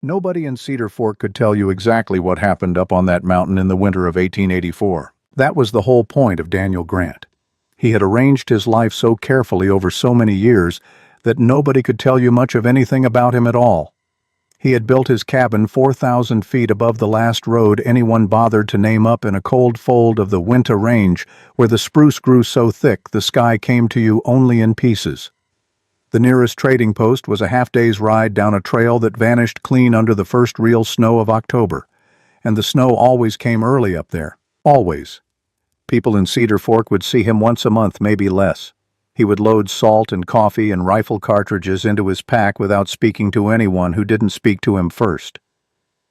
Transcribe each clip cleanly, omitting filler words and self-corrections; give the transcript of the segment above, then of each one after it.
Nobody in Cedar Fork could tell you exactly what happened up on that mountain in the winter of 1884. That was the whole point of Daniel Grant. He had arranged his life so carefully over so many years that nobody could tell you much of anything about him at all. He had built his cabin 4,000 feet above the last road anyone bothered to name up in a cold fold of the Winta Range, where the spruce grew so thick the sky came to you only in pieces. The nearest trading post was a half-day's ride down a trail that vanished clean under the first real snow of October. And the snow always came early up there. Always. People in Cedar Fork would see him once a month, maybe less. He would load salt and coffee and rifle cartridges into his pack without speaking to anyone who didn't speak to him first.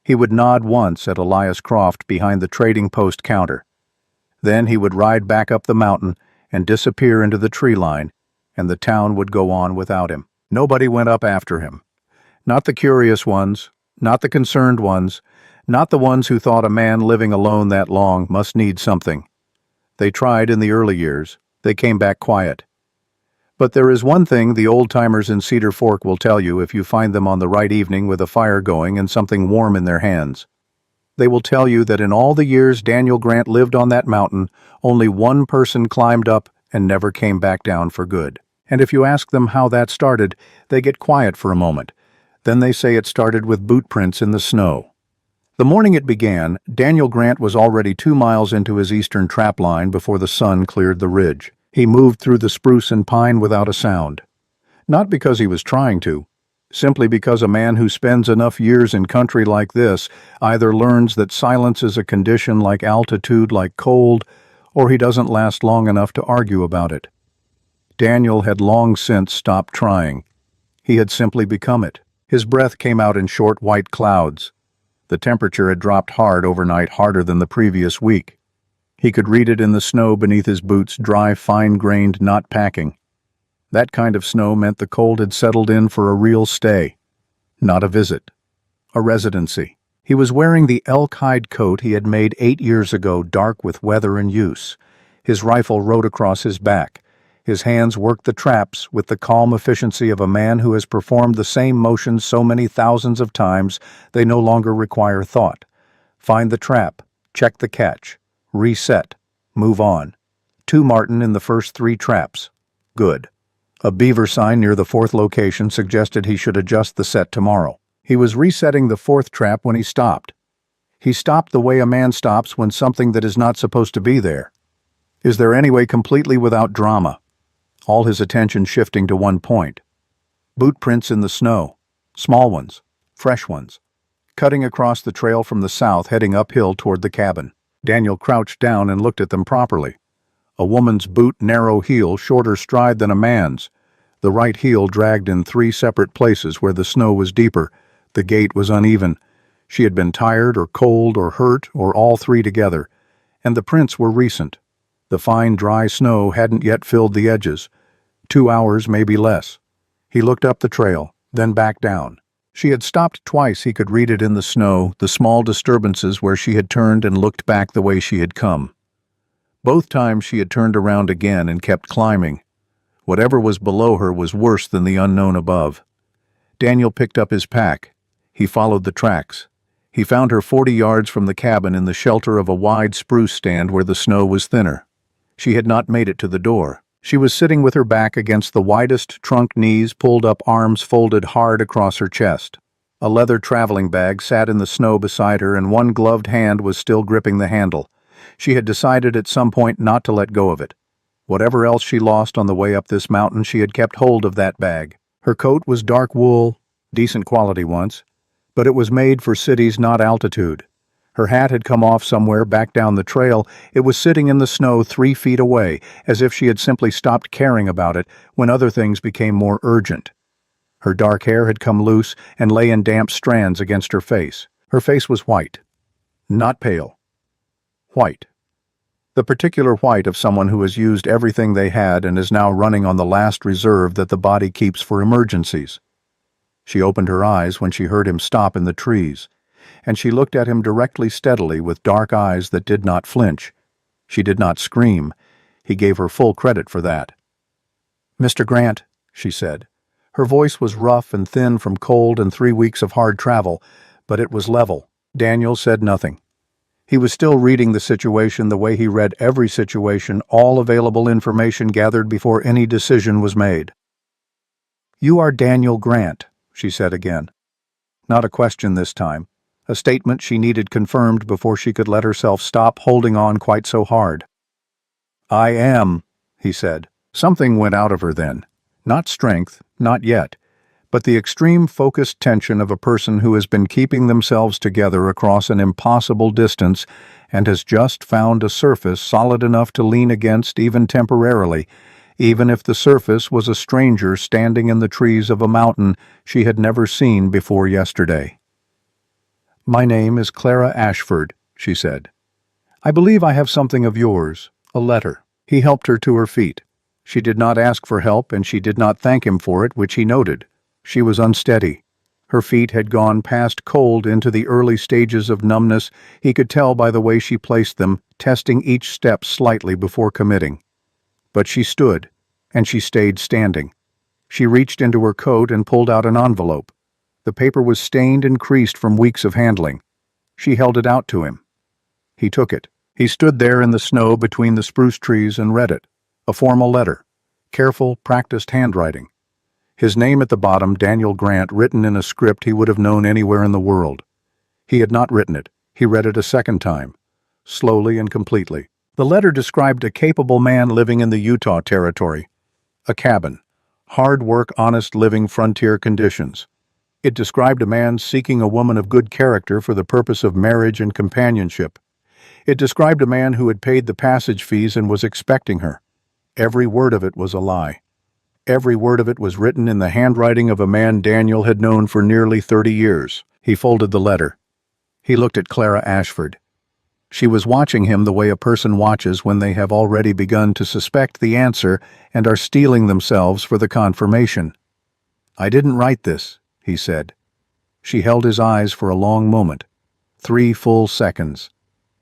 He would nod once at Elias Croft behind the trading post counter. Then he would ride back up the mountain and disappear into the tree line, and the town would go on without him. Nobody went up after him. Not the curious ones, not the concerned ones, not the ones who thought a man living alone that long must need something. They tried in the early years. They came back quiet. But there is one thing the old-timers in Cedar Fork will tell you if you find them on the right evening with a fire going and something warm in their hands. They will tell you that in all the years Daniel Grant lived on that mountain, only one person climbed up and never came back down for good. And if you ask them how that started, they get quiet for a moment. Then they say it started with boot prints in the snow. The morning it began, Daniel Grant was already 2 miles into his eastern trap line before the sun cleared the ridge. He moved through the spruce and pine without a sound. Not because he was trying to, simply because a man who spends enough years in country like this either learns that silence is a condition like altitude, like cold, or he doesn't last long enough to argue about it. Daniel had long since stopped trying. He had simply become it. His breath came out in short white clouds. The temperature had dropped hard overnight, harder than the previous week. He could read it in the snow beneath his boots, dry, fine-grained, not packing. That kind of snow meant the cold had settled in for a real stay. Not a visit. A residency. He was wearing the elk-hide coat he had made 8 years ago, dark with weather and use. His rifle rode across his back. His hands worked the traps with the calm efficiency of a man who has performed the same motions so many thousands of times they no longer require thought. Find the trap, check the catch, reset, move on. 2 marten in the first 3 traps. Good. A beaver sign near the 4th location suggested he should adjust the set tomorrow. He was resetting the 4th trap when he stopped. He stopped the way a man stops when something that is not supposed to be there. Is there any way completely without drama? All his attention shifting to one point. Boot prints in the snow. Small ones. Fresh ones. Cutting across the trail from the south, heading uphill toward the cabin. Daniel crouched down and looked at them properly. A woman's boot, narrow heel, shorter stride than a man's. The right heel dragged in 3 separate places where the snow was deeper. The gait was uneven. She had been tired or cold or hurt or all 3 together. And the prints were recent. The fine, dry snow hadn't yet filled the edges. 2 hours, maybe less. He looked up the trail, then back down. She had stopped twice. He could read it in the snow, the small disturbances where she had turned and looked back the way she had come. Both times she had turned around again and kept climbing. Whatever was below her was worse than the unknown above. Daniel picked up his pack. He followed the tracks. He found her 40 yards from the cabin in the shelter of a wide spruce stand where the snow was thinner. She had not made it to the door. She was sitting with her back against the widest trunk, knees pulled up, arms folded hard across her chest. A leather traveling bag sat in the snow beside her, and one gloved hand was still gripping the handle. She had decided at some point not to let go of it. Whatever else she lost on the way up this mountain, she had kept hold of that bag. Her coat was dark wool, decent quality once, but it was made for cities, not altitude. Her hat had come off somewhere back down the trail. It was sitting in the snow 3 feet away, as if she had simply stopped caring about it when other things became more urgent. Her dark hair had come loose and lay in damp strands against her face. Her face was white. Not pale. White. The particular white of someone who has used everything they had and is now running on the last reserve that the body keeps for emergencies. She opened her eyes when she heard him stop in the trees, and she looked at him directly, steadily, with dark eyes that did not flinch. She did not scream. He gave her full credit for that. "Mr. Grant," she said. Her voice was rough and thin from cold and 3 weeks of hard travel, but it was level. Daniel said nothing. He was still reading the situation the way he read every situation, all available information gathered before any decision was made. "You are Daniel Grant," she said again. Not a question this time, a statement she needed confirmed before she could let herself stop holding on quite so hard. "I am," he said. Something went out of her then. Not strength, not yet, but the extreme focused tension of a person who has been keeping themselves together across an impossible distance and has just found a surface solid enough to lean against even temporarily, even if the surface was a stranger standing in the trees of a mountain she had never seen before yesterday. "My name is Clara Ashford," she said. "I believe I have something of yours, a letter." He helped her to her feet. She did not ask for help, and she did not thank him for it, which he noted. She was unsteady. Her feet had gone past cold into the early stages of numbness. He could tell by the way she placed them, testing each step slightly before committing. But she stood, and she stayed standing. She reached into her coat and pulled out an envelope. The paper was stained and creased from weeks of handling. She held it out to him. He took it. He stood there in the snow between the spruce trees and read it. A formal letter. Careful, practiced handwriting. His name at the bottom, Daniel Grant, written in a script he would have known anywhere in the world. He had not written it. He read it a second time, slowly and completely. The letter described a capable man living in the Utah Territory. A cabin. Hard work, honest living, frontier conditions. It described a man seeking a woman of good character for the purpose of marriage and companionship. It described a man who had paid the passage fees and was expecting her. Every word of it was a lie. Every word of it was written in the handwriting of a man Daniel had known for nearly 30 years. He folded the letter. He looked at Clara Ashford. She was watching him the way a person watches when they have already begun to suspect the answer and are steeling themselves for the confirmation. "I didn't write this," he said. She held his eyes for a long moment, 3 full seconds.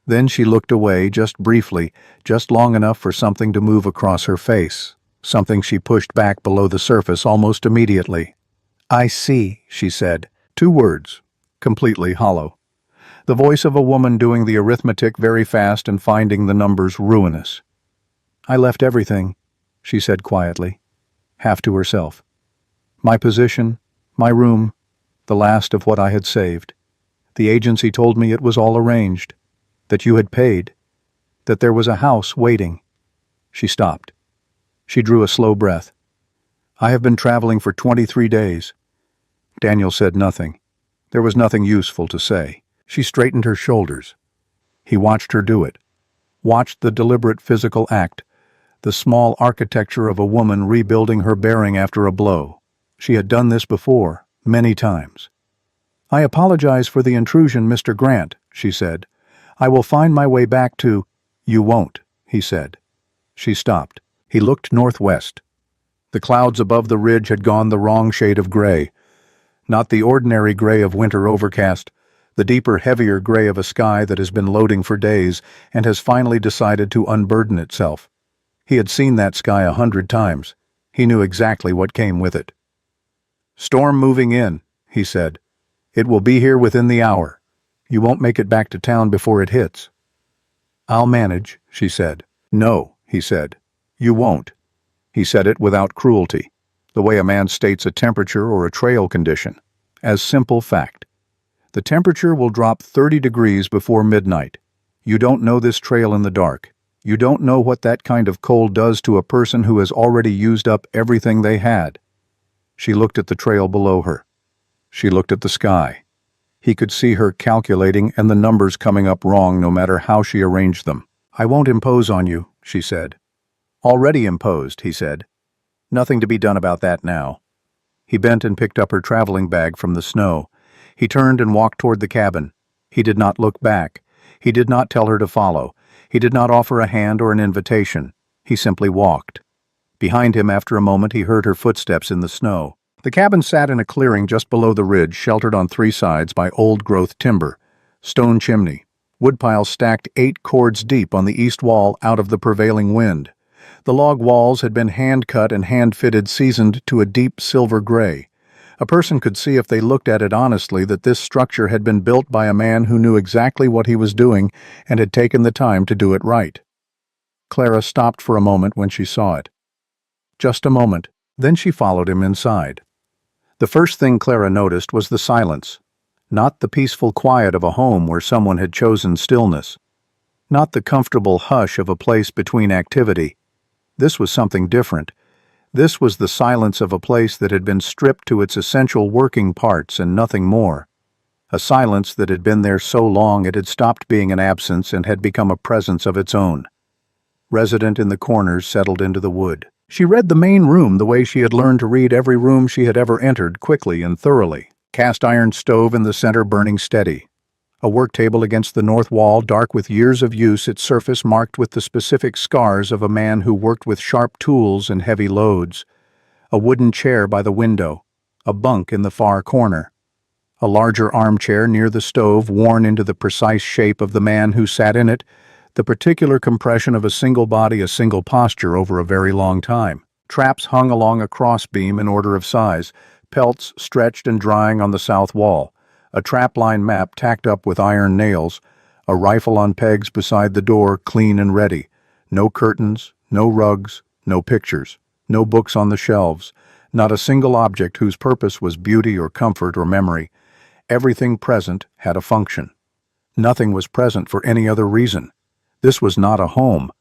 Then she looked away, just briefly, just long enough for something to move across her face, something she pushed back below the surface almost immediately. "I see," she said. 2 words, completely hollow. The voice of a woman doing the arithmetic very fast and finding the numbers ruinous. "I left everything," she said quietly, half to herself. "My position, my room, the last of what I had saved. The agency told me it was all arranged, that you had paid, that there was a house waiting." She stopped. She drew a slow breath. "I have been traveling for 23 days. Daniel said nothing. There was nothing useful to say. She straightened her shoulders. He watched her do it. Watched the deliberate physical act, the small architecture of a woman rebuilding her bearing after a blow. She had done this before, many times. "I apologize for the intrusion, Mr. Grant," she said. "I will find my way back to—" "You won't," he said. She stopped. He looked northwest. The clouds above the ridge had gone the wrong shade of gray. Not the ordinary gray of winter overcast, the deeper, heavier gray of a sky that has been loading for days and has finally decided to unburden itself. He had seen that sky 100 times. He knew exactly what came with it. "Storm moving in," he said. "It will be here within the hour. You won't make it back to town before it hits." "I'll manage," she said. "No," he said. "You won't." He said it without cruelty, the way a man states a temperature or a trail condition, as simple fact. The temperature will drop 30 degrees before midnight. You don't know this trail in the dark. You don't know what that kind of cold does to a person who has already used up everything they had. She looked at the trail below her. She looked at the sky. He could see her calculating and the numbers coming up wrong no matter how she arranged them. "I won't impose on you," she said. "Already imposed," he said. "Nothing to be done about that now." He bent and picked up her traveling bag from the snow. He turned and walked toward the cabin. He did not look back. He did not tell her to follow. He did not offer a hand or an invitation. He simply walked. Behind him, after a moment, he heard her footsteps in the snow. The cabin sat in a clearing just below the ridge, sheltered on 3 sides by old-growth timber, stone chimney, woodpiles stacked 8 cords deep on the east wall out of the prevailing wind. The log walls had been hand-cut and hand-fitted, seasoned to a deep silver gray. A person could see if they looked at it honestly that this structure had been built by a man who knew exactly what he was doing and had taken the time to do it right. Clara stopped for a moment when she saw it. Just a moment, then she followed him inside. The first thing Clara noticed was the silence. Not the peaceful quiet of a home where someone had chosen stillness. Not the comfortable hush of a place between activity. This was something different. This was the silence of a place that had been stripped to its essential working parts and nothing more. A silence that had been there so long it had stopped being an absence and had become a presence of its own. Resident in the corners settled into the wood. She read the main room the way she had learned to read every room she had ever entered, quickly and thoroughly. Cast iron stove in the center burning steady. A work table against the north wall, dark with years of use, its surface marked with the specific scars of a man who worked with sharp tools and heavy loads. A wooden chair by the window. A bunk in the far corner. A larger armchair near the stove, worn into the precise shape of the man who sat in it, the particular compression of a single body, a single posture over a very long time. Traps hung along a crossbeam in order of size, pelts stretched and drying on the south wall. A trapline map tacked up with iron nails, a rifle on pegs beside the door, clean and ready. No curtains, no rugs, no pictures, no books on the shelves, not a single object whose purpose was beauty or comfort or memory. Everything present had a function. Nothing was present for any other reason. This was not a home.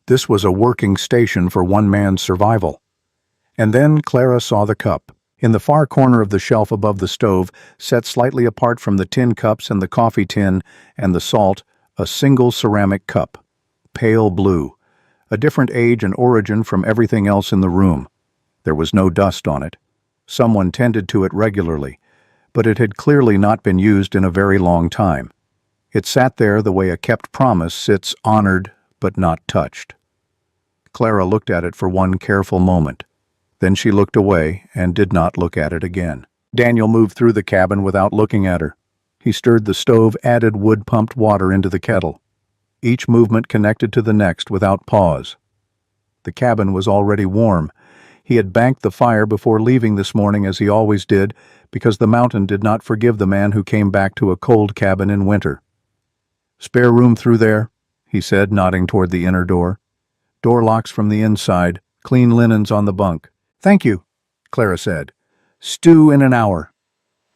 This was a working station for one man's survival. And then Clara saw the cup. In the far corner of the shelf above the stove, set slightly apart from the tin cups and the coffee tin and the salt, a single ceramic cup. Pale blue. A different age and origin from everything else in the room. There was no dust on it. Someone tended to it regularly, but it had clearly not been used in a very long time. It sat there the way a kept promise sits, honored but not touched. Clara looked at it for one careful moment. Then she looked away and did not look at it again. Daniel moved through the cabin without looking at her. He stirred the stove, added wood-pumped water into the kettle. Each movement connected to the next without pause. The cabin was already warm. He had banked the fire before leaving this morning, as he always did, because the mountain did not forgive the man who came back to a cold cabin in winter. "Spare room through there?" he said, nodding toward the inner door. "Door locks from the inside, clean linens on the bunk." "Thank you," Clara said. "Stew in an hour."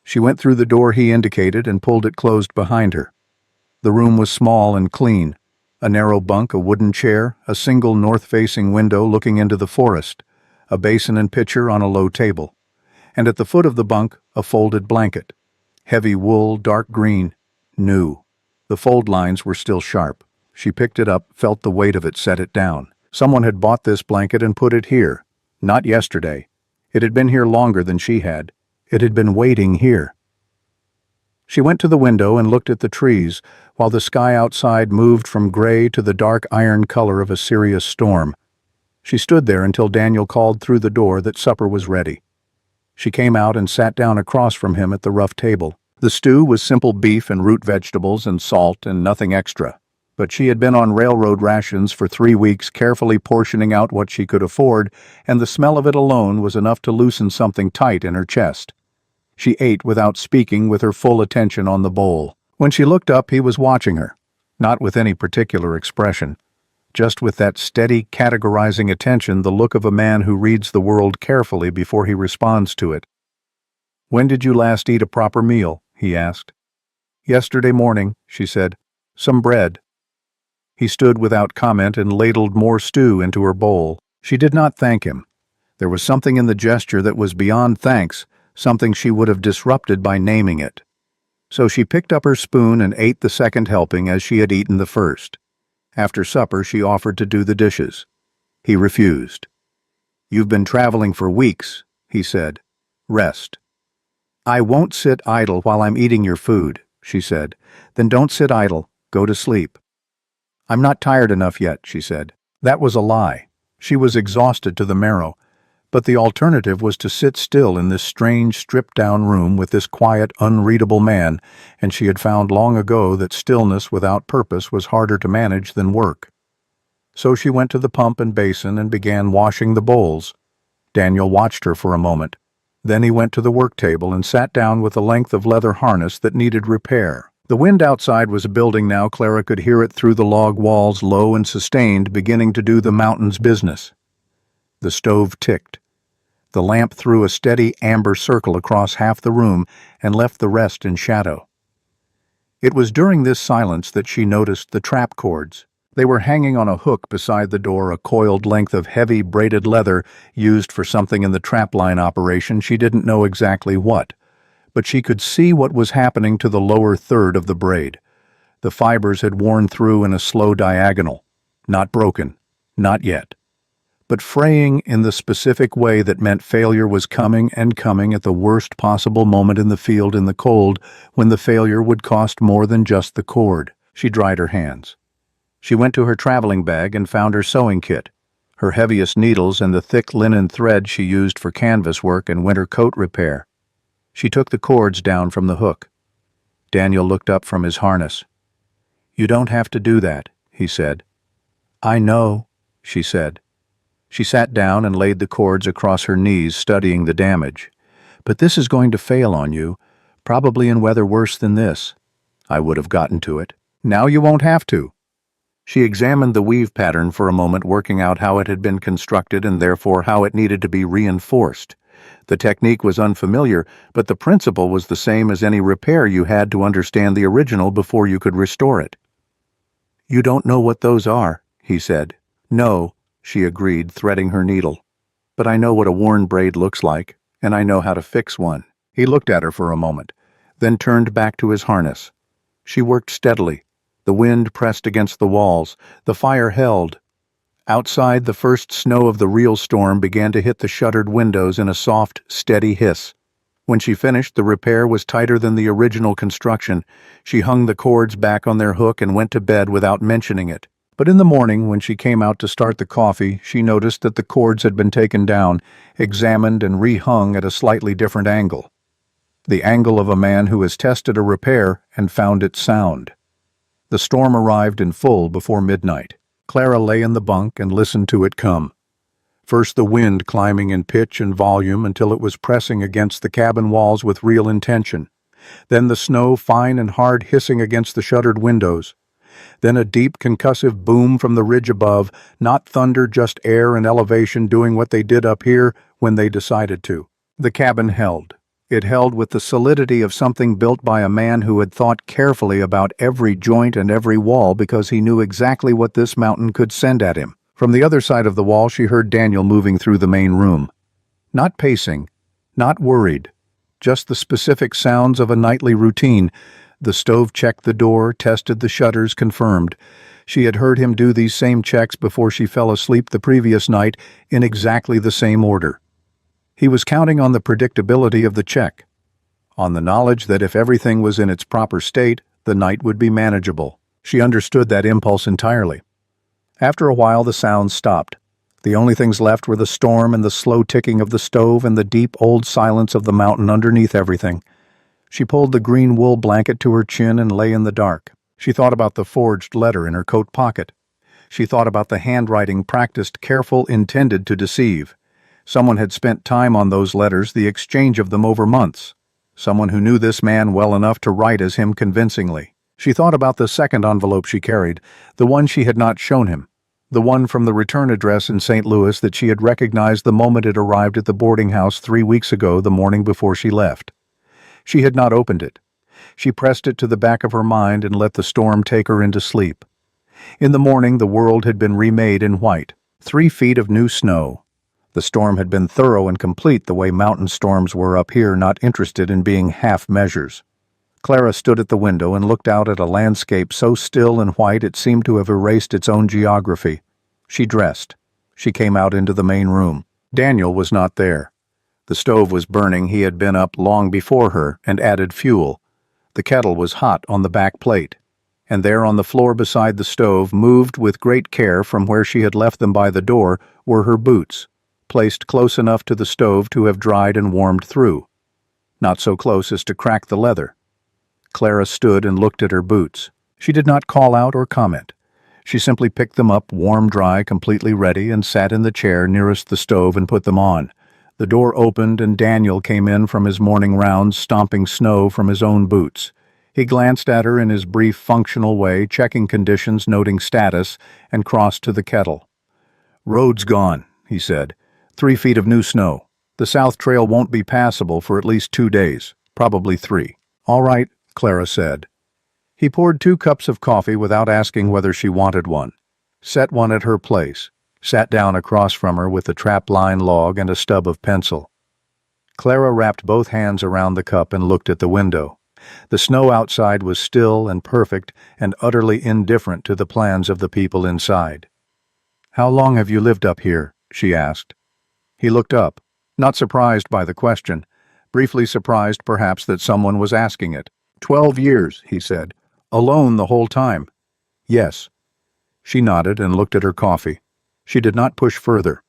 She went through the door he indicated and pulled it closed behind her. The room was small and clean. A narrow bunk, a wooden chair, a single north-facing window looking into the forest, a basin and pitcher on a low table. And at the foot of the bunk, a folded blanket. Heavy wool, dark green, new. The fold lines were still sharp. She picked it up, felt the weight of it, set it down. Someone had bought this blanket and put it here. Not yesterday. It had been here longer than she had. It had been waiting here. She went to the window and looked at the trees, while the sky outside moved from gray to the dark iron color of a serious storm. She stood there until Daniel called through the door that supper was ready. She came out and sat down across from him at the rough table. The stew was simple beef and root vegetables and salt and nothing extra. But she had been on railroad rations for 3 weeks, carefully portioning out what she could afford, and the smell of it alone was enough to loosen something tight in her chest. She ate without speaking, with her full attention on the bowl. When she looked up, he was watching her, not with any particular expression, just with that steady, categorizing attention, the look of a man who reads the world carefully before he responds to it. "When did you last eat a proper meal?" he asked. "Yesterday morning," she said. "Some bread." He stood without comment and ladled more stew into her bowl. She did not thank him. There was something in the gesture that was beyond thanks, something she would have disrupted by naming it. So she picked up her spoon and ate the second helping as she had eaten the first. After supper, she offered to do the dishes. He refused. "You've been traveling for weeks," he said. "Rest." "I won't sit idle while I'm eating your food," she said. "Then don't sit idle. Go to sleep." "I'm not tired enough yet," she said. That was a lie. She was exhausted to the marrow. But the alternative was to sit still in this strange, stripped-down room with this quiet, unreadable man, and she had found long ago that stillness without purpose was harder to manage than work. So she went to the pump and basin and began washing the bowls. Daniel watched her for a moment. Then he went to the work table and sat down with a length of leather harness that needed repair. The wind outside was building now. Clara could hear it through the log walls, low and sustained, beginning to do the mountain's business. The stove ticked. The lamp threw a steady amber circle across half the room and left the rest in shadow. It was during this silence that she noticed the trap cords. They were hanging on a hook beside the door, a coiled length of heavy braided leather used for something in the trapline operation. She didn't know exactly what, but she could see what was happening to the lower third of the braid. The fibers had worn through in a slow diagonal. Not broken. Not yet. But fraying in the specific way that meant failure was coming and coming at the worst possible moment in the field in the cold, when the failure would cost more than just the cord. She dried her hands. She went to her traveling bag and found her sewing kit, her heaviest needles and the thick linen thread she used for canvas work and winter coat repair. She took the cords down from the hook. Daniel looked up from his harness. "You don't have to do that," he said. "I know," she said. She sat down and laid the cords across her knees, studying the damage. "But this is going to fail on you, probably in weather worse than this." "I would have gotten to it." "Now you won't have to." She examined the weave pattern for a moment, working out how it had been constructed and therefore how it needed to be reinforced. The technique was unfamiliar, but the principle was the same as any repair. You had to understand the original before you could restore it. "You don't know what those are," he said. "No," she agreed, threading her needle. "But I know what a worn braid looks like, and I know how to fix one." He looked at her for a moment, then turned back to his harness. She worked steadily. The wind pressed against the walls. The fire held. Outside, the first snow of the real storm began to hit the shuttered windows in a soft, steady hiss. When she finished, the repair was tighter than the original construction. She hung the cords back on their hook and went to bed without mentioning it. But in the morning, when she came out to start the coffee, she noticed that the cords had been taken down, examined and rehung at a slightly different angle. The angle of a man who has tested a repair and found it sound. The storm arrived in full before midnight. Clara lay in the bunk and listened to it come. First the wind climbing in pitch and volume until it was pressing against the cabin walls with real intention. Then the snow, fine and hard, hissing against the shuttered windows. Then a deep concussive boom from the ridge above, not thunder, just air and elevation doing what they did up here when they decided to. The cabin held. It held with the solidity of something built by a man who had thought carefully about every joint and every wall because he knew exactly what this mountain could send at him. From the other side of the wall she heard Daniel moving through the main room. Not pacing, not worried, just the specific sounds of a nightly routine. The stove checked the door, tested the shutters, confirmed. She had heard him do these same checks before she fell asleep the previous night in exactly the same order. He was counting on the predictability of the check, on the knowledge that if everything was in its proper state, the night would be manageable. She understood that impulse entirely. After a while the sounds stopped. The only things left were the storm and the slow ticking of the stove and the deep old silence of the mountain underneath everything. She pulled the green wool blanket to her chin and lay in the dark. She thought about the forged letter in her coat pocket. She thought about the handwriting, practiced, careful, intended to deceive. Someone had spent time on those letters, the exchange of them over months. Someone who knew this man well enough to write as him convincingly. She thought about the second envelope she carried, the one she had not shown him, the one from the return address in St. Louis that she had recognized the moment it arrived at the boarding house 3 weeks ago, the morning before she left. She had not opened it. She pressed it to the back of her mind and let the storm take her into sleep. In the morning, the world had been remade in white. 3 feet of new snow. The storm had been thorough and complete the way mountain storms were up here, not interested in being half measures. Clara stood at the window and looked out at a landscape so still and white it seemed to have erased its own geography. She dressed. She came out into the main room. Daniel was not there. The stove was burning. He had been up long before her and added fuel. The kettle was hot on the back plate. And there on the floor beside the stove, moved with great care from where she had left them by the door, were her boots, placed close enough to the stove to have dried and warmed through. Not so close as to crack the leather. Clara stood and looked at her boots. She did not call out or comment. She simply picked them up, warm, dry, completely ready, and sat in the chair nearest the stove and put them on. The door opened and Daniel came in from his morning rounds, stomping snow from his own boots. He glanced at her in his brief, functional way, checking conditions, noting status, and crossed to the kettle. "Road's gone," he said. 3 feet of new snow. The south trail won't be passable for at least 2 days, probably 3. "All right," Clara said. He poured 2 cups of coffee without asking whether she wanted one, set one at her place, sat down across from her with the trapline log and a stub of pencil. Clara wrapped both hands around the cup and looked at the window. The snow outside was still and perfect and utterly indifferent to the plans of the people inside. "How long have you lived up here?" she asked. He looked up, not surprised by the question, briefly surprised perhaps that someone was asking it. 12 years, he said. "Alone the whole time?" "Yes." She nodded and looked at her coffee. She did not push further.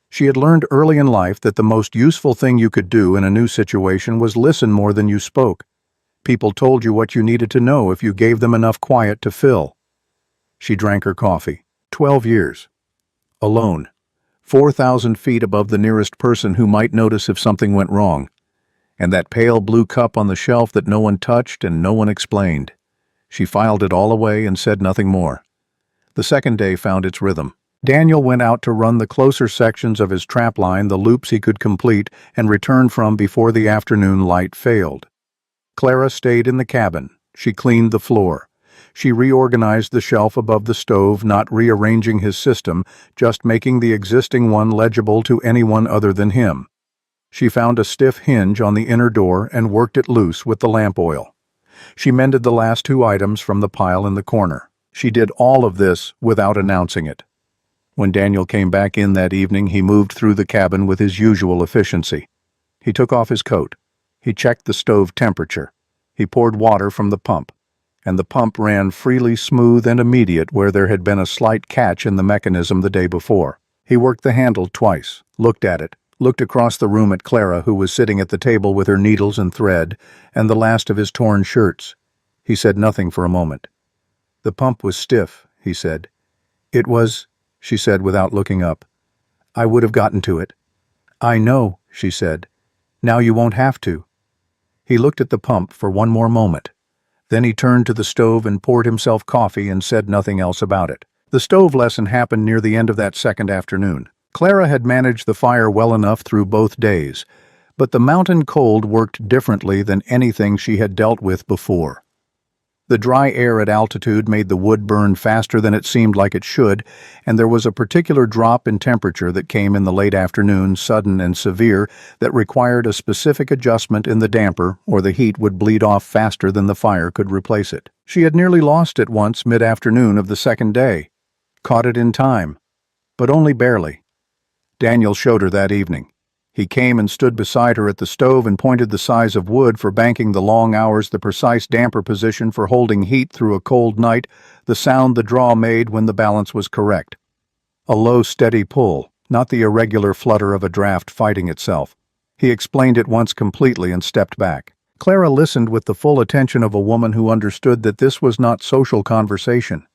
She had learned early in life that the most useful thing you could do in a new situation was listen more than you spoke. People told you what you needed to know if you gave them enough quiet to fill. She drank her coffee. 12 years. Alone. 4,000 feet above the nearest person who might notice if something went wrong. And that pale blue cup on the shelf that no one touched and no one explained. She filed it all away and said nothing more. The second day found its rhythm. Daniel went out to run the closer sections of his trapline, the loops he could complete, and return from before the afternoon light failed. Clara stayed in the cabin. She cleaned the floor. She reorganized the shelf above the stove, not rearranging his system, just making the existing one legible to anyone other than him. She found a stiff hinge on the inner door and worked it loose with the lamp oil. She mended the last 2 items from the pile in the corner. She did all of this without announcing it. When Daniel came back in that evening, he moved through the cabin with his usual efficiency. He took off his coat. He checked the stove temperature. He poured water from the pump, and the pump ran freely, smooth and immediate where there had been a slight catch in the mechanism the day before. He worked the handle twice, looked at it, looked across the room at Clara, who was sitting at the table with her needles and thread, and the last of his torn shirts. He said nothing for a moment. "The pump was stiff," he said. "It was," she said without looking up. "I would have gotten to it." "I know," she said. "Now you won't have to." He looked at the pump for one more moment. Then he turned to the stove and poured himself coffee and said nothing else about it. The stove lesson happened near the end of that second afternoon. Clara had managed the fire well enough through both days, but the mountain cold worked differently than anything she had dealt with before. The dry air at altitude made the wood burn faster than it seemed like it should, and there was a particular drop in temperature that came in the late afternoon, sudden and severe, that required a specific adjustment in the damper, or the heat would bleed off faster than the fire could replace it. She had nearly lost it once mid-afternoon of the second day. Caught it in time, but only barely. Daniel showed her that evening. He came and stood beside her at the stove and pointed the size of wood for banking the long hours, the precise damper position for holding heat through a cold night, the sound the draw made when the balance was correct. A low, steady pull, not the irregular flutter of a draft fighting itself. He explained it once completely and stepped back. Clara listened with the full attention of a woman who understood that this was not social conversation.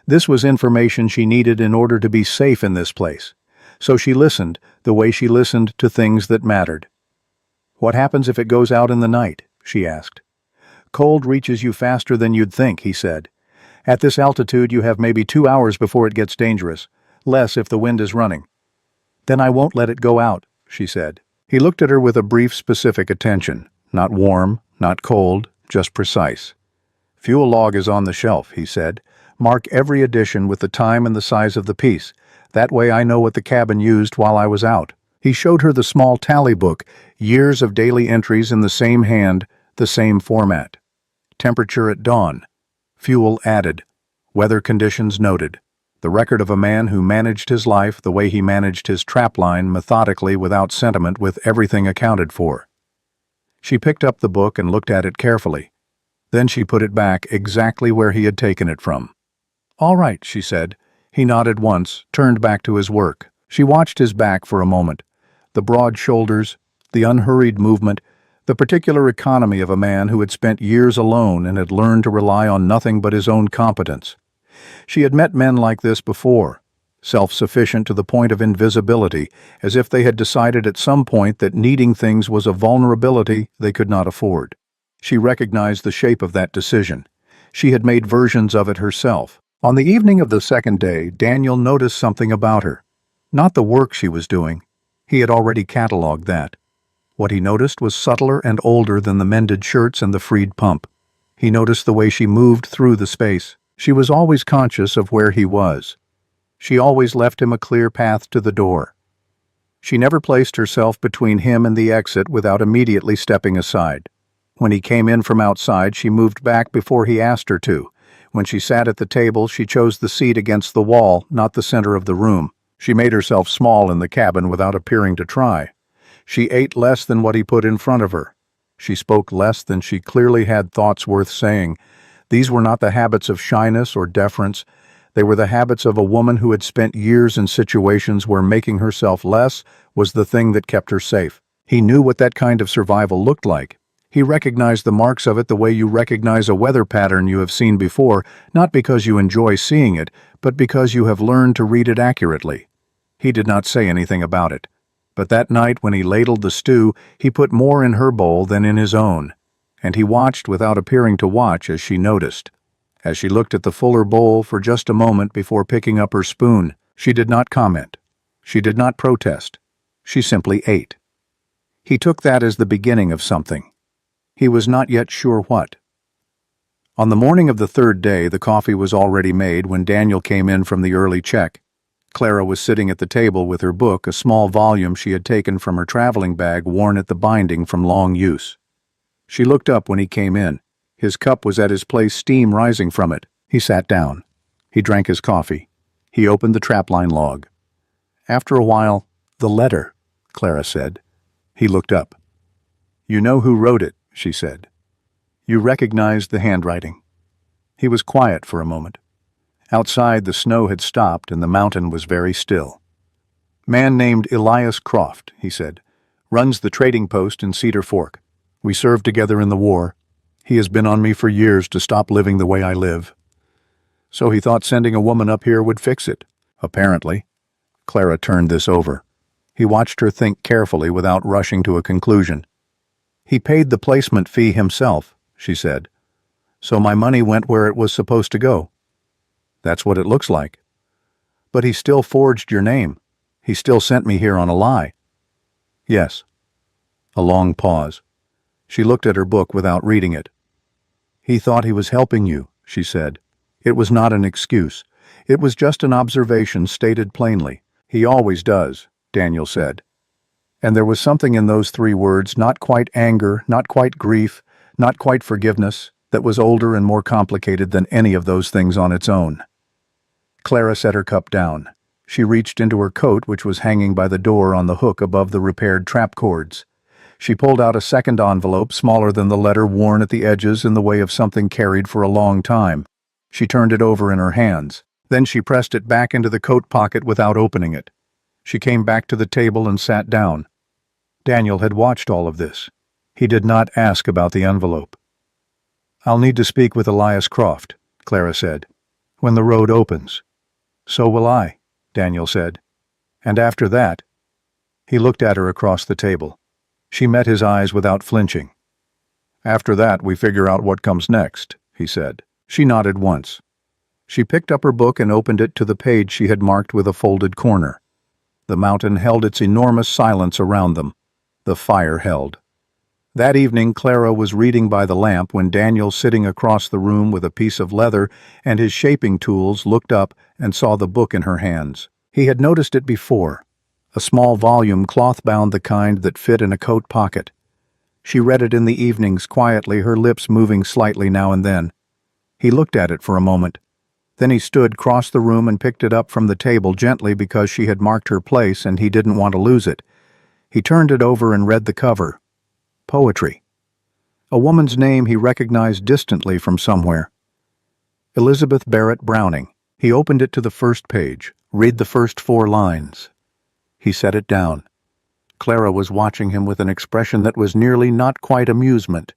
This was information she needed in order to be safe in this place. So she listened, the way she listened to things that mattered. "What happens if it goes out in the night?" she asked. "Cold reaches you faster than you'd think," he said. "At this altitude you have maybe 2 hours before it gets dangerous, less if the wind is running." "Then I won't let it go out," she said. He looked at her with a brief, specific attention. Not warm, not cold, just precise. "Fuel log is on the shelf," he said. "Mark every addition with the time and the size of the piece. That way I know what the cabin used while I was out." He showed her the small tally book, years of daily entries in the same hand, the same format. Temperature at dawn. Fuel added. Weather conditions noted. The record of a man who managed his life the way he managed his trapline, methodically, without sentiment, with everything accounted for. She picked up the book and looked at it carefully. Then she put it back exactly where he had taken it from. "All right," she said. He nodded once, turned back to his work. She watched his back for a moment. The broad shoulders, the unhurried movement, the particular economy of a man who had spent years alone and had learned to rely on nothing but his own competence. She had met men like this before, self-sufficient to the point of invisibility, as if they had decided at some point that needing things was a vulnerability they could not afford. She recognized the shape of that decision. She had made versions of it herself. On the evening of the second day, Daniel noticed something about her. Not the work she was doing. He had already catalogued that. What he noticed was subtler and older than the mended shirts and the freed pump. He noticed the way she moved through the space. She was always conscious of where he was. She always left him a clear path to the door. She never placed herself between him and the exit without immediately stepping aside. When he came in from outside, she moved back before he asked her to. When she sat at the table, she chose the seat against the wall, not the center of the room. She made herself small in the cabin without appearing to try. She ate less than what he put in front of her. She spoke less than she clearly had thoughts worth saying. These were not the habits of shyness or deference. They were the habits of a woman who had spent years in situations where making herself less was the thing that kept her safe. He knew what that kind of survival looked like. He recognized the marks of it the way you recognize a weather pattern you have seen before, not because you enjoy seeing it, but because you have learned to read it accurately. He did not say anything about it. But that night when he ladled the stew, he put more in her bowl than in his own, and he watched without appearing to watch as she noticed. As she looked at the fuller bowl for just a moment before picking up her spoon, she did not comment. She did not protest. She simply ate. He took that as the beginning of something. He was not yet sure what. On the morning of the third day, the coffee was already made when Daniel came in from the early check. Clara was sitting at the table with her book, a small volume she had taken from her traveling bag worn at the binding from long use. She looked up when he came in. His cup was at his place, steam rising from it. He sat down. He drank his coffee. He opened the trapline log. After a while, "The letter," Clara said. He looked up. "You know who wrote it," she said. "You recognized the handwriting." He was quiet for a moment. Outside, the snow had stopped and the mountain was very still. "Man named Elias Croft," he said. "Runs the trading post in Cedar Fork. We served together in the war. He has been on me for years to stop living the way I live. So he thought sending a woman up here would fix it, apparently." Clara turned this over. He watched her think carefully without rushing to a conclusion. "He paid the placement fee himself," she said. "So my money went where it was supposed to go." "That's what it looks like." "But he still forged your name. He still sent me here on a lie." "Yes." A long pause. She looked at her book without reading it. "He thought he was helping you," she said. It was not an excuse. It was just an observation stated plainly. "He always does," Daniel said. And there was something in those three words, not quite anger, not quite grief, not quite forgiveness, that was older and more complicated than any of those things on its own. Clara set her cup down. She reached into her coat, which was hanging by the door on the hook above the repaired trap cords. She pulled out a second envelope, smaller than the letter, worn at the edges in the way of something carried for a long time. She turned it over in her hands. Then she pressed it back into the coat pocket without opening it. She came back to the table and sat down. Daniel had watched all of this. He did not ask about the envelope. "I'll need to speak with Elias Croft," Clara said, "when the road opens." "So will I," Daniel said. "And after that—" He looked at her across the table. She met his eyes without flinching. "After that, we figure out what comes next," he said. She nodded once. She picked up her book and opened it to the page she had marked with a folded corner. The mountain held its enormous silence around them. The fire held. That evening, Clara was reading by the lamp when Daniel, sitting across the room with a piece of leather and his shaping tools, looked up and saw the book in her hands. He had noticed it before, a small volume, cloth-bound, the kind that fit in a coat pocket. She read it in the evenings quietly, her lips moving slightly now and then. He looked at it for a moment. Then he stood, crossed the room, and picked it up from the table gently because she had marked her place and he didn't want to lose it. He turned it over and read the cover. Poetry. A woman's name he recognized distantly from somewhere. Elizabeth Barrett Browning. He opened it to the first page. Read the first 4 lines. He set it down. Clara was watching him with an expression that was nearly not quite amusement.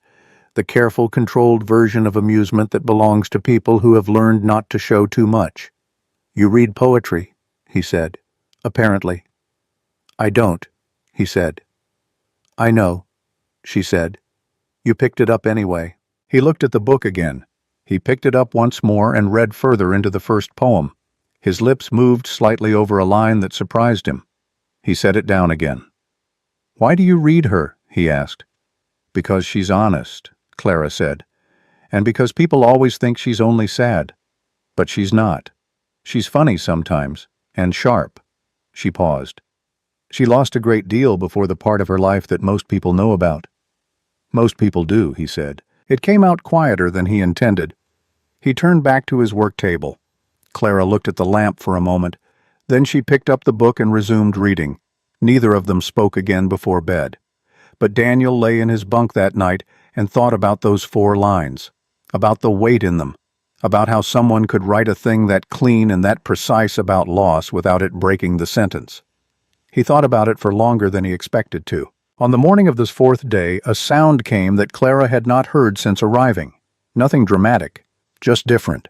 the careful, controlled version of amusement that belongs to people who have learned not to show too much. "You read poetry," he said, apparently. "I don't," he said. "I know," she said. "You picked it up anyway." He looked at the book again. He picked it up once more and read further into the first poem. His lips moved slightly over a line that surprised him. He set it down again. "Why do you read her?" he asked. "Because she's honest," Clara said. "And because people always think she's only sad. But she's not. She's funny sometimes, and sharp." She paused. "She lost a great deal before the part of her life that most people know about." "Most people do," he said. It came out quieter than he intended. He turned back to his work table. Clara looked at the lamp for a moment. Then she picked up the book and resumed reading. Neither of them spoke again before bed. But Daniel lay in his bunk that night and thought about those 4 lines, about the weight in them, about how someone could write a thing that clean and that precise about loss without it breaking the sentence. He thought about it for longer than he expected to. On the morning of this 4th day, a sound came that Clara had not heard since arriving. Nothing dramatic, just different.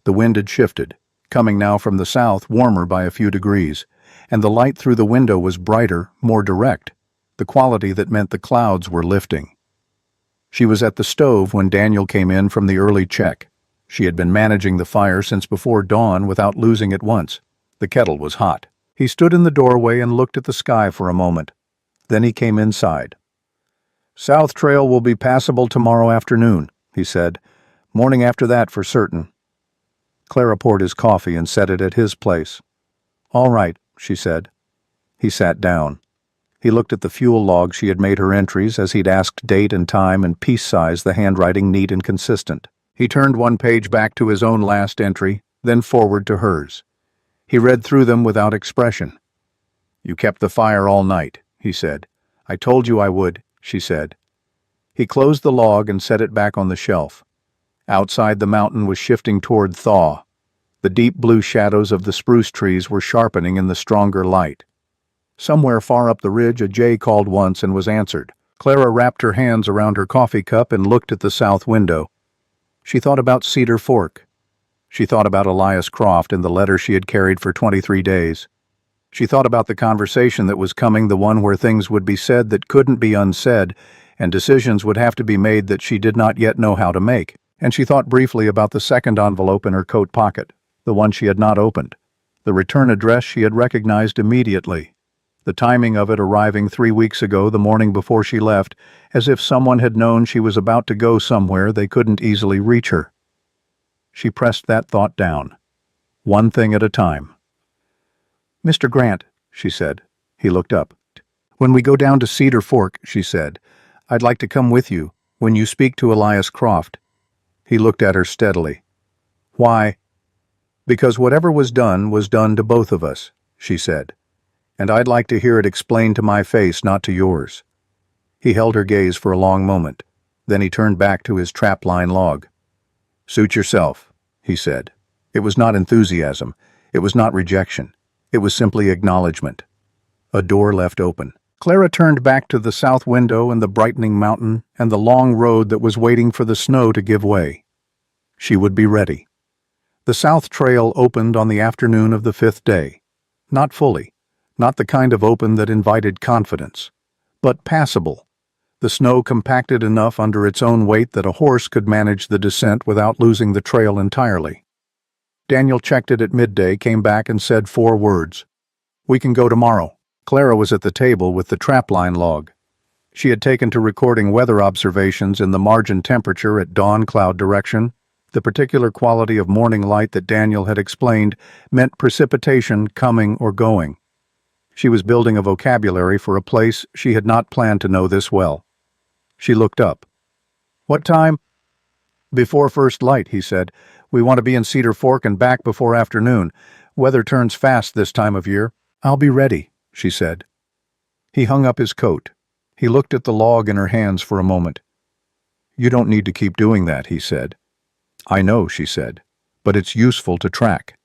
The wind had shifted, coming now from the south, warmer by a few degrees, and the light through the window was brighter, more direct, the quality that meant the clouds were lifting. She was at the stove when Daniel came in from the early check. She had been managing the fire since before dawn without losing it once. The kettle was hot. He stood in the doorway and looked at the sky for a moment. Then he came inside. "South Trail will be passable tomorrow afternoon," he said. "Morning after that for certain." Clara poured his coffee and set it at his place. "All right," she said. He sat down. He looked at the fuel log she had made her entries as he'd asked date and time and piece size, the handwriting neat and consistent. He turned one page back to his own last entry, then forward to hers. He read through them without expression. "You kept the fire all night," he said. "I told you I would," she said. He closed the log and set it back on the shelf. Outside, the mountain was shifting toward thaw. The deep blue shadows of the spruce trees were sharpening in the stronger light. Somewhere far up the ridge, a jay called once and was answered. Clara wrapped her hands around her coffee cup and looked at the south window. She thought about Cedar Fork. She thought about Elias Croft and the letter she had carried for 23 days. She thought about the conversation that was coming, the one where things would be said that couldn't be unsaid, and decisions would have to be made that she did not yet know how to make. And she thought briefly about the second envelope in her coat pocket, the one she had not opened. The return address she had recognized immediately. The timing of it arriving 3 weeks ago, the morning before she left, as if someone had known she was about to go somewhere they couldn't easily reach her. She pressed that thought down, one thing at a time. "Mr. Grant," she said. He looked up. "When we go down to Cedar Fork," she said, "I'd like to come with you when you speak to Elias Croft." He looked at her steadily. "Why?" "Because whatever was done to both of us," she said. "And I'd like to hear it explained to my face, not to yours." He held her gaze for a long moment. Then he turned back to his trapline log. "Suit yourself," he said. It was not enthusiasm. It was not rejection. It was simply acknowledgement. A door left open. Clara turned back to the south window and the brightening mountain and the long road that was waiting for the snow to give way. She would be ready. The South Trail opened on the afternoon of the 5th day. Not fully. Not the kind of open that invited confidence. But passable. The snow compacted enough under its own weight that a horse could manage the descent without losing the trail entirely. Daniel checked it at midday, came back and said 4 words. "We can go tomorrow." Clara was at the table with the trapline log. She had taken to recording weather observations in the margin temperature at dawn cloud direction. The particular quality of morning light that Daniel had explained meant precipitation coming or going. She was building a vocabulary for a place she had not planned to know this well. She looked up. "What time?" "Before first light," he said. "We want to be in Cedar Fork and back before afternoon. Weather turns fast this time of year." "I'll be ready," she said. He hung up his coat. He looked at the log in her hands for a moment. "You don't need to keep doing that," he said. "I know," she said, "but it's useful to track.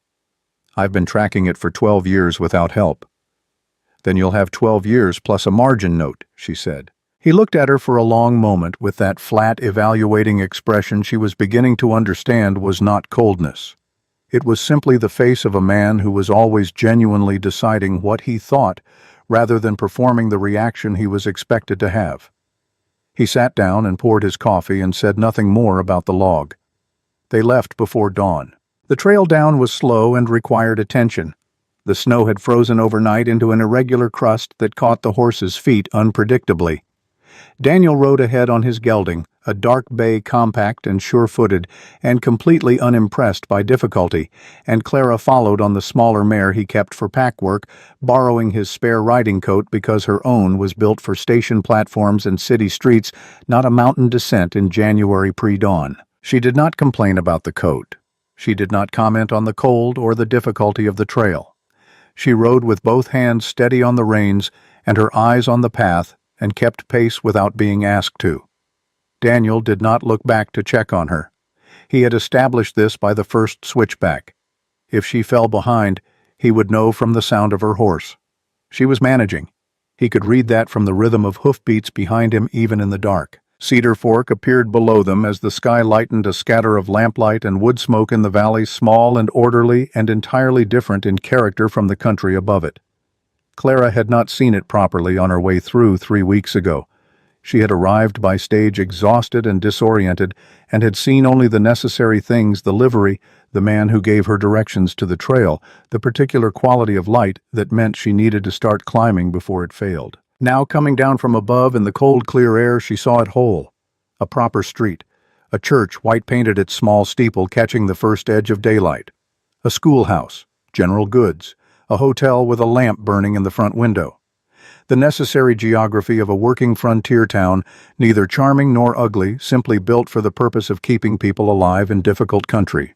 I've been tracking it for 12 years without help." "Then you'll have 12 years plus a margin note," she said. He looked at her for a long moment with that flat, evaluating expression she was beginning to understand was not coldness. It was simply the face of a man who was always genuinely deciding what he thought rather than performing the reaction he was expected to have. He sat down and poured his coffee and said nothing more about the log. They left before dawn. The trail down was slow and required attention. The snow had frozen overnight into an irregular crust that caught the horses' feet unpredictably. Daniel rode ahead on his gelding, a dark bay compact and sure-footed, and completely unimpressed by difficulty, and Clara followed on the smaller mare he kept for pack work, borrowing his spare riding coat because her own was built for station platforms and city streets, not a mountain descent in January pre-dawn. She did not complain about the coat. She did not comment on the cold or the difficulty of the trail. She rode with both hands steady on the reins and her eyes on the path, and kept pace without being asked to. Daniel did not look back to check on her. He had established this by the first switchback. If she fell behind, he would know from the sound of her horse. She was managing. He could read that from the rhythm of hoofbeats behind him even in the dark. Cedar Fork appeared below them as the sky lightened a scatter of lamplight and wood smoke in the valley, small and orderly and entirely different in character from the country above it. Clara had not seen it properly on her way through 3 weeks ago. She had arrived by stage exhausted and disoriented, and had seen only the necessary things: the livery, the man who gave her directions to the trail, the particular quality of light that meant she needed to start climbing before it failed. Now, coming down from above in the cold, clear air, she saw it whole. A proper street. A church, white-painted its small steeple catching the first edge of daylight. A schoolhouse. General goods. A hotel with a lamp burning in the front window. The necessary geography of a working frontier town, neither charming nor ugly, simply built for the purpose of keeping people alive in difficult country.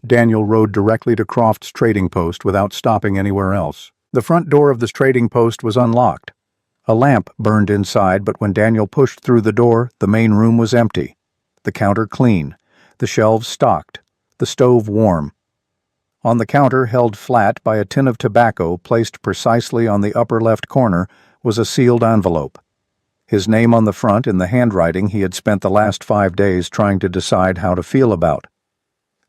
Daniel rode directly to Croft's trading post without stopping anywhere else. The front door of this trading post was unlocked. A lamp burned inside, but when Daniel pushed through the door, the main room was empty. The counter clean. The shelves stocked. The stove warm. On the counter, held flat by a tin of tobacco placed precisely on the upper left corner, was a sealed envelope. His name on the front in the handwriting he had spent the last 5 days trying to decide how to feel about.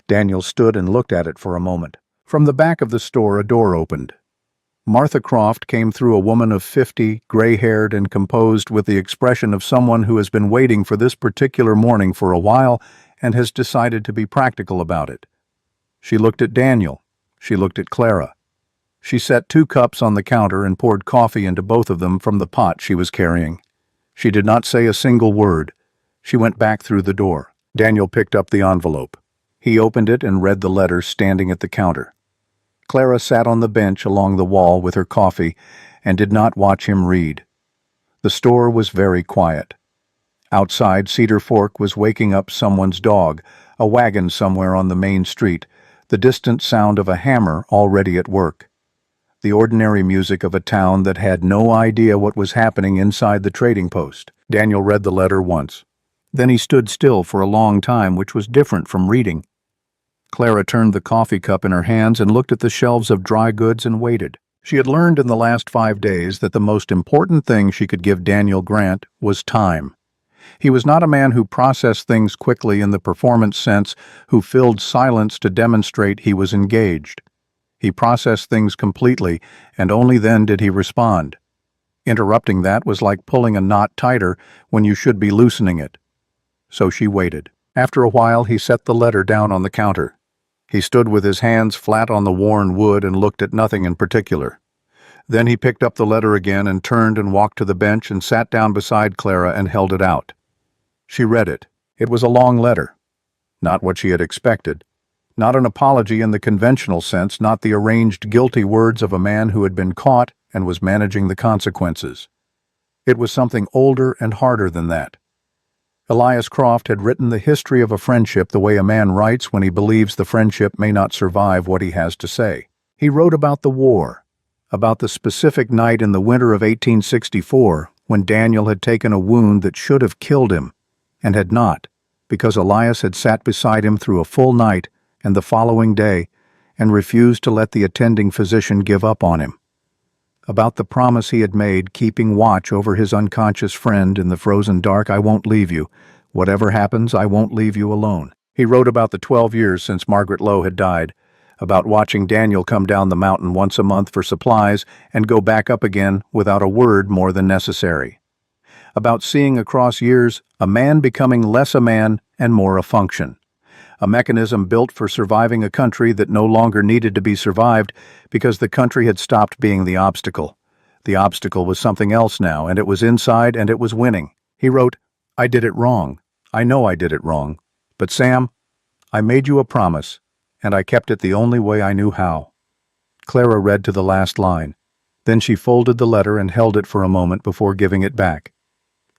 Daniel stood and looked at it for a moment. From the back of the store, a door opened. Martha Croft came through, a woman of 50, gray-haired and composed, with the expression of someone who has been waiting for this particular morning for a while and has decided to be practical about it. She looked at Daniel. She looked at Clara. She set 2 cups on the counter and poured coffee into both of them from the pot she was carrying. She did not say a single word. She went back through the door. Daniel picked up the envelope. He opened it and read the letter standing at the counter. Clara sat on the bench along the wall with her coffee and did not watch him read. The store was very quiet. Outside, Cedar Fork was waking up someone's dog, a wagon somewhere on the main street, the distant sound of a hammer already at work. The ordinary music of a town that had no idea what was happening inside the trading post. Daniel read the letter once. Then he stood still for a long time, which was different from reading. Clara turned the coffee cup in her hands and looked at the shelves of dry goods and waited. She had learned in the last 5 days that the most important thing she could give Daniel Grant was time. He was not a man who processed things quickly in the performance sense, who filled silence to demonstrate he was engaged. He processed things completely, and only then did he respond. Interrupting that was like pulling a knot tighter when you should be loosening it. So she waited. After a while, he set the letter down on the counter. He stood with his hands flat on the worn wood and looked at nothing in particular. Then he picked up the letter again and turned and walked to the bench and sat down beside Clara and held it out. She read it. It was a long letter. Not what she had expected. Not an apology in the conventional sense, not the arranged guilty words of a man who had been caught and was managing the consequences. It was something older and harder than that. Elias Croft had written the history of a friendship the way a man writes when he believes the friendship may not survive what he has to say. He wrote about the war, about the specific night in the winter of 1864 when Daniel had taken a wound that should have killed him, and had not, because Elias had sat beside him through a full night and the following day and refused to let the attending physician give up on him. about the promise he had made, keeping watch over his unconscious friend in the frozen dark. I won't leave you. Whatever happens, I won't leave you alone. He wrote about the 12 years since Margaret Lowe had died, about watching Daniel come down the mountain once a month for supplies and go back up again without a word more than necessary, about seeing across years a man becoming less a man and more a function, a mechanism built for surviving a country that no longer needed to be survived because the country had stopped being the obstacle. The obstacle was something else now, and it was inside, and it was winning. He wrote, I did it wrong. I know I did it wrong. But Sam, I made you a promise, and I kept it the only way I knew how. Clara read to the last line. Then she folded the letter and held it for a moment before giving it back.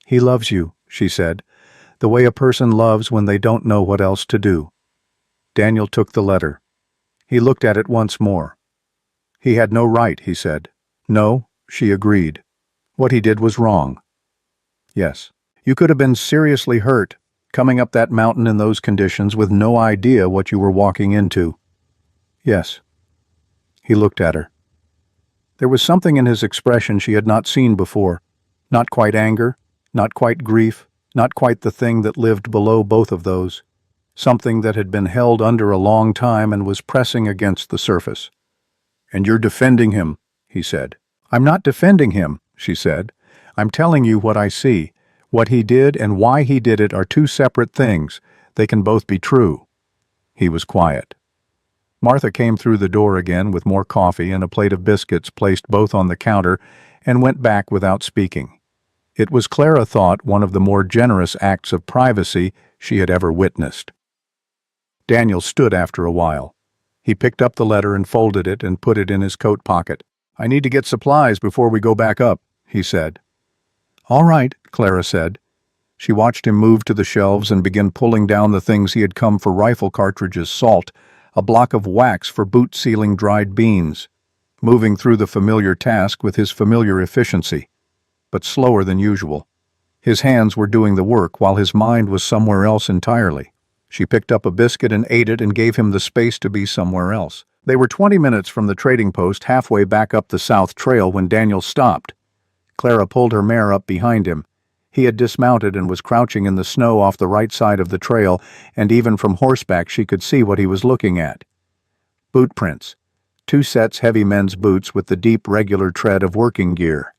He loves you, she said, the way a person loves when they don't know what else to do. Daniel took the letter. He looked at it once more. He had no right, he said. No, she agreed. What he did was wrong. Yes, you could have been seriously hurt, coming up that mountain in those conditions with no idea what you were walking into. Yes. He looked at her. There was something in his expression she had not seen before. Not quite anger, not quite grief, not quite the thing that lived below both of those. Something that had been held under a long time and was pressing against the surface. And you're defending him, he said. I'm not defending him, she said. I'm telling you what I see. What he did and why he did it are two separate things. They can both be true. He was quiet. Martha came through the door again with more coffee and a plate of biscuits placed both on the counter and went back without speaking. It was, Clara thought, one of the more generous acts of privacy she had ever witnessed. Daniel stood after a while. He picked up the letter and folded it and put it in his coat pocket. I need to get supplies before we go back up, he said. All right, Clara said. She watched him move to the shelves and begin pulling down the things he had come for: rifle cartridges, salt, a block of wax for boot-sealing dried beans, moving through the familiar task with his familiar efficiency, but slower than usual. His hands were doing the work while his mind was somewhere else entirely. She picked up a biscuit and ate it and gave him the space to be somewhere else. They were 20 minutes from the trading post, halfway back up the south trail, when Daniel stopped. Clara pulled her mare up behind him. He had dismounted and was crouching in the snow off the right side of the trail, and even from horseback she could see what he was looking at. Boot prints. 2 sets heavy men's boots with the deep, regular tread of working gear,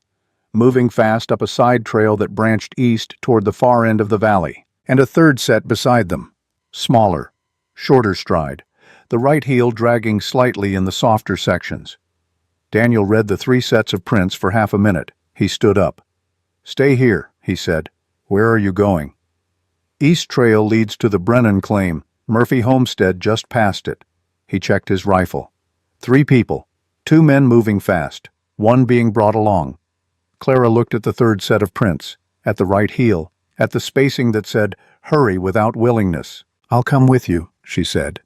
moving fast up a side trail that branched east toward the far end of the valley, and a 3rd set beside them, smaller, shorter stride, the right heel dragging slightly in the softer sections. Daniel read the 3 sets of prints for half a minute. He stood up. Stay here, he said. Where are you going? East Trail leads to the Brennan claim. Murphy Homestead just past it. He checked his rifle. 3 people. 2 men moving fast. 1 being brought along. Clara looked at the 3rd set of prints, at the right heel, at the spacing that said, hurry without willingness. I'll come with you, she said.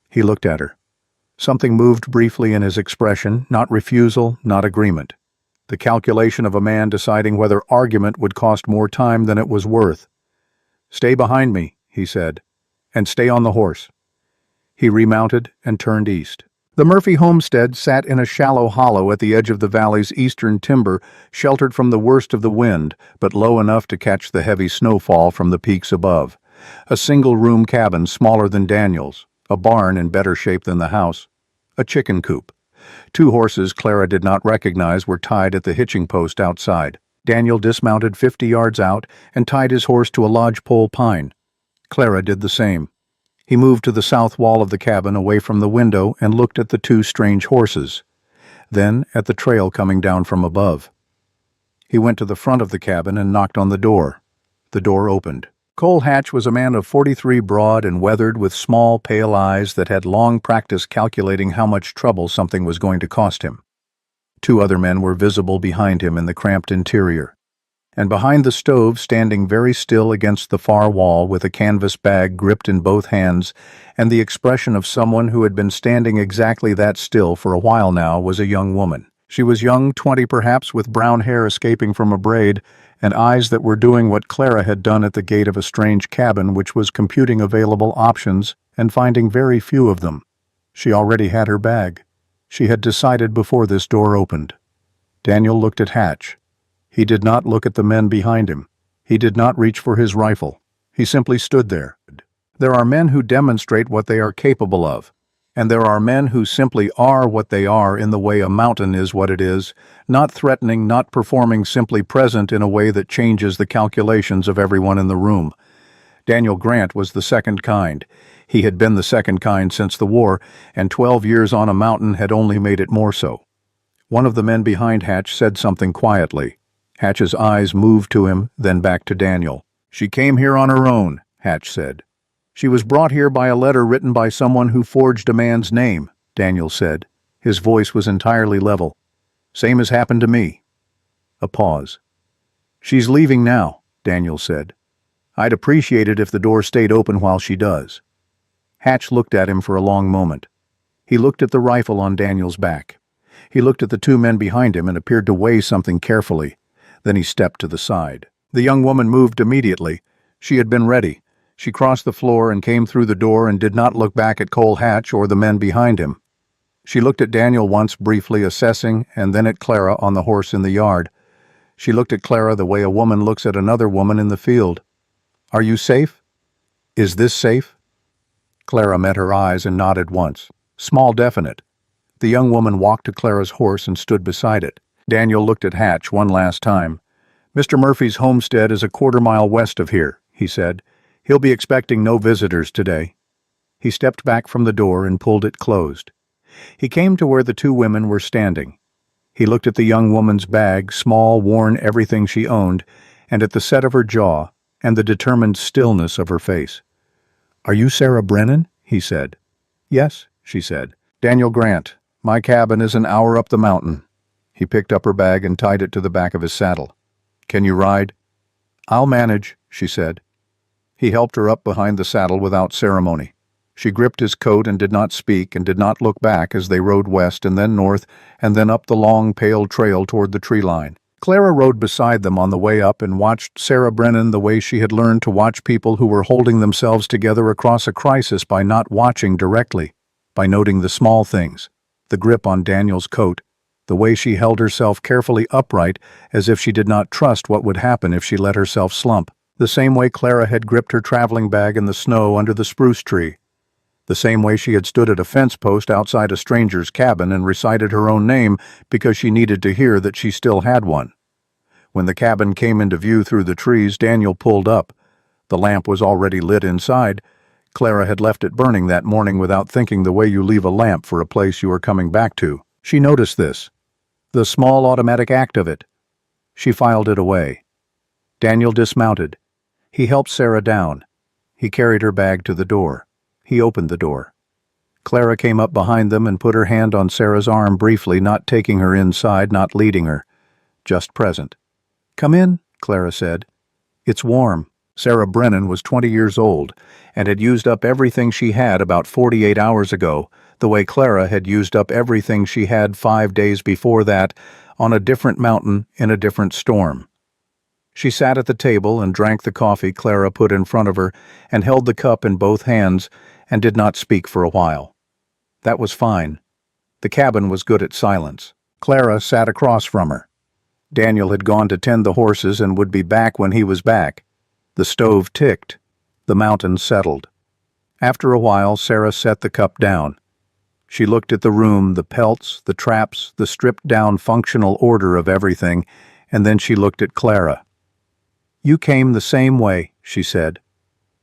He looked at her. Something moved briefly in his expression, not refusal, not agreement. The calculation of a man deciding whether argument would cost more time than it was worth. Stay behind me, he said, and stay on the horse. He remounted and turned east. The Murphy homestead sat in a shallow hollow at the edge of the valley's eastern timber, sheltered from the worst of the wind, but low enough to catch the heavy snowfall from the peaks above. A single-room cabin smaller than Daniel's, a barn in better shape than the house, a chicken coop. 2 horses Clara did not recognize were tied at the hitching post outside. Daniel dismounted 50 yards out and tied his horse to a lodgepole pine. Clara did the same. He moved to the south wall of the cabin away from the window and looked at the 2 strange horses, then at the trail coming down from above. He went to the front of the cabin and knocked on the door. The door opened. Cole Hatch was a man of 43, broad and weathered, with small, pale eyes that had long practice calculating how much trouble something was going to cost him. 2 other men were visible behind him in the cramped interior. And behind the stove, standing very still against the far wall with a canvas bag gripped in both hands and the expression of someone who had been standing exactly that still for a while now, was a young woman. She was young, 20 perhaps, with brown hair escaping from a braid, and eyes that were doing what Clara had done at the gate of a strange cabin, which was computing available options and finding very few of them. She already had her bag. She had decided before this door opened. Daniel looked at Hatch. He did not look at the men behind him. He did not reach for his rifle. He simply stood there. There are men who demonstrate what they are capable of, and there are men who simply are what they are in the way a mountain is what it is, not threatening, not performing, simply present in a way that changes the calculations of everyone in the room. Daniel Grant was the second kind. He had been the second kind since the war, and 12 years on a mountain had only made it more so. One of the men behind Hatch said something quietly. Hatch's eyes moved to him, then back to Daniel. "She came here on her own," Hatch said. "She was brought here by a letter written by someone who forged a man's name," Daniel said. His voice was entirely level. "Same as happened to me." A pause. "She's leaving now," Daniel said. "I'd appreciate it if the door stayed open while she does." Hatch looked at him for a long moment. He looked at the rifle on Daniel's back. He looked at the two men behind him and appeared to weigh something carefully. Then he stepped to the side. The young woman moved immediately. She had been ready. She crossed the floor and came through the door and did not look back at Cole Hatch or the men behind him. She looked at Daniel once, briefly assessing, and then at Clara on the horse in the yard. She looked at Clara the way a woman looks at another woman in the field. "Are you safe? Is this safe?" Clara met her eyes and nodded once. Small, definite. The young woman walked to Clara's horse and stood beside it. Daniel looked at Hatch one last time. "Mr. Murphy's homestead is a quarter-mile west of here," he said. "He'll be expecting no visitors today." He stepped back from the door and pulled it closed. He came to where the two women were standing. He looked at the young woman's bag, small, worn, everything she owned, and at the set of her jaw and the determined stillness of her face. "Are you Sarah Brennan?" he said. "Yes," she said. "Daniel Grant. My cabin is an hour up the mountain." He picked up her bag and tied it to the back of his saddle. "Can you ride?" "I'll manage," she said. He helped her up behind the saddle without ceremony. She gripped his coat and did not speak and did not look back as they rode west and then north and then up the long, pale trail toward the tree line. Clara rode beside them on the way up and watched Sarah Brennan the way she had learned to watch people who were holding themselves together across a crisis by not watching directly, by noting the small things, the grip on Daniel's coat, the way she held herself carefully upright as if she did not trust what would happen if she let herself slump, the same way Clara had gripped her traveling bag in the snow under the spruce tree, the same way she had stood at a fence post outside a stranger's cabin and recited her own name because she needed to hear that she still had one. When the cabin came into view through the trees, Daniel pulled up. The lamp was already lit inside. Clara had left it burning that morning without thinking the way you leave a lamp for a place you are coming back to. She noticed this, the small automatic act of it. She filed it away. Daniel dismounted. He helped Sarah down. He carried her bag to the door. He opened the door. Clara came up behind them and put her hand on Sarah's arm briefly, not taking her inside, not leading her, just present. "Come in," Clara said. "It's warm." Sarah Brennan was 20 years old and had used up everything she had about 48 hours ago, the way Clara had used up everything she had 5 days before that on a different mountain in a different storm. She sat at the table and drank the coffee Clara put in front of her and held the cup in both hands and did not speak for a while. That was fine. The cabin was good at silence. Clara sat across from her. Daniel had gone to tend the horses and would be back when he was back. The stove ticked. The mountain settled. After a while, Sarah set the cup down. She looked at the room, the pelts, the traps, the stripped-down functional order of everything, and then she looked at Clara. "You came the same way," she said.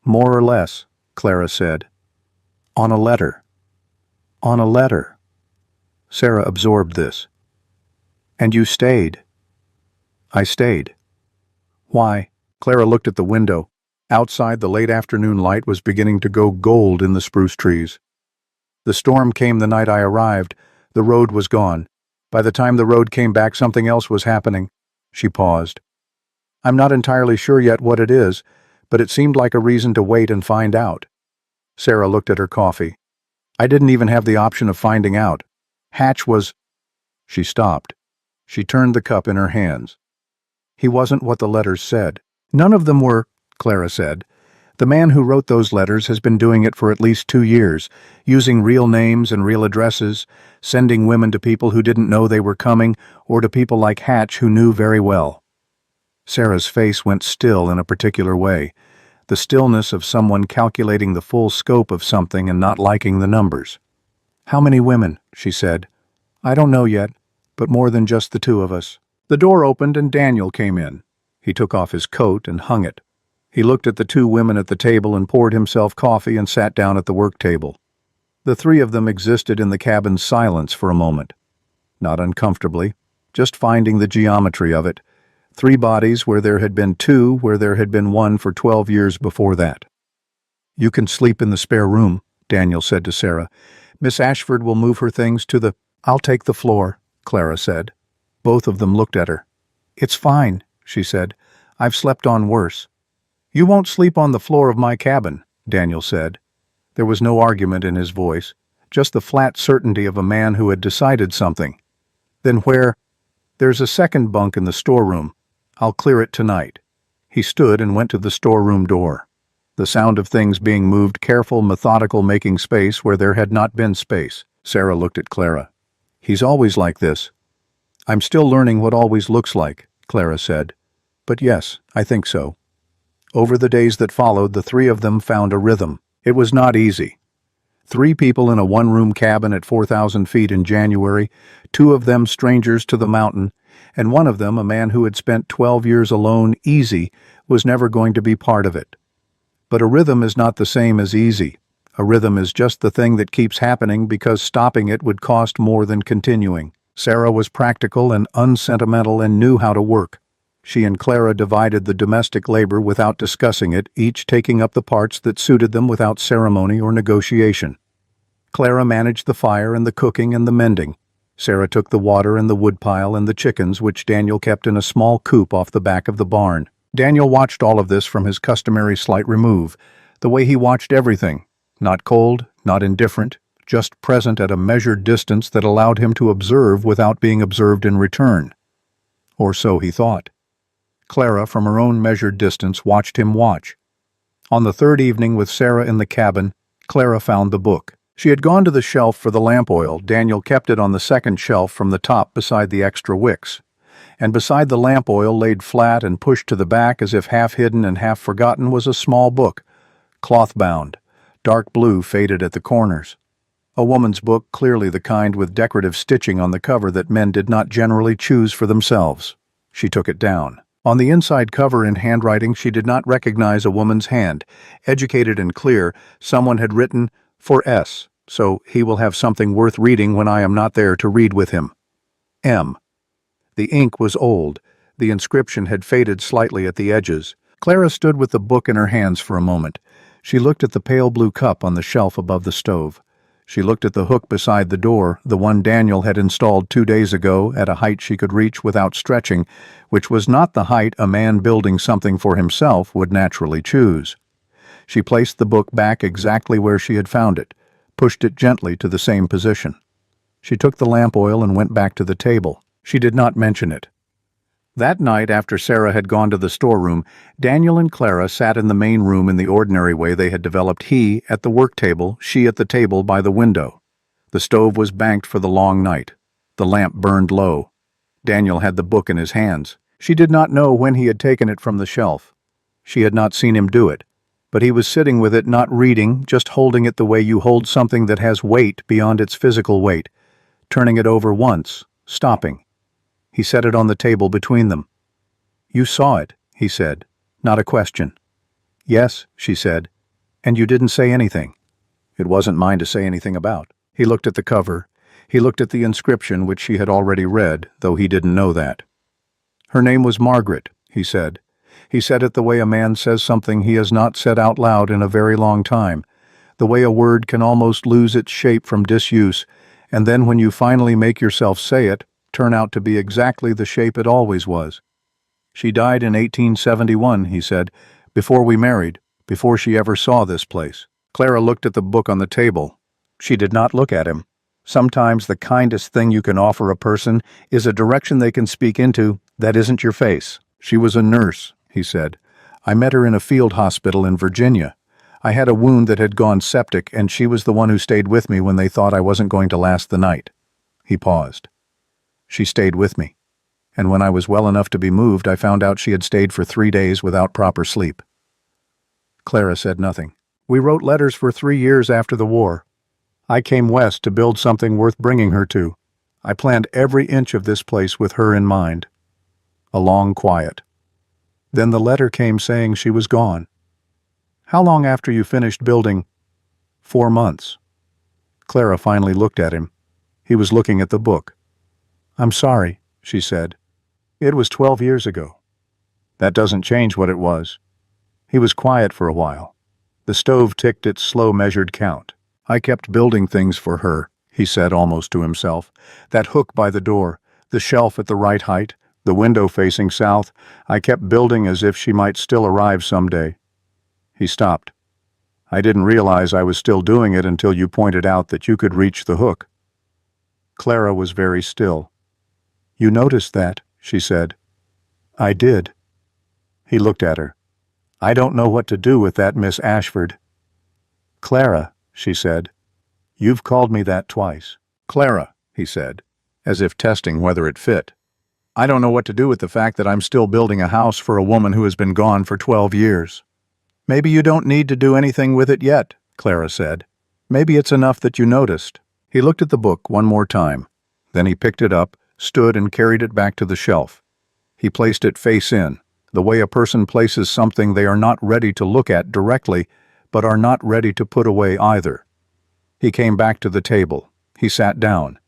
"More or less," Clara said. "On a letter." "On a letter." Sarah absorbed this. "And you stayed." "I stayed." "Why?" Clara looked at the window. Outside, the late afternoon light was beginning to go gold in the spruce trees. "The storm came the night I arrived. The road was gone. By the time the road came back, something else was happening." She paused. "I'm not entirely sure yet what it is, but it seemed like a reason to wait and find out." Sarah looked at her coffee. "I didn't even have the option of finding out. Hatch was—" She stopped. She turned the cup in her hands. "He wasn't what the letters said." "None of them were," Clara said. The man who wrote those letters has been doing it for at least 2 years, using real names and real addresses, sending women to people who didn't know they were coming, or to people like Hatch who knew very well. Sarah's face went still in a particular way, the stillness of someone calculating the full scope of something and not liking the numbers. "How many women?" she said. "I don't know yet, but more than just the two of us." The door opened and Daniel came in. He took off his coat and hung it. He looked at the two women at the table and poured himself coffee and sat down at the work table. The three of them existed in the cabin's silence for a moment. Not uncomfortably, just finding the geometry of it. 3 bodies where there had been 2, where there had been 1 for 12 years before that. "You can sleep in the spare room," Daniel said to Sarah. "Miss Ashford will move her things to the—" "I'll take the floor," Clara said. Both of them looked at her. "It's fine," she said. "I've slept on worse." "You won't sleep on the floor of my cabin," Daniel said. There was no argument in his voice, just the flat certainty of a man who had decided something. "Then where—" "There's a second bunk in the storeroom. I'll clear it tonight." He stood and went to the storeroom door. The sound of things being moved, careful, methodical, making space where there had not been space. Sarah looked at Clara. "He's always like this." "I'm still learning what always looks like," Clara said. "But yes, I think so." Over the days that followed, the three of them found a rhythm. It was not easy. 3 people in a one-room cabin at 4,000 feet in January, 2 of them strangers to the mountain, and one of them, a man who had spent 12 years alone, easy, was never going to be part of it. But a rhythm is not the same as easy. A rhythm is just the thing that keeps happening because stopping it would cost more than continuing. Sarah was practical and unsentimental and knew how to work. She and Clara divided the domestic labor without discussing it, each taking up the parts that suited them without ceremony or negotiation. Clara managed the fire and the cooking and the mending. Sarah took the water and the woodpile and the chickens, which Daniel kept in a small coop off the back of the barn. Daniel watched all of this from his customary slight remove, the way he watched everything, not cold, not indifferent, just present at a measured distance that allowed him to observe without being observed in return. Or so he thought. Clara, from her own measured distance, watched him watch. On the 3rd evening with Sarah in the cabin, Clara found the book. She had gone to the shelf for the lamp oil. Daniel kept it on the second shelf from the top beside the extra wicks. And beside the lamp oil, laid flat and pushed to the back as if half hidden and half forgotten, was a small book, cloth-bound, dark blue, faded at the corners. A woman's book, clearly the kind with decorative stitching on the cover that men did not generally choose for themselves. She took it down. On the inside cover, in handwriting she did not recognize a woman's hand. Educated and clear, someone had written, "For S, so he will have something worth reading when I am not there to read with him. M." The ink was old. The inscription had faded slightly at the edges. Clara stood with the book in her hands for a moment. She looked at the pale blue cup on the shelf above the stove. She looked at the hook beside the door, the one Daniel had installed 2 days ago at a height she could reach without stretching, which was not the height a man building something for himself would naturally choose. She placed the book back exactly where she had found it, pushed it gently to the same position. She took the lamp oil and went back to the table. She did not mention it. That night, after Sarah had gone to the storeroom, Daniel and Clara sat in the main room in the ordinary way they had developed, he at the work table, she at the table by the window. The stove was banked for the long night. The lamp burned low. Daniel had the book in his hands. She did not know when he had taken it from the shelf. She had not seen him do it, but he was sitting with it, not reading, just holding it the way you hold something that has weight beyond its physical weight, turning it over once, stopping. He set it on the table between them. "You saw it," he said, not a question. "Yes," she said, "and you didn't say anything." "It wasn't mine to say anything about." He looked at the cover. He looked at the inscription, which she had already read, though he didn't know that. "Her name was Margaret," he said. He said it the way a man says something he has not said out loud in a very long time, the way a word can almost lose its shape from disuse, and then when you finally make yourself say it, turn out to be exactly the shape it always was. "She died in 1871, he said, "before we married, before she ever saw this place." Clara looked at the book on the table. She did not look at him. Sometimes the kindest thing you can offer a person is a direction they can speak into that isn't your face. "She was a nurse," he said. I met her in a field hospital in Virginia. I had a wound that had gone septic, and she was the one who stayed with me when they thought I wasn't going to last the night." He paused. "She stayed with me. And when I was well enough to be moved, I found out she had stayed for 3 days without proper sleep." Clara said nothing. "We wrote letters for 3 years after the war. I came west to build something worth bringing her to. I planned every inch of this place with her in mind." A long quiet. Then the letter came saying she was gone. "How long after you finished building?" 4 months. Clara finally looked at him. He was looking at the book. "I'm sorry," she said. "It was 12 years ago." "That doesn't change what it was." He was quiet for a while. The stove ticked its slow measured count. "I kept building things for her," he said almost to himself. "That hook by the door, the shelf at the right height, the window facing south. I kept building as if she might still arrive someday." He stopped. "I didn't realize I was still doing it until you pointed out that you could reach the hook." Clara was very still. "You noticed that," she said. "I did." He looked at her. "I don't know what to do with that, Miss Ashford." "Clara," she said. "You've called me that twice." "Clara," he said, as if testing whether it fit. "I don't know what to do with the fact that I'm still building a house for a woman who has been gone for 12 years. "Maybe you don't need to do anything with it yet," Clara said. "Maybe it's enough that you noticed." He looked at the book one more time. Then he picked it up, stood and carried it back to the shelf. He placed it face in, the way a person places something they are not ready to look at directly, but are not ready to put away either. He came back to the table. He sat down.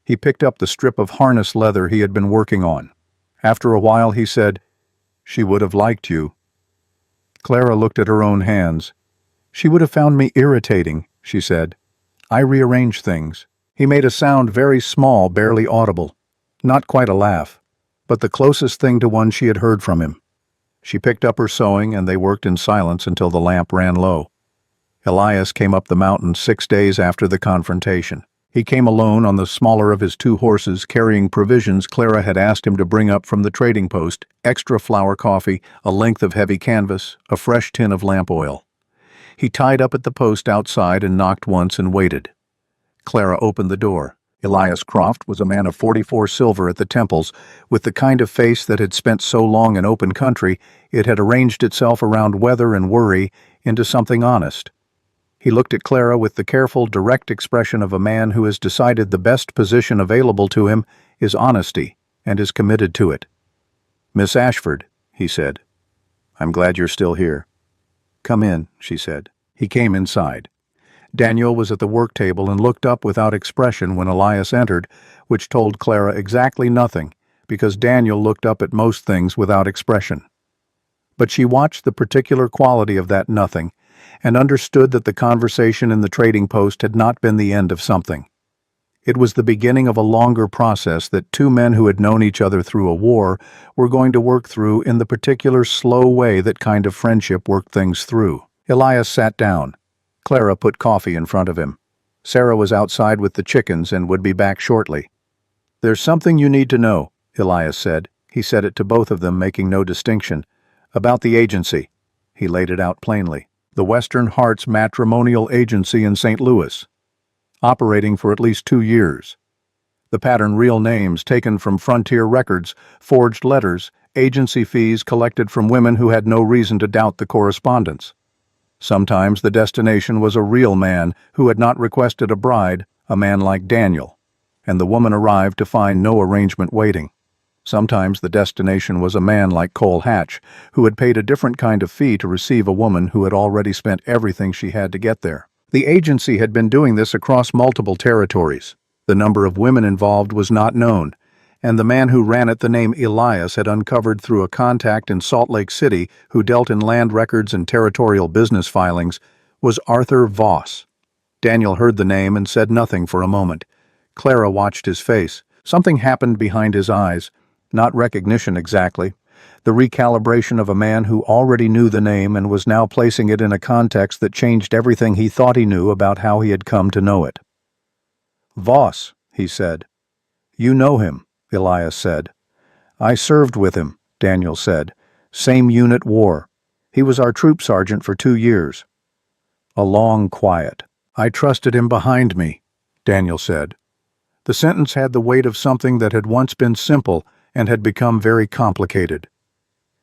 He picked up the strip of harness leather he had been working on. After a while he said, "She would have liked you." Clara looked at her own hands. "She would have found me irritating," she said. "I rearranged things." He made a sound very small, barely audible. Not quite a laugh, but the closest thing to one she had heard from him. She picked up her sewing, and they worked in silence until the lamp ran low. Elias came up the mountain 6 days after the confrontation. He came alone on the smaller of his 2 horses, carrying provisions Clara had asked him to bring up from the trading post: extra flour coffee, a length of heavy canvas, a fresh tin of lamp oil. He tied up at the post outside and knocked once and waited. Clara opened the door. Elias Croft was a man of 44 silver at the temples, with the kind of face that had spent so long in open country it had arranged itself around weather and worry into something honest. He looked at Clara with the careful, direct expression of a man who has decided the best position available to him is honesty and is committed to it. "Miss Ashford," he said. "I'm glad you're still here." "Come in," she said. He came inside. Daniel was at the work table and looked up without expression when Elias entered, which told Clara exactly nothing, because Daniel looked up at most things without expression. But she watched the particular quality of that nothing and understood that the conversation in the trading post had not been the end of something. It was the beginning of a longer process that 2 men who had known each other through a war were going to work through in the particular slow way that kind of friendship worked things through. Elias sat down. Clara put coffee in front of him. Sarah was outside with the chickens and would be back shortly. "There's something you need to know," Elias said. He said it to both of them, making no distinction. "About the agency." He laid it out plainly. "The Western Hearts Matrimonial Agency in St. Louis. Operating for at least 2 years. The pattern real names taken from frontier records, forged letters, agency fees collected from women who had no reason to doubt the correspondence. Sometimes the destination was a real man who had not requested a bride, a man like Daniel, and the woman arrived to find no arrangement waiting. Sometimes the destination was a man like Cole Hatch, who had paid a different kind of fee to receive a woman who had already spent everything she had to get there. The agency had been doing this across multiple territories. The number of women involved was not known, and the man who ran it, the name Elias, had uncovered through a contact in Salt Lake City who dealt in land records and territorial business filings, was Arthur Voss. Daniel heard the name and said nothing for a moment. Clara watched his face. Something happened behind his eyes. Not recognition exactly. The recalibration of a man who already knew the name and was now placing it in a context that changed everything he thought he knew about how he had come to know it. "Voss," he said. "You know him," Elias said. "I served with him," Daniel said. "Same unit war. He was our troop sergeant for 2 years. A long quiet. I trusted him behind me, Daniel said. The sentence had the weight of something that had once been simple and had become very complicated.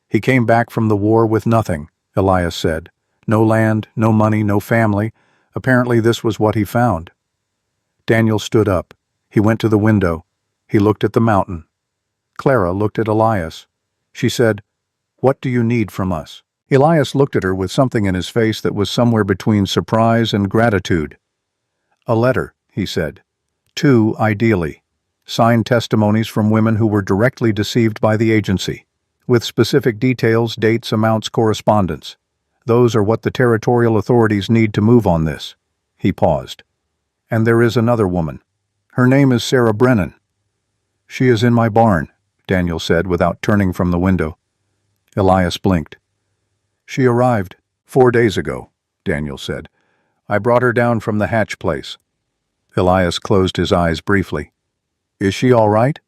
He came back from the war with nothing, Elias said. No land, no money, no family. Apparently this was what he found. Daniel stood up. He went to the window. He looked at the mountain. Clara looked at Elias. She said, "What do you need from us?" Elias looked at her with something in his face that was somewhere between surprise and gratitude. "A letter," he said. "2, ideally. Signed testimonies from women who were directly deceived by the agency, with specific details, dates, amounts, correspondence. Those are what the territorial authorities need to move on this." He paused. "And there is another woman. Her name is Sarah Brennan." "She is in my barn," Daniel said without turning from the window. Elias blinked. "She arrived 4 days ago," Daniel said. "I brought her down from the Hatch place." Elias closed his eyes briefly. "Is she all right?"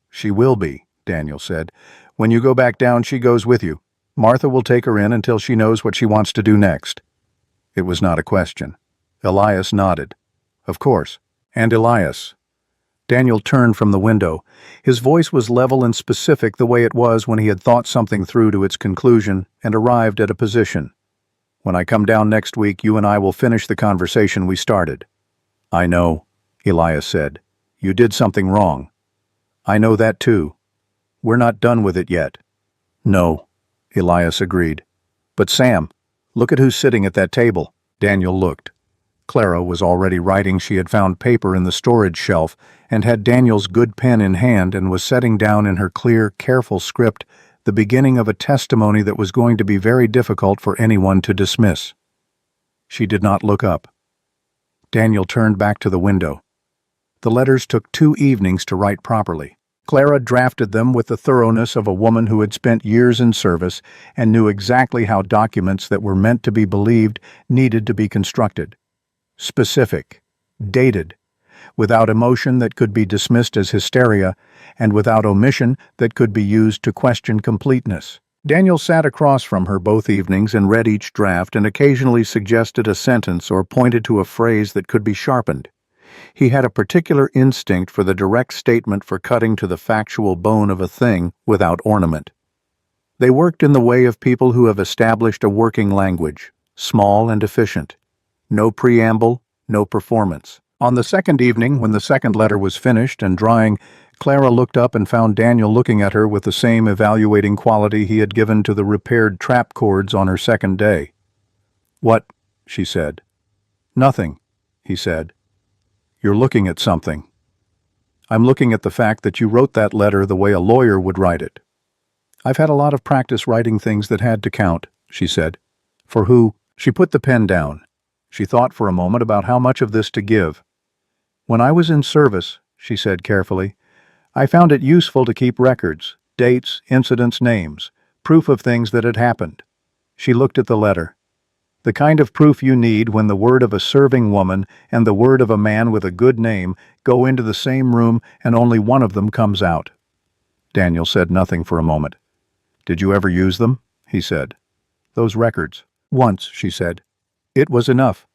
"She will be," Daniel said. "When you go back down, she goes with you. Martha will take her in until she knows what she wants to do next." It was not a question. Elias nodded. "Of course." "And Elias." Daniel turned from the window. His voice was level and specific the way it was when he had thought something through to its conclusion and arrived at a position. "When I come down next week, you and I will finish the conversation we started." "I know," Elias said. "You did something wrong." "I know that too. We're not done with it yet." "No," Elias agreed. "But Sam, look at who's sitting at that table." Daniel looked. Clara was already writing. She had found paper in the storage shelf and had Daniel's good pen in hand and was setting down in her clear, careful script the beginning of a testimony that was going to be very difficult for anyone to dismiss. She did not look up. Daniel turned back to the window. The letters took 2 evenings to write properly. Clara drafted them with the thoroughness of a woman who had spent years in service and knew exactly how documents that were meant to be believed needed to be constructed. Specific, dated, without emotion that could be dismissed as hysteria, and without omission that could be used to question completeness. Daniel sat across from her both evenings and read each draft and occasionally suggested a sentence or pointed to a phrase that could be sharpened. He had a particular instinct for the direct statement, for cutting to the factual bone of a thing without ornament. They worked in the way of people who have established a working language, small and efficient. No preamble, no performance. On the second evening, when the second letter was finished and drying, Clara looked up and found Daniel looking at her with the same evaluating quality he had given to the repaired trap cords on her second day. "What?" she said. "Nothing," he said. "You're looking at something." "I'm looking at the fact that you wrote that letter the way a lawyer would write it." "I've had a lot of practice writing things that had to count," she said. "For who?" She put the pen down. She thought for a moment about how much of this to give. "When I was in service," she said carefully, "I found it useful to keep records, dates, incidents, names, proof of things that had happened." She looked at the letter. "The kind of proof you need when the word of a serving woman and the word of a man with a good name go into the same room and only one of them comes out." Daniel said nothing for a moment. "Did you ever use them?" he said. "Those records." "Once," she said. "It was enough."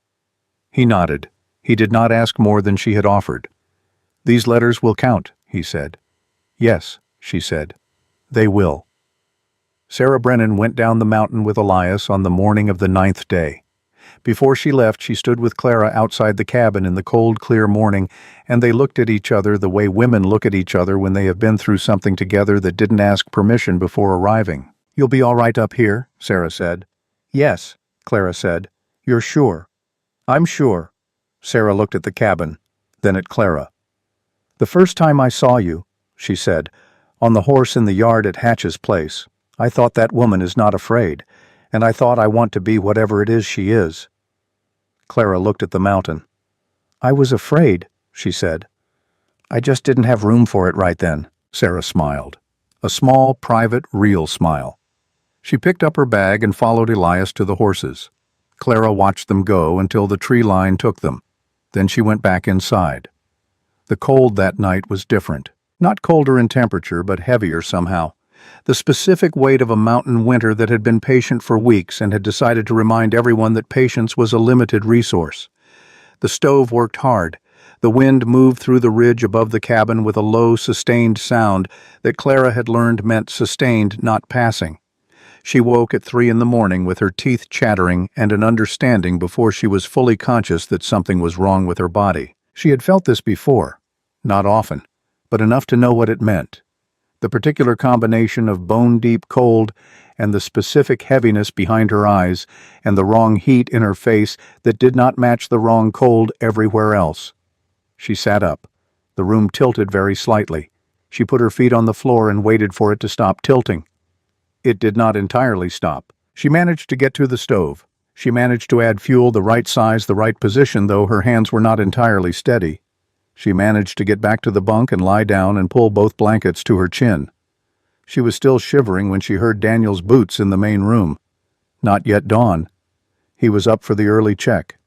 He nodded. He did not ask more than she had offered. "These letters will count," he said. "Yes," she said. "They will." Sarah Brennan went down the mountain with Elias on the morning of the 9th day. Before she left, she stood with Clara outside the cabin in the cold, clear morning, and they looked at each other the way women look at each other when they have been through something together that didn't ask permission before arriving. "You'll be all right up here?" Sarah said. "Yes," Clara said. "You're sure?" "I'm sure." Sarah looked at the cabin, then at Clara. "The first time I saw you," she said, "on the horse in the yard at Hatch's place, I thought that woman is not afraid, and I thought I want to be whatever it is she is." Clara looked at the mountain. "I was afraid," she said. "I just didn't have room for it right then." Sarah smiled. A small, private, real smile. She picked up her bag and followed Elias to the horses. Clara watched them go until the tree line took them. Then she went back inside. The cold that night was different. Not colder in temperature, but heavier somehow. The specific weight of a mountain winter that had been patient for weeks and had decided to remind everyone that patience was a limited resource. The stove worked hard. The wind moved through the ridge above the cabin with a low, sustained sound that Clara had learned meant sustained, not passing. She woke at 3 in the morning with her teeth chattering and an understanding before she was fully conscious that something was wrong with her body. She had felt this before, not often, but enough to know what it meant. The particular combination of bone-deep cold and the specific heaviness behind her eyes and the wrong heat in her face that did not match the wrong cold everywhere else. She sat up. The room tilted very slightly. She put her feet on the floor and waited for it to stop tilting. It did not entirely stop. She managed to get to the stove. She managed to add fuel the right size, the right position, though her hands were not entirely steady. She managed to get back to the bunk and lie down and pull both blankets to her chin. She was still shivering when she heard Daniel's boots in the main room. Not yet dawn. He was up for the early check.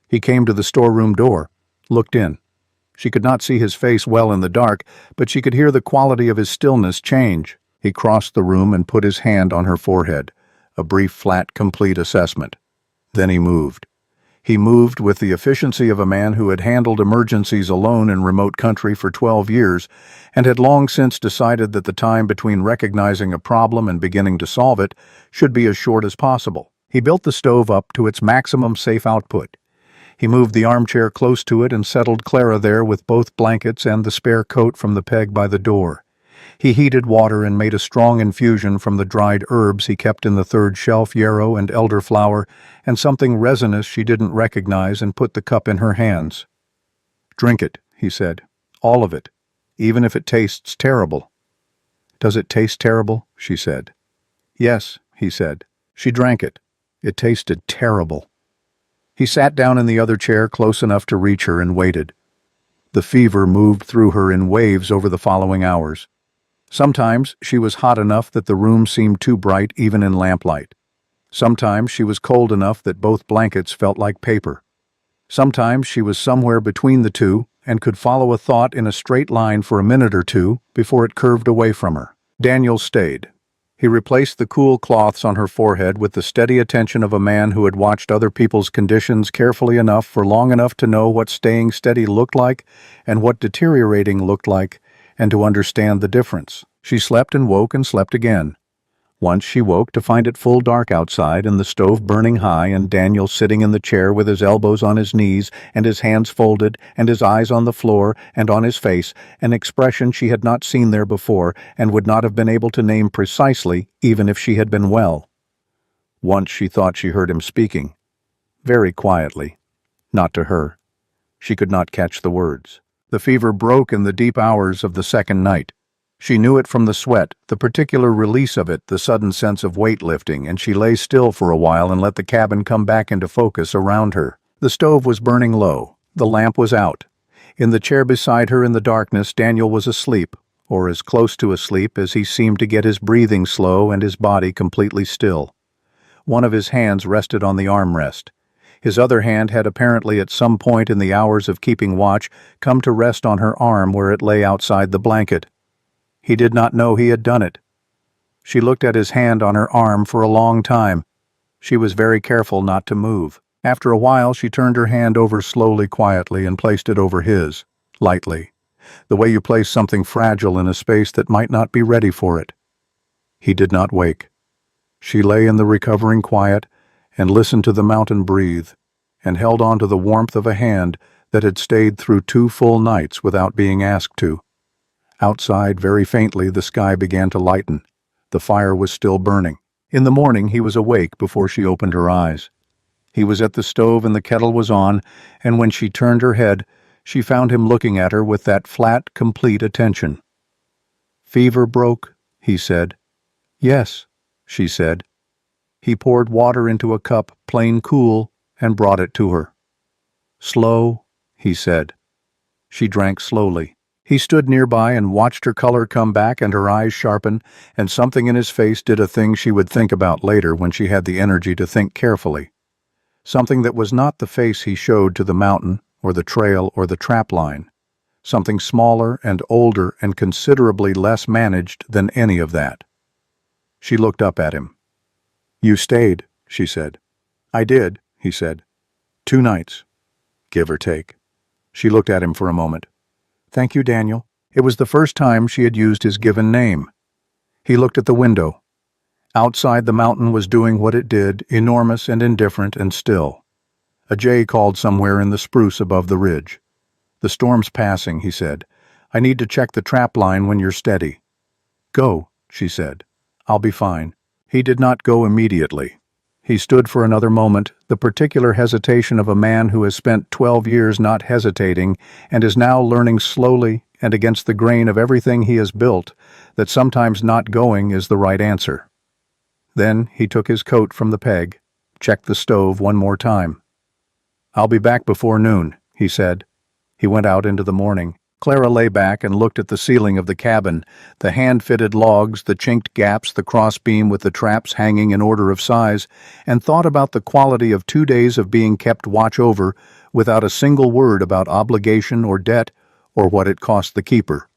He came to the storeroom door, looked in. She could not see his face well in the dark, but she could hear the quality of his stillness change. He crossed the room and put his hand on her forehead, a brief, flat, complete assessment. Then he moved. He moved with the efficiency of a man who had handled emergencies alone in remote country for 12 years and had long since decided that the time between recognizing a problem and beginning to solve it should be as short as possible. He built the stove up to its maximum safe output. He moved the armchair close to it and settled Clara there with both blankets and the spare coat from the peg by the door. He heated water and made a strong infusion from the dried herbs he kept in the third shelf, yarrow and elderflower, and something resinous she didn't recognize, and put the cup in her hands. "Drink it," he said. "All of it, even if it tastes terrible." "Does it taste terrible?" she said. "Yes," he said. She drank it. It tasted terrible. He sat down in the other chair close enough to reach her and waited. The fever moved through her in waves over the following hours. Sometimes she was hot enough that the room seemed too bright even in lamplight. Sometimes she was cold enough that both blankets felt like paper. Sometimes she was somewhere between the two and could follow a thought in a straight line for a minute or two before it curved away from her. Daniel stayed. He replaced the cool cloths on her forehead with the steady attention of a man who had watched other people's conditions carefully enough for long enough to know what staying steady looked like and what deteriorating looked like, and to understand the difference. She slept and woke and slept again. Once she woke to find it full dark outside and the stove burning high and Daniel sitting in the chair with his elbows on his knees and his hands folded and his eyes on the floor and on his face, an expression she had not seen there before and would not have been able to name precisely even if she had been well. Once she thought she heard him speaking, very quietly, not to her. She could not catch the words. The fever broke in the deep hours of the second night. She knew it from the sweat, the particular release of it, the sudden sense of weight lifting, and she lay still for a while and let the cabin come back into focus around her. The stove was burning low. The lamp was out. In the chair beside her in the darkness, Daniel was asleep, or as close to asleep as he seemed to get his breathing slow and his body completely still. One of his hands rested on the armrest. His other hand had apparently at some point in the hours of keeping watch come to rest on her arm where it lay outside the blanket. He did not know he had done it. She looked at his hand on her arm for a long time. She was very careful not to move. After a while, she turned her hand over slowly, quietly, and placed it over his, lightly, the way you place something fragile in a space that might not be ready for it. He did not wake. She lay in the recovering quiet and listened to the mountain breathe, and held on to the warmth of a hand that had stayed through 2 full nights without being asked to. Outside, very faintly, the sky began to lighten. The fire was still burning. In the morning, he was awake before she opened her eyes. He was at the stove and the kettle was on, and when she turned her head, she found him looking at her with that flat, complete attention. "Fever broke," he said. "Yes," she said. He poured water into a cup, plain cool, and brought it to her. "Slow," he said. She drank slowly. He stood nearby and watched her color come back and her eyes sharpen, and something in his face did a thing she would think about later when she had the energy to think carefully. Something that was not the face he showed to the mountain, or the trail, or the trap line. Something smaller and older and considerably less managed than any of that. She looked up at him. "You stayed," she said. "I did," he said. "2 nights, give or take." She looked at him for a moment. "Thank you, Daniel." It was the first time she had used his given name. He looked at the window. Outside, the mountain was doing what it did, enormous and indifferent and still. A jay called somewhere in the spruce above the ridge. "The storm's passing," he said. "I need to check the trap line when you're steady." "Go," she said. "I'll be fine." He did not go immediately. He stood for another moment, the particular hesitation of a man who has spent 12 years not hesitating and is now learning slowly and against the grain of everything he has built that sometimes not going is the right answer. Then he took his coat from the peg, checked the stove one more time. "I'll be back before noon," he said. He went out into the morning. Clara lay back and looked at the ceiling of the cabin, the hand-fitted logs, the chinked gaps, the crossbeam with the traps hanging in order of size, and thought about the quality of 2 days of being kept watch over without a single word about obligation or debt or what it cost the keeper.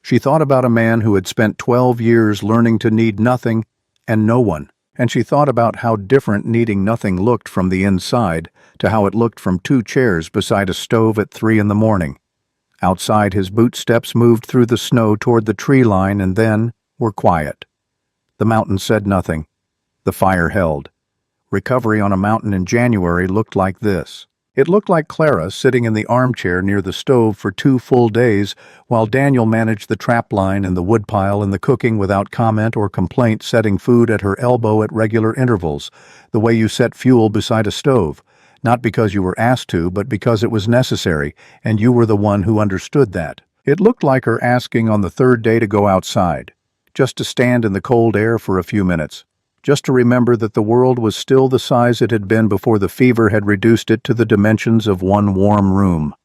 She thought about a man who had spent 12 years learning to need nothing and no one, and she thought about how different needing nothing looked from the inside to how it looked from 2 chairs beside a stove at 3 in the morning. Outside, his boot steps moved through the snow toward the tree line and then were quiet. The mountain said nothing. The fire held. Recovery on a mountain in January looked like this. It looked like Clara sitting in the armchair near the stove for 2 full days while Daniel managed the trap line and the woodpile and the cooking without comment or complaint, setting food at her elbow at regular intervals, the way you set fuel beside a stove. Not because you were asked to, but because it was necessary, and you were the one who understood that. It looked like her asking on the 3rd day to go outside, just to stand in the cold air for a few minutes, just to remember that the world was still the size it had been before the fever had reduced it to the dimensions of one warm room.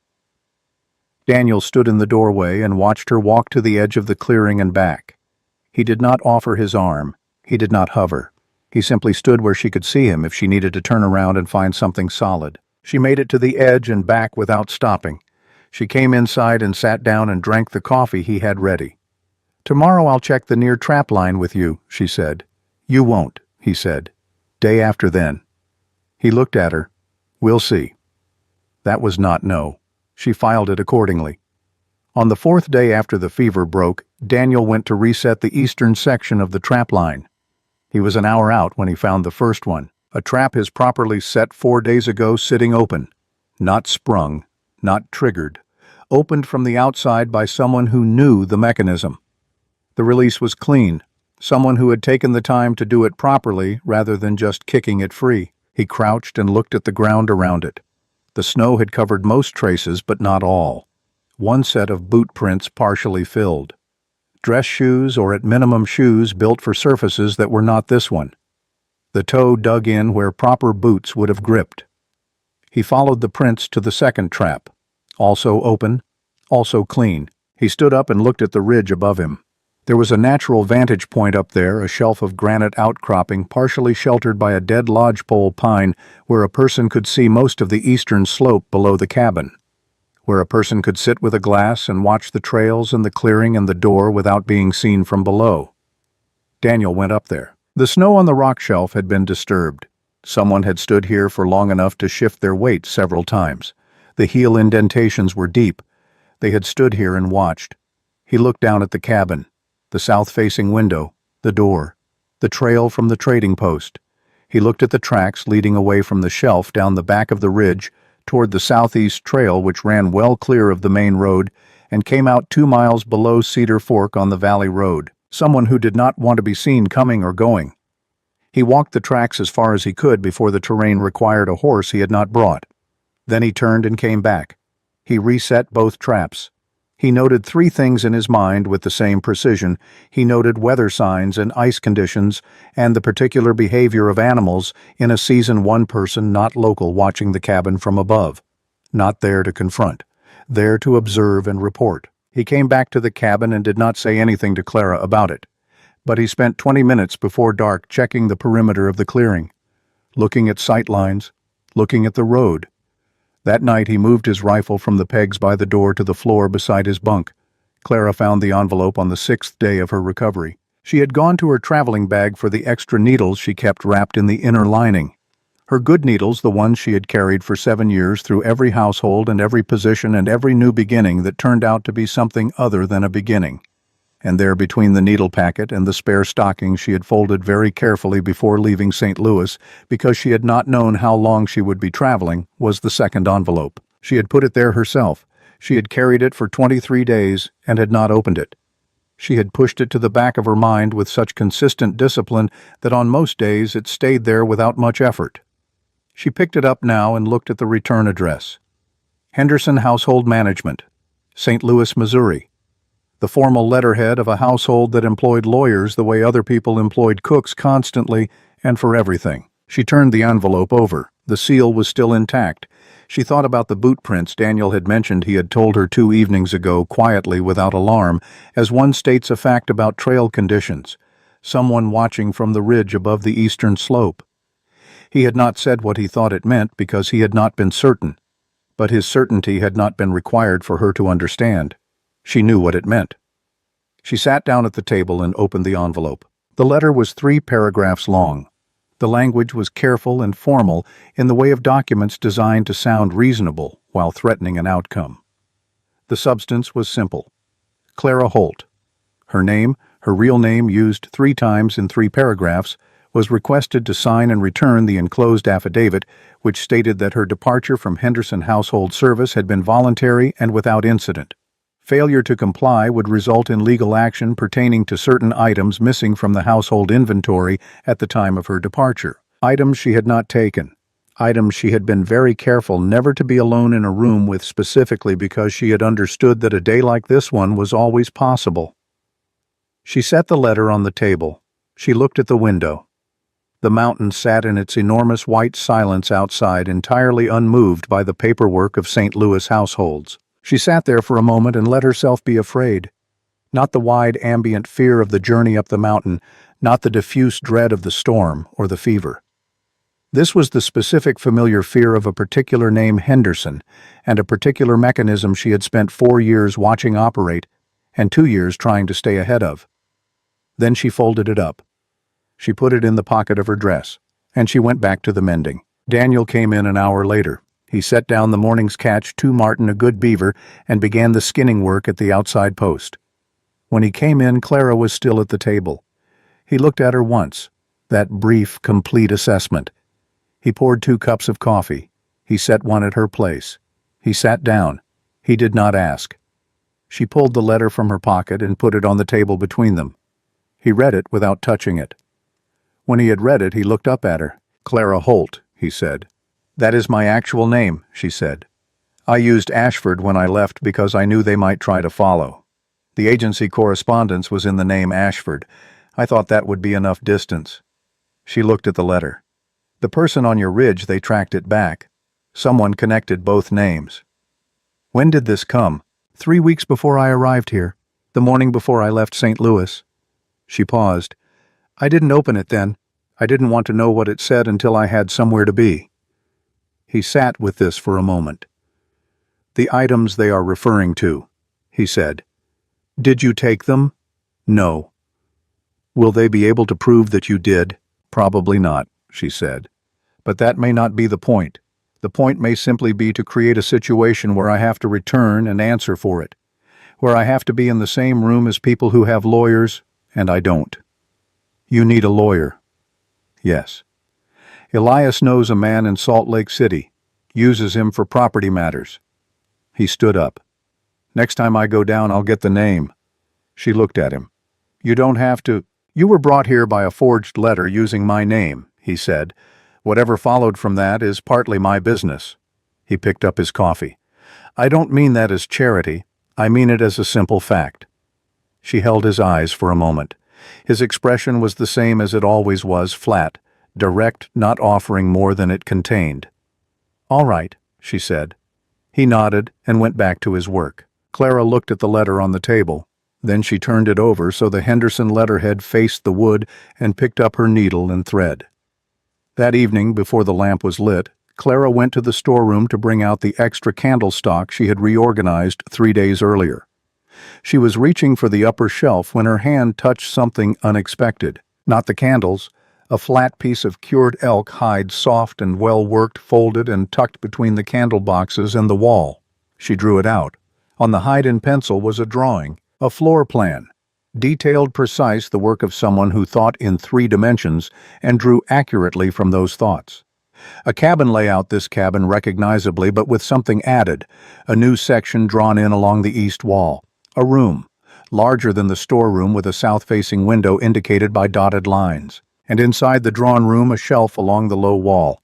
Daniel stood in the doorway and watched her walk to the edge of the clearing and back. He did not offer his arm. He did not hover. He simply stood where she could see him if she needed to turn around and find something solid. She made it to the edge and back without stopping. She came inside and sat down and drank the coffee he had ready. "Tomorrow I'll check the near trap line with you," she said. "You won't," he said. "Day after then." He looked at her. "We'll see." That was not no. She filed it accordingly. On the 4th day after the fever broke, Daniel went to reset the eastern section of the trap line. He was an hour out when he found the first one, a trap his properly set 4 days ago sitting open, not sprung, not triggered, opened from the outside by someone who knew the mechanism. The release was clean, someone who had taken the time to do it properly rather than just kicking it free. He crouched and looked at the ground around it. The snow had covered most traces, but not all. One set of boot prints partially filled. Dress shoes, or at minimum shoes built for surfaces that were not this one. The toe dug in where proper boots would have gripped. He followed the prints to the second trap. Also open, also clean. He stood up and looked at the ridge above him. There was a natural vantage point up there, a shelf of granite outcropping partially sheltered by a dead lodgepole pine where a person could see most of the eastern slope below the cabin, where a person could sit with a glass and watch the trails and the clearing and the door without being seen from below. Daniel went up there. The snow on the rock shelf had been disturbed. Someone had stood here for long enough to shift their weight several times. The heel indentations were deep. They had stood here and watched. He looked down at the cabin, the south-facing window, the door, the trail from the trading post. He looked at the tracks leading away from the shelf down the back of the ridge toward the southeast trail which ran well clear of the main road and came out 2 miles below Cedar Fork on the valley road. Someone who did not want to be seen coming or going. He walked the tracks as far as he could before the terrain required a horse he had not brought. Then he turned and came back. He reset both traps. He noted 3 things in his mind with the same precision. He noted weather signs and ice conditions and the particular behavior of animals in a season 1 person not local watching the cabin from above. Not there to confront. There to observe and report. He came back to the cabin and did not say anything to Clara about it. But he spent 20 minutes before dark checking the perimeter of the clearing, looking at sight lines, looking at the road. That night he moved his rifle from the pegs by the door to the floor beside his bunk. Clara found the envelope on the 6th day of her recovery. She had gone to her traveling bag for the extra needles she kept wrapped in the inner lining. Her good needles, the ones she had carried for 7 years through every household and every position and every new beginning that turned out to be something other than a beginning. And there between the needle packet and the spare stocking she had folded very carefully before leaving St. Louis, because she had not known how long she would be traveling, was the second envelope. She had put it there herself. She had carried it for 23 days and had not opened it. She had pushed it to the back of her mind with such consistent discipline that on most days it stayed there without much effort. She picked it up now and looked at the return address. Henderson Household Management, St. Louis, Missouri. The formal letterhead of a household that employed lawyers the way other people employed cooks constantly and for everything. She turned the envelope over. The seal was still intact. She thought about the boot prints Daniel had mentioned he had told her 2 evenings ago, quietly, without alarm, as one states a fact about trail conditions. Someone watching from the ridge above the eastern slope. He had not said what he thought it meant because he had not been certain, but his certainty had not been required for her to understand. She knew what it meant. She sat down at the table and opened the envelope. The letter was 3 paragraphs long. The language was careful and formal in the way of documents designed to sound reasonable while threatening an outcome. The substance was simple. Clara Holt. Her name, her real name used 3 times in 3 paragraphs, was requested to sign and return the enclosed affidavit, which stated that her departure from Henderson Household Service had been voluntary and without incident. Failure to comply would result in legal action pertaining to certain items missing from the household inventory at the time of her departure. Items she had not taken. Items she had been very careful never to be alone in a room with, specifically because she had understood that a day like this one was always possible. She set the letter on the table. She looked at the window. The mountain sat in its enormous white silence outside, entirely unmoved by the paperwork of St. Louis households. She sat there for a moment and let herself be afraid. Not the wide ambient fear of the journey up the mountain, not the diffuse dread of the storm or the fever. This was the specific familiar fear of a particular name, Henderson, and a particular mechanism she had spent 4 years watching operate and 2 years trying to stay ahead of. Then she folded it up. She put it in the pocket of her dress, and she went back to the mending. Daniel came in an hour later. He set down the morning's catch, 2 marten, a good beaver, and began the skinning work at the outside post. When he came in, Clara was still at the table. He looked at her once, that brief, complete assessment. He poured 2 cups of coffee. He set one at her place. He sat down. He did not ask. She pulled the letter from her pocket and put it on the table between them. He read it without touching it. When he had read it, he looked up at her. "Clara Holt," he said. "That is my actual name," she said. "I used Ashford when I left because I knew they might try to follow. The agency correspondence was in the name Ashford. I thought that would be enough distance." She looked at the letter. "The person on your ridge, they tracked it back. Someone connected both names." "When did this come?" 3 weeks before I arrived here, the morning before I left St. Louis." She paused. "I didn't open it then. I didn't want to know what it said until I had somewhere to be." He sat with this for a moment. "The items they are referring to," he said. "Did you take them?" "No." "Will they be able to prove that you did?" "Probably not," she said. "But that may not be the point. The point may simply be to create a situation where I have to return and answer for it, where I have to be in the same room as people who have lawyers, and I don't." "You need a lawyer." "Yes. Elias knows a man in Salt Lake City, uses him for property matters." He stood up. "Next time I go down, I'll get the name." She looked at him. "You don't have to. You were brought here by a forged letter using my name," he said. "Whatever followed from that is partly my business." He picked up his coffee. "I don't mean that as charity. I mean it as a simple fact." She held his eyes for a moment. His expression was the same as it always was, flat, direct, not offering more than it contained. "All right," she said. He nodded and went back to his work. Clara looked at the letter on the table. Then she turned it over so the Henderson letterhead faced the wood and picked up her needle and thread. That evening, before the lamp was lit, Clara went to the storeroom to bring out the extra candle stock she had reorganized 3 days earlier. She was reaching for the upper shelf when her hand touched something unexpected. Not the candles. A flat piece of cured elk hide, soft and well-worked, folded and tucked between the candle boxes and the wall. She drew it out. On the hide in pencil was a drawing, a floor plan. Detailed, precise, the work of someone who thought in 3 dimensions and drew accurately from those thoughts. A cabin layout, this cabin recognizably, but with something added. A new section drawn in along the east wall. A room, larger than the storeroom, with a south-facing window indicated by dotted lines. And inside the drawn room, a shelf along the low wall.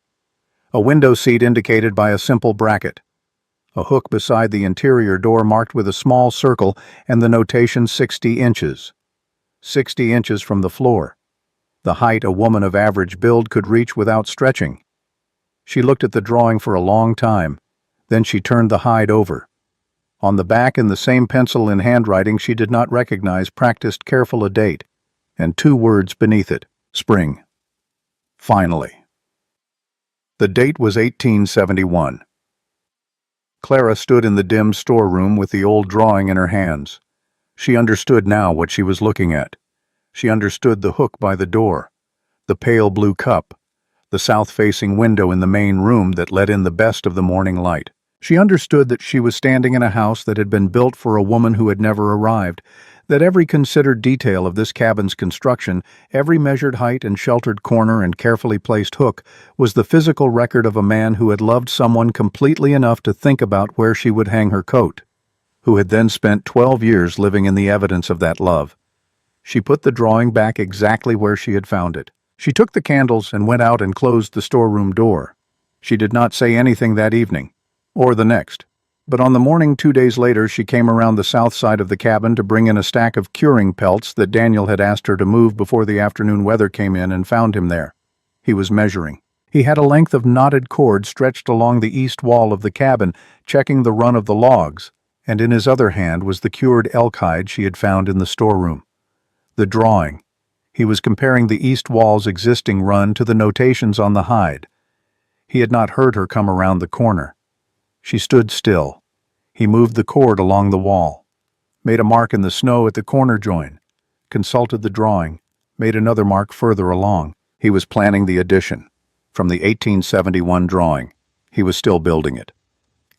A window seat indicated by a simple bracket. A hook beside the interior door marked with a small circle and the notation 60 inches. 60 inches from the floor. The height a woman of average build could reach without stretching. She looked at the drawing for a long time. Then she turned the hide over. On the back, in the same pencil in handwriting she did not recognize, practiced careful, a date, and 2 words beneath it: spring. Finally. The date was 1871. Clara stood in the dim storeroom with the old drawing in her hands. She understood now what she was looking at. She understood the hook by the door, the pale blue cup, the south-facing window in the main room that let in the best of the morning light. She understood that she was standing in a house that had been built for a woman who had never arrived, that every considered detail of this cabin's construction, every measured height and sheltered corner and carefully placed hook, was the physical record of a man who had loved someone completely enough to think about where she would hang her coat, who had then spent 12 years living in the evidence of that love. She put the drawing back exactly where she had found it. She took the candles and went out and closed the storeroom door. She did not say anything that evening, or the next. But on the morning 2 days later, she came around the south side of the cabin to bring in a stack of curing pelts that Daniel had asked her to move before the afternoon weather came in, and found him there. He was measuring. He had a length of knotted cord stretched along the east wall of the cabin, checking the run of the logs, and in his other hand was the cured elk hide she had found in the storeroom. The drawing. He was comparing the east wall's existing run to the notations on the hide. He had not heard her come around the corner. She stood still. He moved the cord along the wall, made a mark in the snow at the corner join, consulted the drawing, made another mark further along. He was planning the addition. From the 1871 drawing. He was still building it.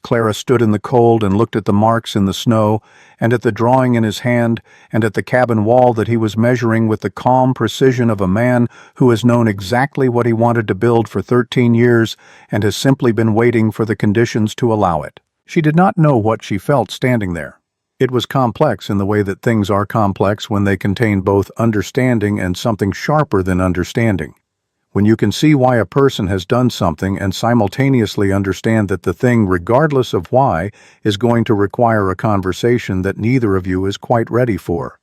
Clara stood in the cold and looked at the marks in the snow, and at the drawing in his hand, and at the cabin wall that he was measuring with the calm precision of a man who has known exactly what he wanted to build for 13 years and has simply been waiting for the conditions to allow it. She did not know what she felt standing there. It was complex in the way that things are complex when they contain both understanding and something sharper than understanding. When you can see why a person has done something and simultaneously understand that the thing, regardless of why, is going to require a conversation that neither of you is quite ready for.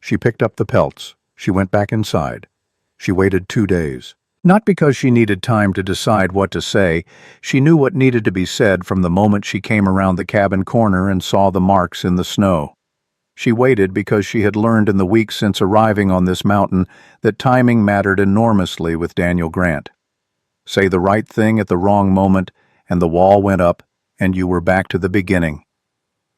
She picked up the pelts. She went back inside. She waited 2 days. Not because she needed time to decide what to say. She knew what needed to be said from the moment she came around the cabin corner and saw the marks in the snow. She waited because she had learned in the weeks since arriving on this mountain that timing mattered enormously with Daniel Grant. Say the right thing at the wrong moment, and the wall went up, and you were back to the beginning.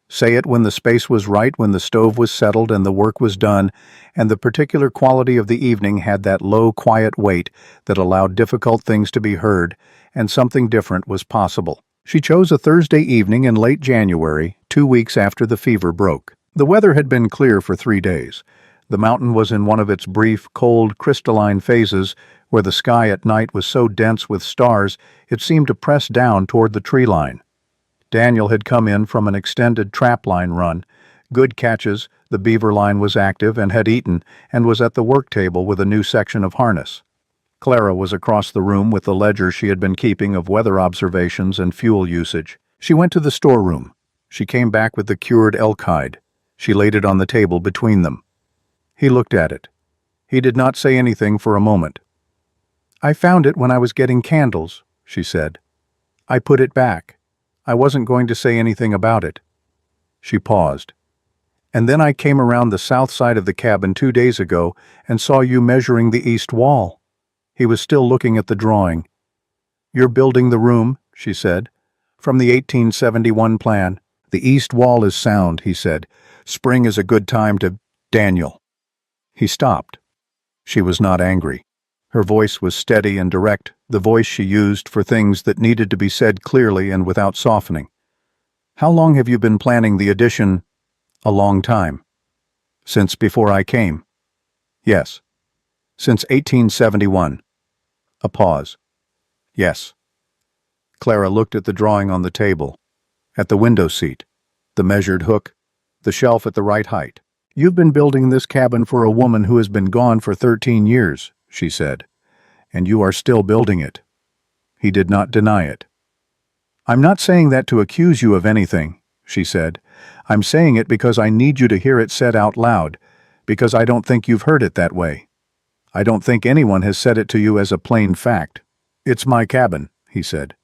Say it when the space was right, when the stove was settled and the work was done, and the particular quality of the evening had that low, quiet weight that allowed difficult things to be heard, and something different was possible. She chose a Thursday evening in late January, 2 weeks after the fever broke. The weather had been clear for 3 days. The mountain was in one of its brief, cold, crystalline phases, where the sky at night was so dense with stars it seemed to press down toward the tree line. Daniel had come in from an extended trapline run. Good catches, the beaver line was active and had eaten, and was at the work table with a new section of harness. Clara was across the room with the ledger she had been keeping of weather observations and fuel usage. She went to the storeroom. She came back with the cured elk hide. She laid it on the table between them. He looked at it. He did not say anything for a moment. "I found it when I was getting candles," she said. "I put it back. I wasn't going to say anything about it." She paused. "And then I came around the south side of the cabin 2 days ago and saw you measuring the east wall." He was still looking at the drawing. "You're building the room," she said, "from the 1871 plan. The east wall is sound, he said. Spring is a good time to— Daniel. He stopped. She was not angry. Her voice was steady and direct, the voice she used for things that needed to be said clearly and without softening. How long have you been planning the addition? A long time. Since before I came? Yes. Since 1871. A pause. Yes. Clara looked at the drawing on the table, at the window seat, the measured hook, the shelf at the right height. You've been building this cabin for a woman who has been gone for 13 years, she said, and you are still building it. He did not deny it. I'm not saying that to accuse you of anything, she said. I'm saying it because I need you to hear it said out loud, because I don't think you've heard it that way. I don't think anyone has said it to you as a plain fact. It's my cabin, he said.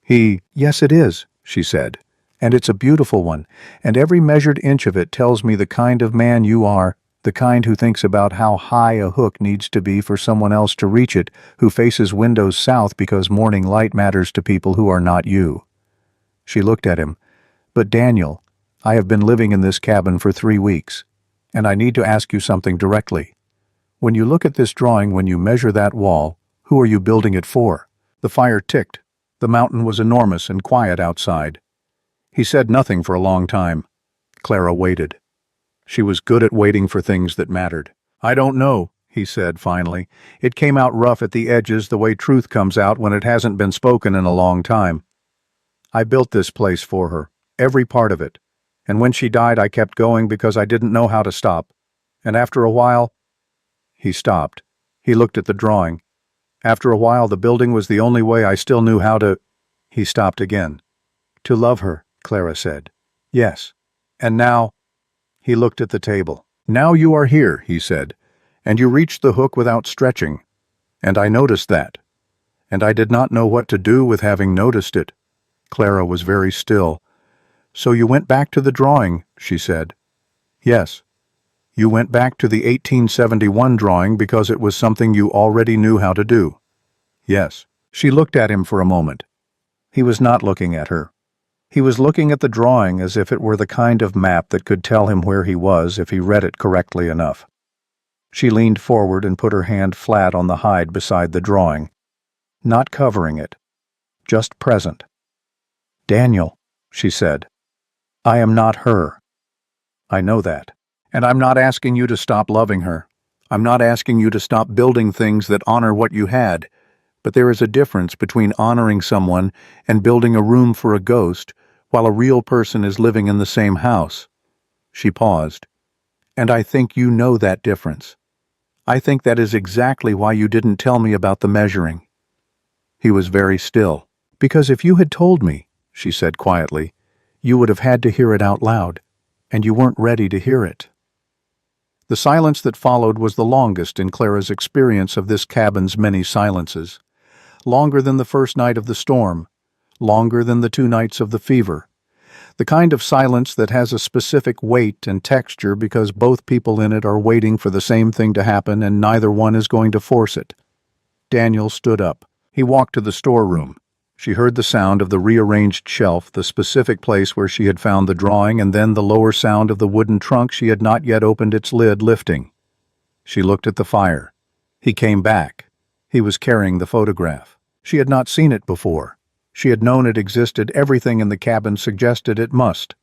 Yes, it is, she said. And it's a beautiful one, and every measured inch of it tells me the kind of man you are, the kind who thinks about how high a hook needs to be for someone else to reach it, who faces windows south because morning light matters to people who are not you. She looked at him. But Daniel, I have been living in this cabin for 3 weeks, and I need to ask you something directly. When you look at this drawing, when you measure that wall, who are you building it for? The fire ticked. The mountain was enormous and quiet outside. He said nothing for a long time. Clara waited. She was good at waiting for things that mattered. I don't know, he said finally. It came out rough at the edges, the way truth comes out when it hasn't been spoken in a long time. I built this place for her, every part of it. And when she died, I kept going because I didn't know how to stop. And after a while— He stopped. He looked at the drawing. After a while, the building was the only way I still knew how to— He stopped again. To love her, Clara said. Yes. And now— He looked at the table. Now you are here, he said, and you reached the hook without stretching. And I noticed that. And I did not know what to do with having noticed it. Clara was very still. So you went back to the drawing, she said. Yes. You went back to the 1871 drawing because it was something you already knew how to do. Yes. She looked at him for a moment. He was not looking at her. He was looking at the drawing as if it were the kind of map that could tell him where he was if he read it correctly enough. She leaned forward and put her hand flat on the hide beside the drawing, not covering it, just present. Daniel, she said, I am not her. I know that. And I'm not asking you to stop loving her. I'm not asking you to stop building things that honor what you had. But there is a difference between honoring someone and building a room for a ghost while a real person is living in the same house. She paused. And I think you know that difference. I think that is exactly why you didn't tell me about the measuring. He was very still. Because if you had told me, she said quietly, you would have had to hear it out loud, and you weren't ready to hear it. The silence that followed was the longest in Clara's experience of this cabin's many silences. Longer than the first night of the storm, longer than the 2 nights of the fever. The kind of silence that has a specific weight and texture because both people in it are waiting for the same thing to happen and neither one is going to force it. Daniel stood up. He walked to the storeroom. She heard the sound of the rearranged shelf, the specific place where she had found the drawing, and then the lower sound of the wooden trunk she had not yet opened its lid lifting. She looked at the fire. He came back. He was carrying the photograph. She had not seen it before. She had known it existed. Everything in the cabin suggested it must.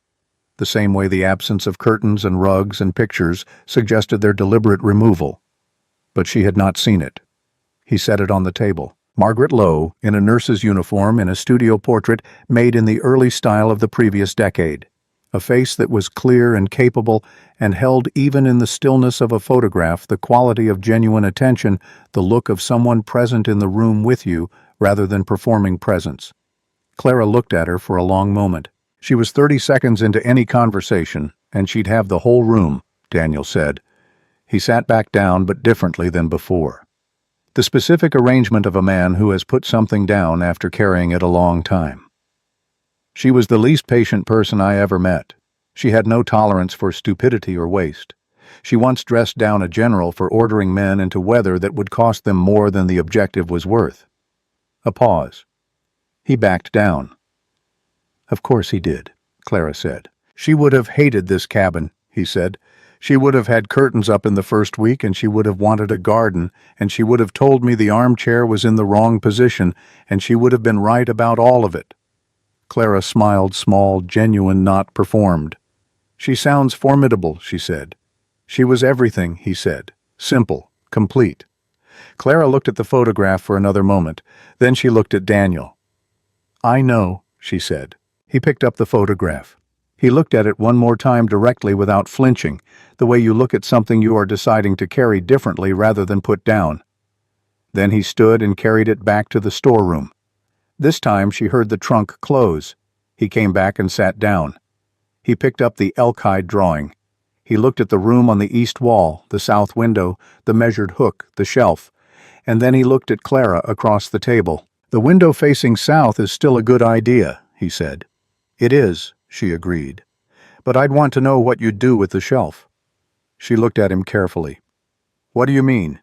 The same way the absence of curtains and rugs and pictures suggested their deliberate removal. But she had not seen it. He set it on the table. Margaret Lowe, in a nurse's uniform in a studio portrait made in the early style of the previous decade. A face that was clear and capable and held even in the stillness of a photograph the quality of genuine attention, the look of someone present in the room with you rather than performing presence. Clara looked at her for a long moment. She was 30 seconds into any conversation, and she'd have the whole room, Daniel said. He sat back down, but differently than before. The specific arrangement of a man who has put something down after carrying it a long time. She was the least patient person I ever met. She had no tolerance for stupidity or waste. She once dressed down a general for ordering men into weather that would cost them more than the objective was worth. A pause. He backed down. Of course he did, Clara said. She would have hated this cabin, he said. She would have had curtains up in the first week, and she would have wanted a garden, and she would have told me the armchair was in the wrong position, and she would have been right about all of it. Clara smiled, small, genuine, not performed. She sounds formidable, she said. She was everything, he said. Simple, complete. Clara looked at the photograph for another moment. Then she looked at Daniel. I know, she said. He picked up the photograph. He looked at it one more time directly without flinching, the way you look at something you are deciding to carry differently rather than put down. Then he stood and carried it back to the storeroom. This time she heard the trunk close. He came back and sat down. He picked up the elk-hide drawing. He looked at the room on the east wall, the south window, the measured hook, the shelf, and then he looked at Clara across the table. The window facing south is still a good idea, he said. It is, she agreed. But I'd want to know what you'd do with the shelf. She looked at him carefully. What do you mean?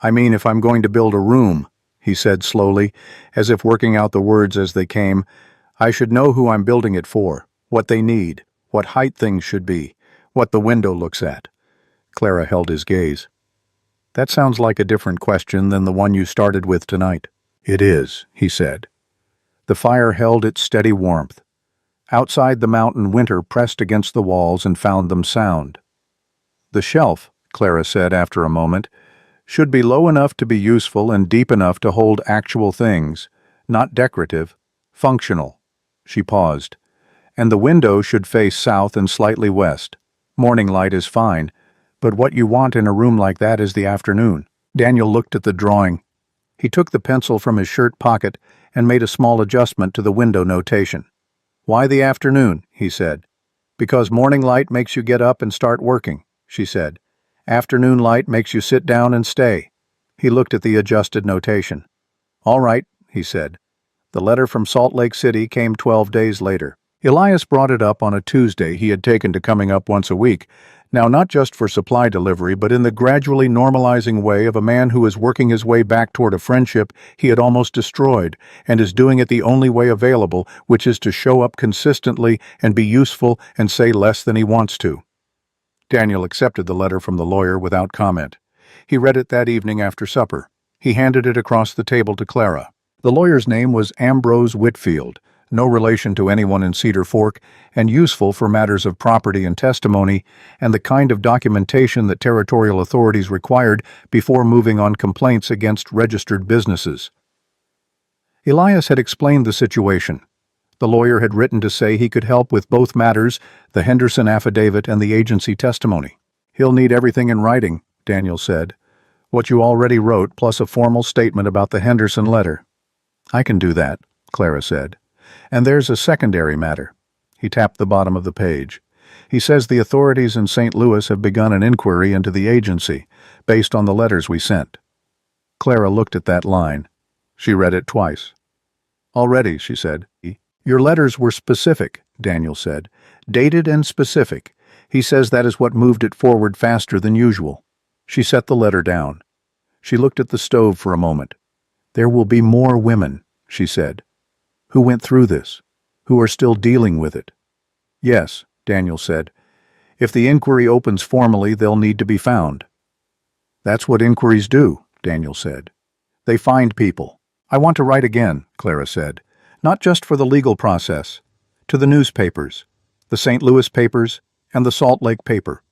I mean if I'm going to build a room, he said slowly, as if working out the words as they came. I should know who I'm building it for, what they need, what height things should be, what the window looks at. Clara held his gaze. That sounds like a different question than the one you started with tonight. It is, he said. The fire held its steady warmth. Outside the mountain winter pressed against the walls and found them sound. The shelf, Clara said after a moment, should be low enough to be useful and deep enough to hold actual things, not decorative, functional. She paused. And the window should face south and slightly west. Morning light is fine, but what you want in a room like that is the afternoon. Daniel looked at the drawing. He took the pencil from his shirt pocket and made a small adjustment to the window notation. Why the afternoon? He said. Because morning light makes you get up and start working, she said. Afternoon light makes you sit down and stay. He looked at the adjusted notation. All right, he said. The letter from Salt Lake City came 12 days later. Elias brought it up on a Tuesday he had taken to coming up once a week, now not just for supply delivery, but in the gradually normalizing way of a man who is working his way back toward a friendship he had almost destroyed, and is doing it the only way available, which is to show up consistently and be useful and say less than he wants to. Daniel accepted the letter from the lawyer without comment. He read it that evening after supper. He handed it across the table to Clara. The lawyer's name was Ambrose Whitfield, no relation to anyone in Cedar Fork, and useful for matters of property and testimony, and the kind of documentation that territorial authorities required before moving on complaints against registered businesses. Elias had explained the situation. The lawyer had written to say he could help with both matters, the Henderson affidavit and the agency testimony. He'll need everything in writing, Daniel said. What you already wrote, plus a formal statement about the Henderson letter. I can do that, Clara said. And there's a secondary matter. He tapped the bottom of the page. He says the authorities in St. Louis have begun an inquiry into the agency, based on the letters we sent. Clara looked at that line. She read it twice. Already, she said. Your letters were specific, Daniel said. Dated and specific. He says that is what moved it forward faster than usual. She set the letter down. She looked at the stove for a moment. There will be more women, she said. Who went through this? Who are still dealing with it? Yes, Daniel said. If the inquiry opens formally, they'll need to be found. That's what inquiries do, Daniel said. They find people. I want to write again, Clara said. Not just for the legal process. To the newspapers, the St. Louis papers, and the Salt Lake paper.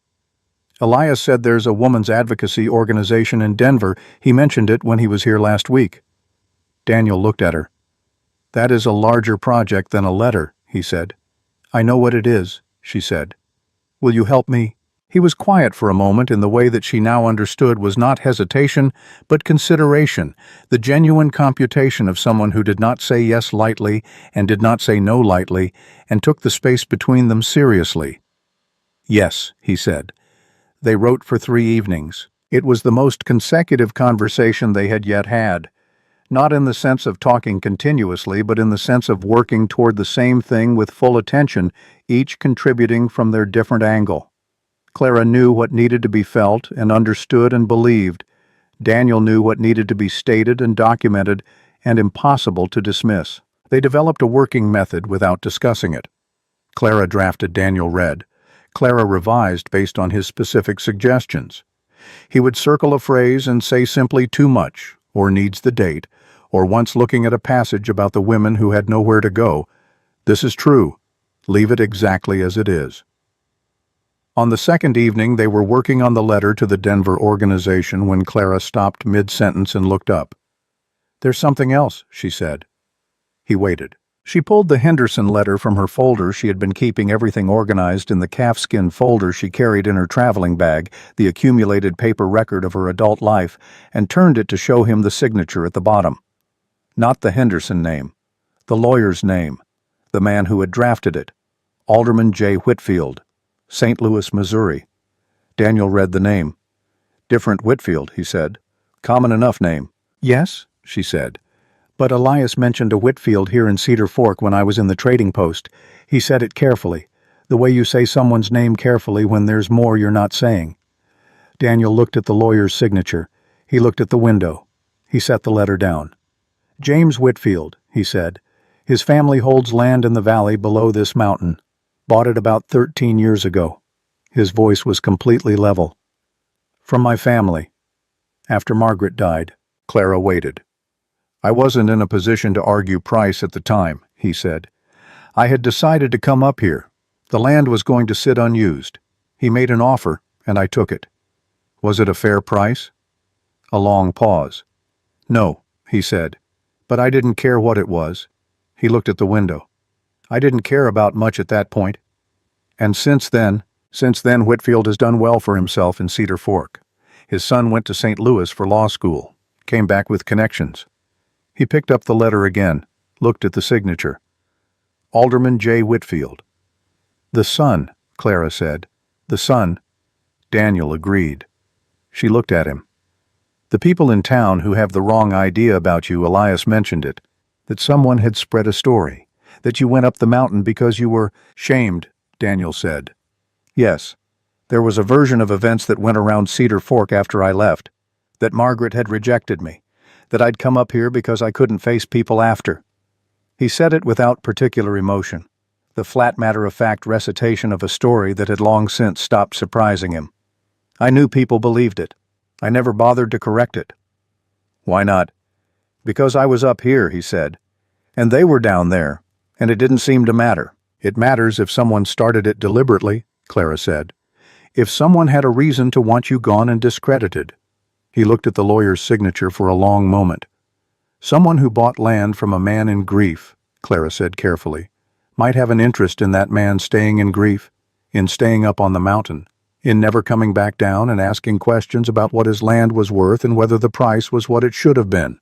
Elias said there's a woman's advocacy organization in Denver. He mentioned it when he was here last week. Daniel looked at her. That is a larger project than a letter, he said. I know what it is, she said. Will you help me? He was quiet for a moment in the way that she now understood was not hesitation, but consideration, the genuine computation of someone who did not say yes lightly and did not say no lightly, and took the space between them seriously. Yes, he said. They wrote for 3 evenings. It was the most consecutive conversation they had yet had. Not in the sense of talking continuously, but in the sense of working toward the same thing with full attention, each contributing from their different angle. Clara knew what needed to be felt and understood and believed. Daniel knew what needed to be stated and documented and impossible to dismiss. They developed a working method without discussing it. Clara drafted, Daniel read. Clara revised based on his specific suggestions. He would circle a phrase and say simply too much, or needs the date, or once looking at a passage about the women who had nowhere to go. This is true. Leave it exactly as it is. On the second evening, they were working on the letter to the Denver organization when Clara stopped mid-sentence and looked up. "There's something else," she said. He waited. She pulled the Henderson letter from her folder. She had been keeping everything organized in the calfskin folder she carried in her traveling bag, the accumulated paper record of her adult life, and turned it to show him the signature at the bottom. Not the Henderson name. The lawyer's name. The man who had drafted it. Alderman J. Whitfield. St. Louis, Missouri. Daniel read the name. "Different Whitfield," he said. "Common enough name." "Yes," she said. "But Elias mentioned a Whitfield here in Cedar Fork when I was in the trading post. He said it carefully, the way you say someone's name carefully when there's more you're not saying." Daniel looked at the lawyer's signature. He looked at the window. He set the letter down. "James Whitfield," he said. "His family holds land in the valley below this mountain. Bought it about 13 years ago." His voice was completely level. "From my family. After Margaret died." Clara waited. "I wasn't in a position to argue price at the time," he said. "I had decided to come up here. The land was going to sit unused. He made an offer, and I took it." "Was it a fair price?" A long pause. "No," he said, "but I didn't care what it was." He looked at the window. "I didn't care about much at that point. And since then, Whitfield has done well for himself in Cedar Fork. His son went to St. Louis for law school, came back with connections." He picked up the letter again, looked at the signature. "Alderman J. Whitfield." "The son," Clara said. "The son." Daniel agreed. She looked at him. "The people in town who have the wrong idea about you, Elias mentioned it, that someone had spread a story, that you went up the mountain because you were shamed," Daniel said. "Yes. There was a version of events that went around Cedar Fork after I left, that Margaret had rejected me, that I'd come up here because I couldn't face people after." He said it without particular emotion, the flat matter-of-fact recitation of a story that had long since stopped surprising him. "I knew people believed it. I never bothered to correct it." "Why not?" "Because I was up here," he said, "and they were down there, and it didn't seem to matter." "It matters if someone started it deliberately," Clara said. "If someone had a reason to want you gone and discredited." He looked at the lawyer's signature for a long moment. "Someone who bought land from a man in grief," Clara said carefully, "might have an interest in that man staying in grief, in staying up on the mountain, in never coming back down and asking questions about what his land was worth and whether the price was what it should have been."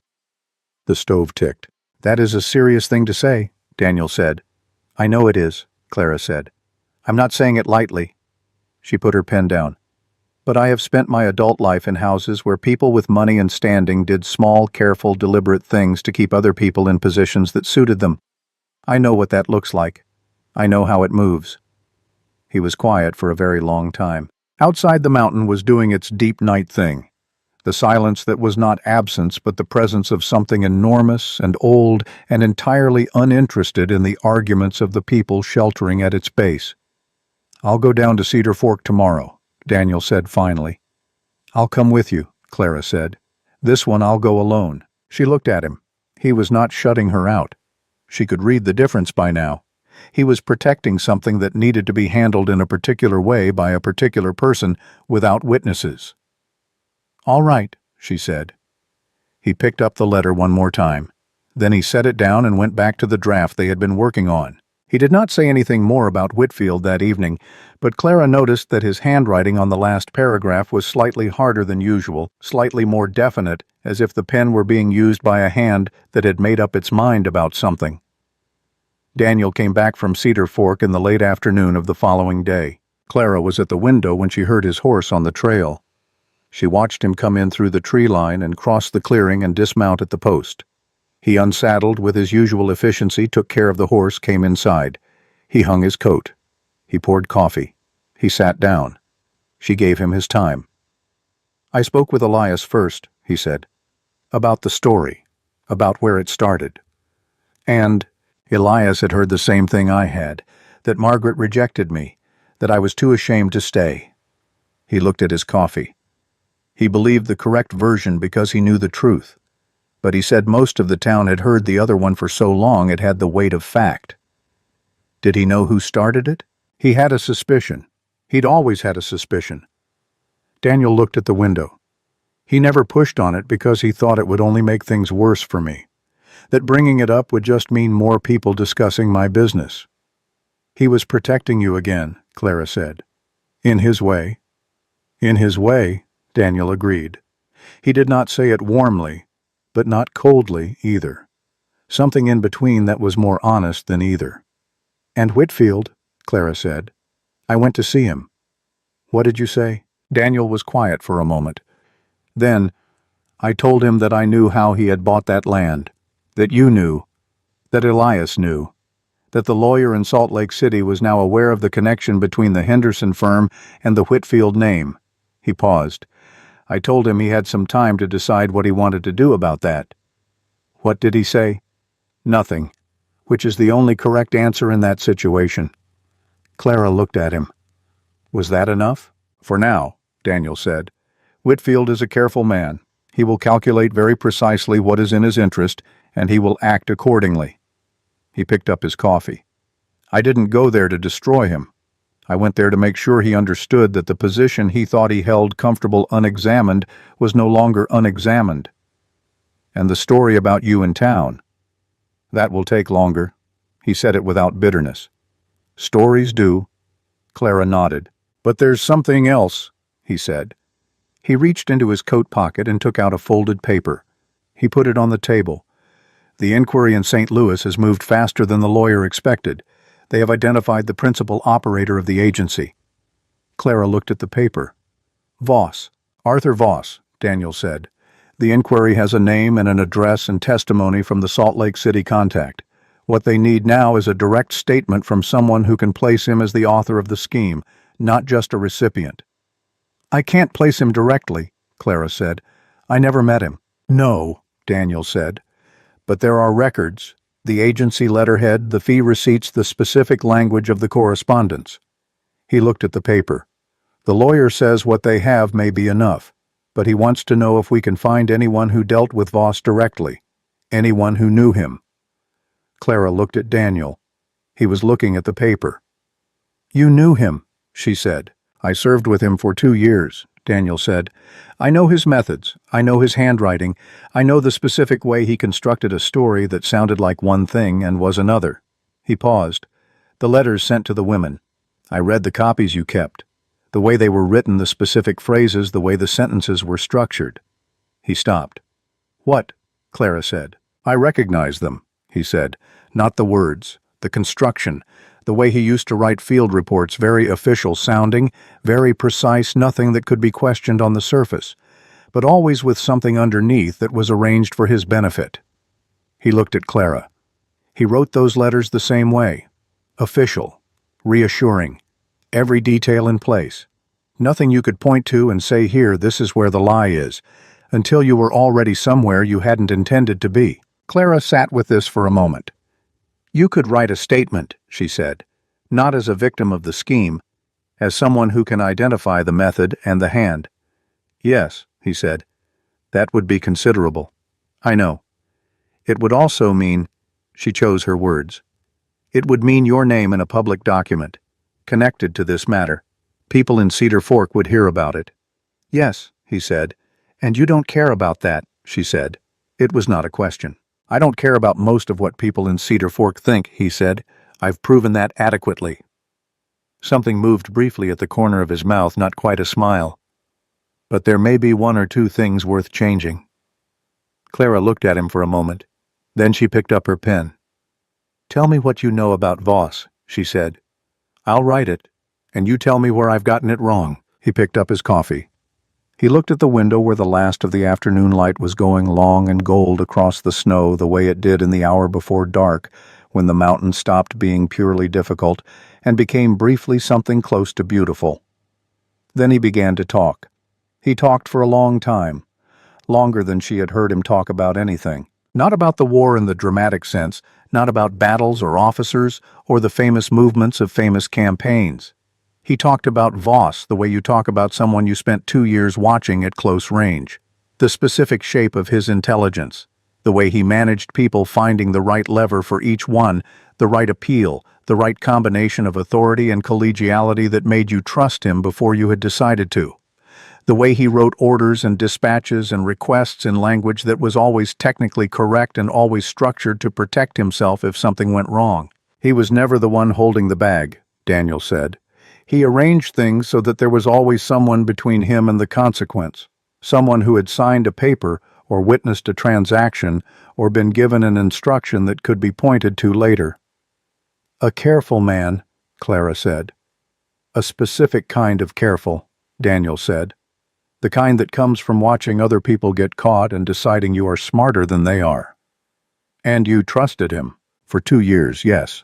The stove ticked. "That is a serious thing to say," Daniel said. "I know it is," Clara said. "I'm not saying it lightly." She put her pen down. "But I have spent my adult life in houses where people with money and standing did small, careful, deliberate things to keep other people in positions that suited them. I know what that looks like. I know how it moves." He was quiet for a very long time. Outside, the mountain was doing its deep night thing. The silence that was not absence but the presence of something enormous and old and entirely uninterested in the arguments of the people sheltering at its base. "I'll go down to Cedar Fork tomorrow," Daniel said finally. "I'll come with you," Clara said. "This one I'll go alone." She looked at him. He was not shutting her out. She could read the difference by now. He was protecting something that needed to be handled in a particular way by a particular person without witnesses. "All right," she said. He picked up the letter one more time. Then he set it down and went back to the draft they had been working on. He did not say anything more about Whitfield that evening, but Clara noticed that his handwriting on the last paragraph was slightly harder than usual, slightly more definite, as if the pen were being used by a hand that had made up its mind about something. Daniel came back from Cedar Fork in the late afternoon of the following day. Clara was at the window when she heard his horse on the trail. She watched him come in through the tree line and cross the clearing and dismount at the post. He unsaddled with his usual efficiency, took care of the horse, came inside. He hung his coat. He poured coffee. He sat down. She gave him his time. "I spoke with Elias first," he said, "about the story, about where it started. And Elias had heard the same thing I had, that Margaret rejected me, that I was too ashamed to stay. He looked at his coffee. He believed the correct version because he knew the truth, but he said most of the town had heard the other one for so long it had the weight of fact. Did he know who started it? He had a suspicion. He'd always had a suspicion. Daniel looked at the window. He never pushed on it because he thought it would only make things worse for me, that bringing it up would just mean more people discussing my business. He was protecting you again, Clara said. In his way. In his way, Daniel agreed. He did not say it warmly, but not coldly either. Something in between that was more honest than either. And Whitfield, Clara said. I went to see him. What did you say? Daniel was quiet for a moment. Then, I told him that I knew how he had bought that land, that you knew, that Elias knew, that the lawyer in Salt Lake City was now aware of the connection between the Henderson firm and the Whitfield name. He paused. I told him he had some time to decide what he wanted to do about that. What did he say? Nothing, which is the only correct answer in that situation. Clara looked at him. Was that enough? For now, Daniel said. Whitfield is a careful man. He will calculate very precisely what is in his interest, and he will act accordingly. He picked up his coffee. I didn't go there to destroy him. I went there to make sure he understood that the position he thought he held comfortable unexamined was no longer unexamined. And the story about you in town. That will take longer. He said it without bitterness. Stories do. Clara nodded. But there's something else, he said. He reached into his coat pocket and took out a folded paper. He put it on the table. The inquiry in St. Louis has moved faster than the lawyer expected. They have identified the principal operator of the agency. Clara looked at the paper. Voss. Arthur Voss, Daniel said. The inquiry has a name and an address and testimony from the Salt Lake City contact. What they need now is a direct statement from someone who can place him as the author of the scheme, not just a recipient. I can't place him directly, Clara said. I never met him. No, Daniel said. But there are records, the agency letterhead, the fee receipts, the specific language of the correspondence. He looked at the paper. The lawyer says what they have may be enough, but he wants to know if we can find anyone who dealt with Voss directly, anyone who knew him. Clara looked at Daniel. He was looking at the paper. You knew him, she said. I served with him for 2 years, Daniel said. I know his methods. I know his handwriting. I know the specific way he constructed a story that sounded like one thing and was another. He paused. The letters sent to the women. I read the copies you kept. The way they were written, the specific phrases, the way the sentences were structured. He stopped. What? Clara said. I recognize them, he said. Not the words, the construction, the way he used to write field reports, very official sounding, very precise, nothing that could be questioned on the surface, but always with something underneath that was arranged for his benefit. He looked at Clara. He wrote those letters the same way. Official, reassuring, every detail in place. Nothing you could point to and say, here, this is where the lie is, until you were already somewhere you hadn't intended to be. Clara sat with this for a moment. You could write a statement, she said, not as a victim of the scheme, as someone who can identify the method and the hand. Yes, he said, that would be considerable. I know. It would also mean, she chose her words, it would mean your name in a public document, connected to this matter. People in Cedar Fork would hear about it. Yes, he said, and you don't care about that, she said. It was not a question. I don't care about most of what people in Cedar Fork think, he said. I've proven that adequately. Something moved briefly at the corner of his mouth, not quite a smile. But there may be 1 or 2 things worth changing. Clara looked at him for a moment. Then she picked up her pen. Tell me what you know about Voss, she said. I'll write it, and you tell me where I've gotten it wrong. He picked up his coffee. He looked at the window where the last of the afternoon light was going long and gold across the snow the way it did in the hour before dark, when the mountain stopped being purely difficult and became briefly something close to beautiful. Then he began to talk. He talked for a long time, longer than she had heard him talk about anything. Not about the war in the dramatic sense, not about battles or officers or the famous movements of famous campaigns. He talked about Voss the way you talk about someone you spent 2 years watching at close range. The specific shape of his intelligence, the way he managed people finding the right lever for each one, the right appeal, the right combination of authority and collegiality that made you trust him before you had decided to. The way he wrote orders and dispatches and requests in language that was always technically correct and always structured to protect himself if something went wrong. He was never the one holding the bag, Daniel said. He arranged things so that there was always someone between him and the consequence, someone who had signed a paper or witnessed a transaction or been given an instruction that could be pointed to later. A careful man, Clara said. A specific kind of careful, Daniel said. The kind that comes from watching other people get caught and deciding you are smarter than they are. And you trusted him. For 2 years, yes.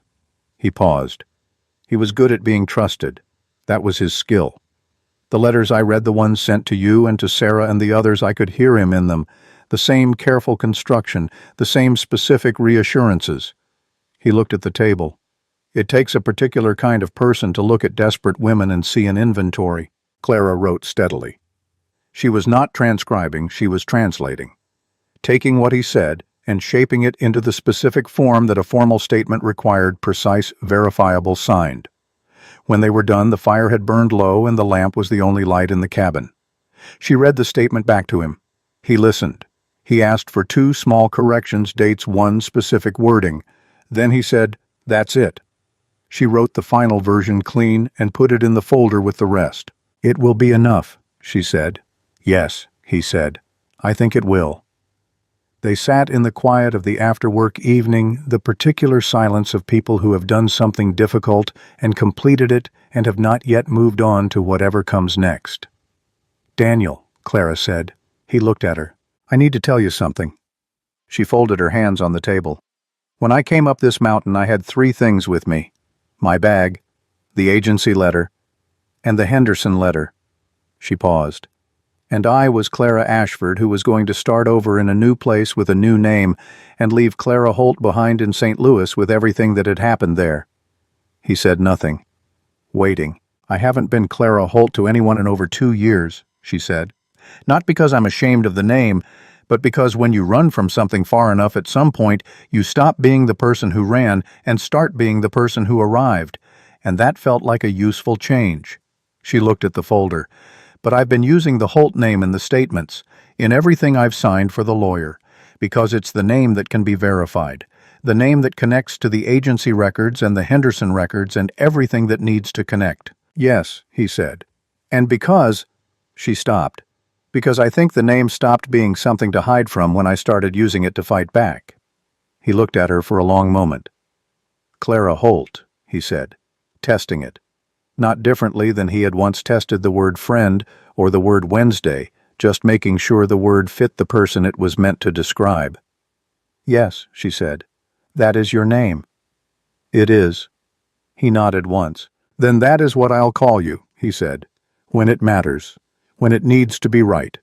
He paused. He was good at being trusted. That was his skill. The letters I read, the ones sent to you and to Sarah and the others, I could hear him in them. The same careful construction, the same specific reassurances. He looked at the table. It takes a particular kind of person to look at desperate women and see an inventory, Clara wrote steadily. She was not transcribing, she was translating. Taking what he said and shaping it into the specific form that a formal statement required, precise, verifiable, signed. When they were done, the fire had burned low and the lamp was the only light in the cabin. She read the statement back to him. He listened. He asked for 2 small corrections, dates, 1 specific wording. Then he said, "That's it." She wrote the final version clean and put it in the folder with the rest. "It will be enough," she said. "Yes," he said. "I think it will." They sat in the quiet of the after-work evening, the particular silence of people who have done something difficult and completed it and have not yet moved on to whatever comes next. "Daniel," Clara said. He looked at her. "I need to tell you something." She folded her hands on the table. "When I came up this mountain, I had 3 things with me. My bag, the agency letter, and the Henderson letter." She paused. "And I was Clara Ashford, who was going to start over in a new place with a new name and leave Clara Holt behind in St. Louis with everything that had happened there." He said nothing. Waiting. "I haven't been Clara Holt to anyone in over 2 years," she said. "Not because I'm ashamed of the name, but because when you run from something far enough at some point, you stop being the person who ran and start being the person who arrived, and that felt like a useful change." She looked at the folder. "But I've been using the Holt name in the statements, in everything I've signed for the lawyer, because it's the name that can be verified, the name that connects to the agency records and the Henderson records and everything that needs to connect." "Yes," he said. "And because—" She stopped. "Because I think the name stopped being something to hide from when I started using it to fight back." He looked at her for a long moment. "Clara Holt," he said, testing it. Not differently than he had once tested the word friend or the word Wednesday, just making sure the word fit the person it was meant to describe. "Yes," she said. "That is your name." "It is." He nodded once. "Then that is what I'll call you," he said, "when it matters, when it needs to be right."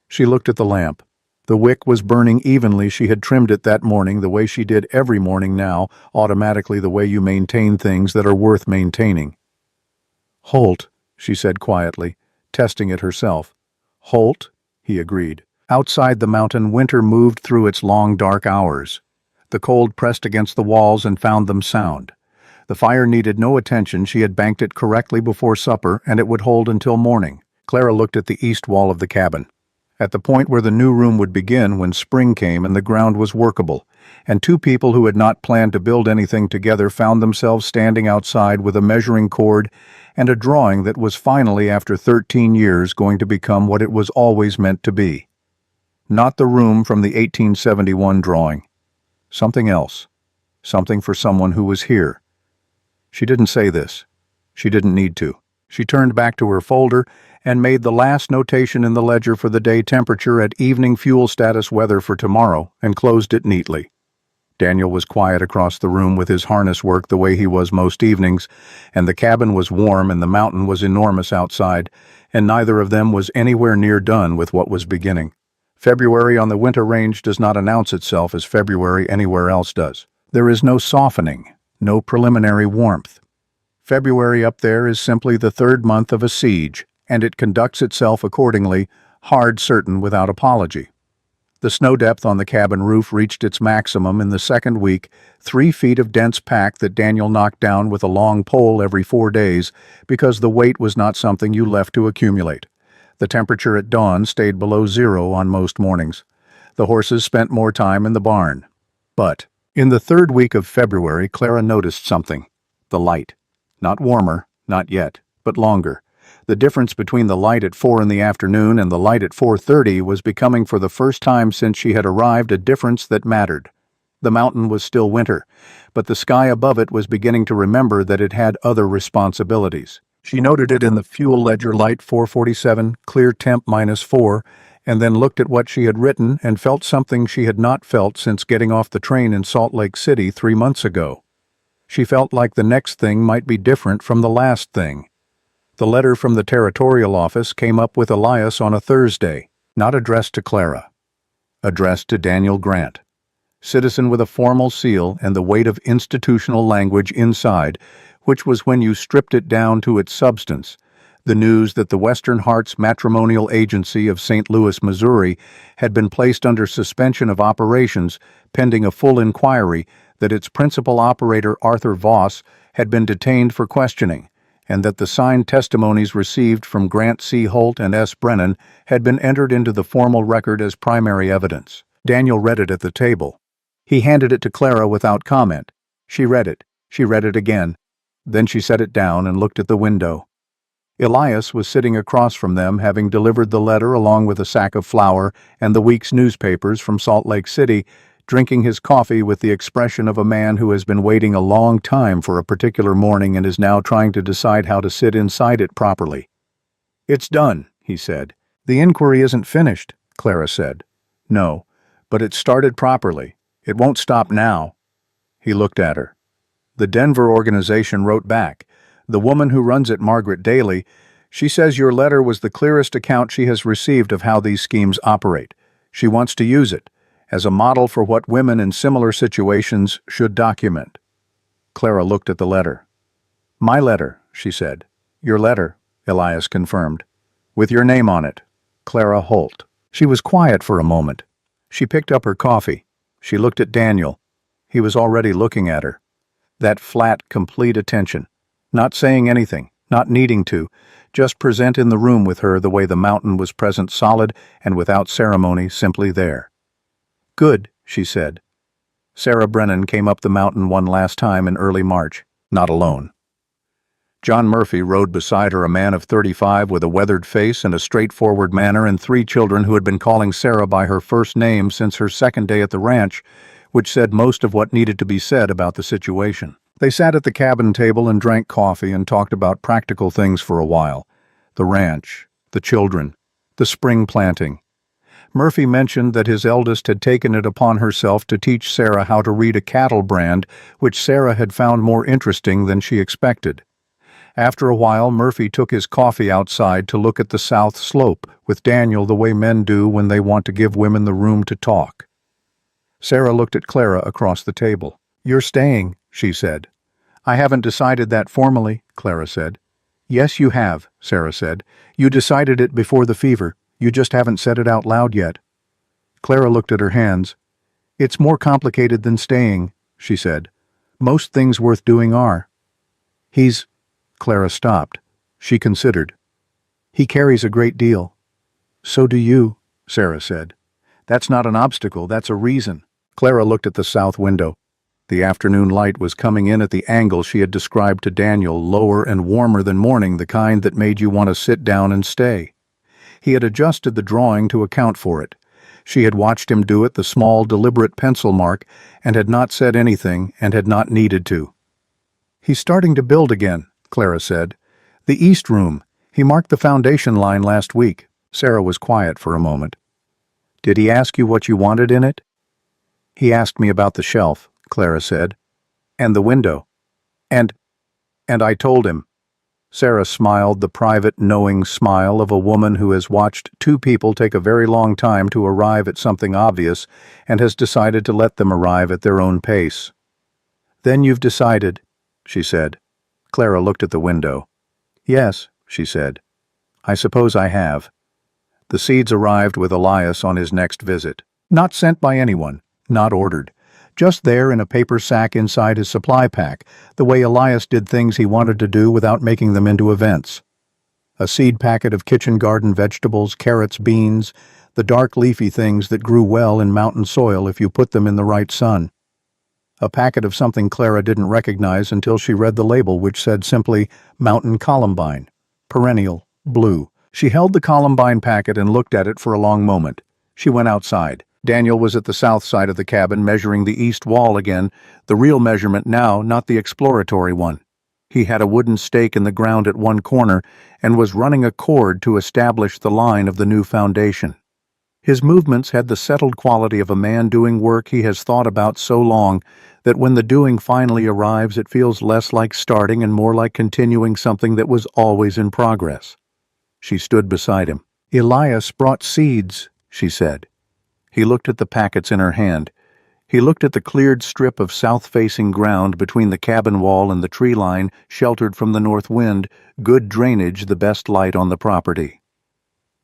She looked at the lamp. The wick was burning evenly. She had trimmed it that morning the way she did every morning now, automatically the way you maintain things that are worth maintaining. "Holt," she said quietly, testing it herself. "Holt," he agreed. Outside the mountain, winter moved through its long dark hours. The cold pressed against the walls and found them sound. The fire needed no attention. She had banked it correctly before supper, and it would hold until morning. Clara looked at the east wall of the cabin. At the point where the new room would begin when spring came and the ground was workable, and 2 people who had not planned to build anything together found themselves standing outside with a measuring cord and a drawing that was finally, after 13 years, going to become what it was always meant to be. Not the room from the 1871 drawing. Something else. Something for someone who was here. She didn't say this. She didn't need to. She turned back to her folder and made the last notation in the ledger for the day temperature at evening fuel status weather for tomorrow and closed it neatly. Daniel was quiet across the room with his harness work the way he was most evenings, and the cabin was warm and the mountain was enormous outside, and neither of them was anywhere near done with what was beginning. February on the winter range does not announce itself as February anywhere else does. There is no softening, no preliminary warmth. February up there is simply the third month of a siege, and it conducts itself accordingly, hard certain without apology. The snow depth on the cabin roof reached its maximum in the second week, 3 feet of dense pack that Daniel knocked down with a long pole every 4 days because the weight was not something you left to accumulate. The temperature at dawn stayed below zero on most mornings. The horses spent more time in the barn. But in the third week of February, Clara noticed something. The light. Not warmer, not yet, but longer. The difference between the light at 4 in the afternoon and the light at 4:30 was becoming for the first time since she had arrived a difference that mattered. The mountain was still winter, but the sky above it was beginning to remember that it had other responsibilities. She noted it in the fuel ledger light 447, clear temp -4, and then looked at what she had written and felt something she had not felt since getting off the train in Salt Lake City 3 months ago. She felt like the next thing might be different from the last thing. The letter from the territorial office came up with Elias on a Thursday, not addressed to Clara. Addressed to Daniel Grant, citizen with a formal seal and the weight of institutional language inside, which was when you stripped it down to its substance, the news that the Western Hearts Matrimonial Agency of St. Louis, Missouri, had been placed under suspension of operations pending a full inquiry, that its principal operator, Arthur Voss, had been detained for questioning, and that the signed testimonies received from Grant C. Holt and S. Brennan had been entered into the formal record as primary evidence. Daniel read it at the table. He handed it to Clara without comment. She read it. She read it again. Then she set it down and looked at the window. Elias was sitting across from them, having delivered the letter along with a sack of flour and the week's newspapers from Salt Lake City, drinking his coffee with the expression of a man who has been waiting a long time for a particular morning and is now trying to decide how to sit inside it properly. "It's done," he said. "The inquiry isn't finished," Clara said. "No, but it started properly. It won't stop now." He looked at her. The Denver organization wrote back. "The woman who runs it, Margaret Daly, she says your letter was the clearest account she has received of how these schemes operate. She wants to use it as a model for what women in similar situations should document." Clara looked at the letter. "My letter," she said. "Your letter," Elias confirmed. "With your name on it, Clara Holt." She was quiet for a moment. She picked up her coffee. She looked at Daniel. He was already looking at her. That flat, complete attention. Not saying anything, not needing to, just present in the room with her the way the mountain was present, solid and without ceremony, simply there. "Good," she said. Sarah Brennan came up the mountain one last time in early March, not alone. John Murphy rode beside her, a man of 35 with a weathered face and a straightforward manner, and 3 children who had been calling Sarah by her first name since her second day at the ranch, which said most of what needed to be said about the situation. They sat at the cabin table and drank coffee and talked about practical things for a while. The ranch, the children, the spring planting. Murphy mentioned that his eldest had taken it upon herself to teach Sarah how to read a cattle brand, which Sarah had found more interesting than she expected. After a while, Murphy took his coffee outside to look at the south slope with Daniel the way men do when they want to give women the room to talk. Sarah looked at Clara across the table. "You're staying," she said. "I haven't decided that formally," Clara said. "Yes, you have," Sarah said. "You decided it before the fever. You just haven't said it out loud yet." Clara looked at her hands. "It's more complicated than staying," she said. "Most things worth doing are." "He's—" Clara stopped. She considered. "He carries a great deal." "So do you," Sarah said. "That's not an obstacle, that's a reason." Clara looked at the south window. The afternoon light was coming in at the angle she had described to Daniel, lower and warmer than morning, the kind that made you want to sit down and stay. He had adjusted the drawing to account for it. She had watched him do it, the small, deliberate pencil mark, and had not said anything and had not needed to. "He's starting to build again," Clara said. "The East Room. He marked the foundation line last week." Sarah was quiet for a moment. "Did he ask you what you wanted in it?" "He asked me about the shelf," Clara said. "And the window. And I told him." Sarah smiled, the private, knowing smile of a woman who has watched 2 people take a very long time to arrive at something obvious and has decided to let them arrive at their own pace. "Then you've decided," she said. Clara looked at the window. "Yes," she said. "I suppose I have." The seeds arrived with Elias on his next visit. Not sent by anyone, not ordered. Just there in a paper sack inside his supply pack, the way Elias did things he wanted to do without making them into events. A seed packet of kitchen garden vegetables, carrots, beans, the dark leafy things that grew well in mountain soil if you put them in the right sun. A packet of something Clara didn't recognize until she read the label, which said simply, Mountain Columbine, perennial, blue. She held the Columbine packet and looked at it for a long moment. She went outside. Daniel was at the south side of the cabin measuring the east wall again, the real measurement now, not the exploratory one. He had a wooden stake in the ground at one corner and was running a cord to establish the line of the new foundation. His movements had the settled quality of a man doing work he has thought about so long that when the doing finally arrives it feels less like starting and more like continuing something that was always in progress. She stood beside him. "Elias brought seeds," she said. He looked at the packets in her hand. He looked at the cleared strip of south-facing ground between the cabin wall and the tree line, sheltered from the north wind, good drainage, the best light on the property.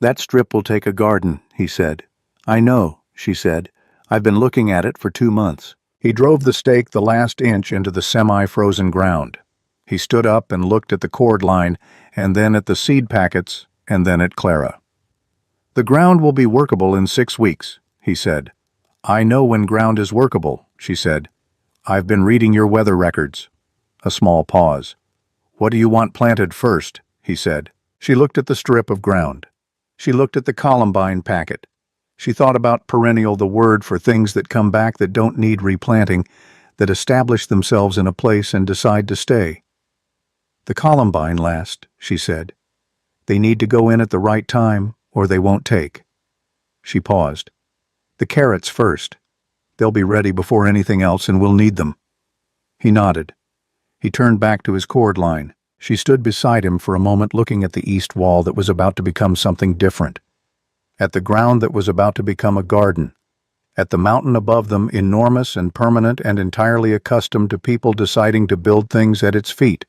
"That strip will take a garden," he said. "I know," she said. "I've been looking at it for 2 months." He drove the stake the last inch into the semi-frozen ground. He stood up and looked at the cord line, and then at the seed packets, and then at Clara. "The ground will be workable in 6 weeks," he said. "I know when ground is workable," she said. "I've been reading your weather records." A small pause. "What do you want planted first?" he said. She looked at the strip of ground. She looked at the Columbine packet. She thought about perennial, the word for things that come back that don't need replanting, that establish themselves in a place and decide to stay. "The Columbine last," she said. "They need to go in at the right time, or they won't take." She paused. "The carrots first. They'll be ready before anything else and we'll need them." He nodded. He turned back to his cord line. She stood beside him for a moment looking at the east wall that was about to become something different. At the ground that was about to become a garden. At the mountain above them, enormous and permanent and entirely accustomed to people deciding to build things at its feet.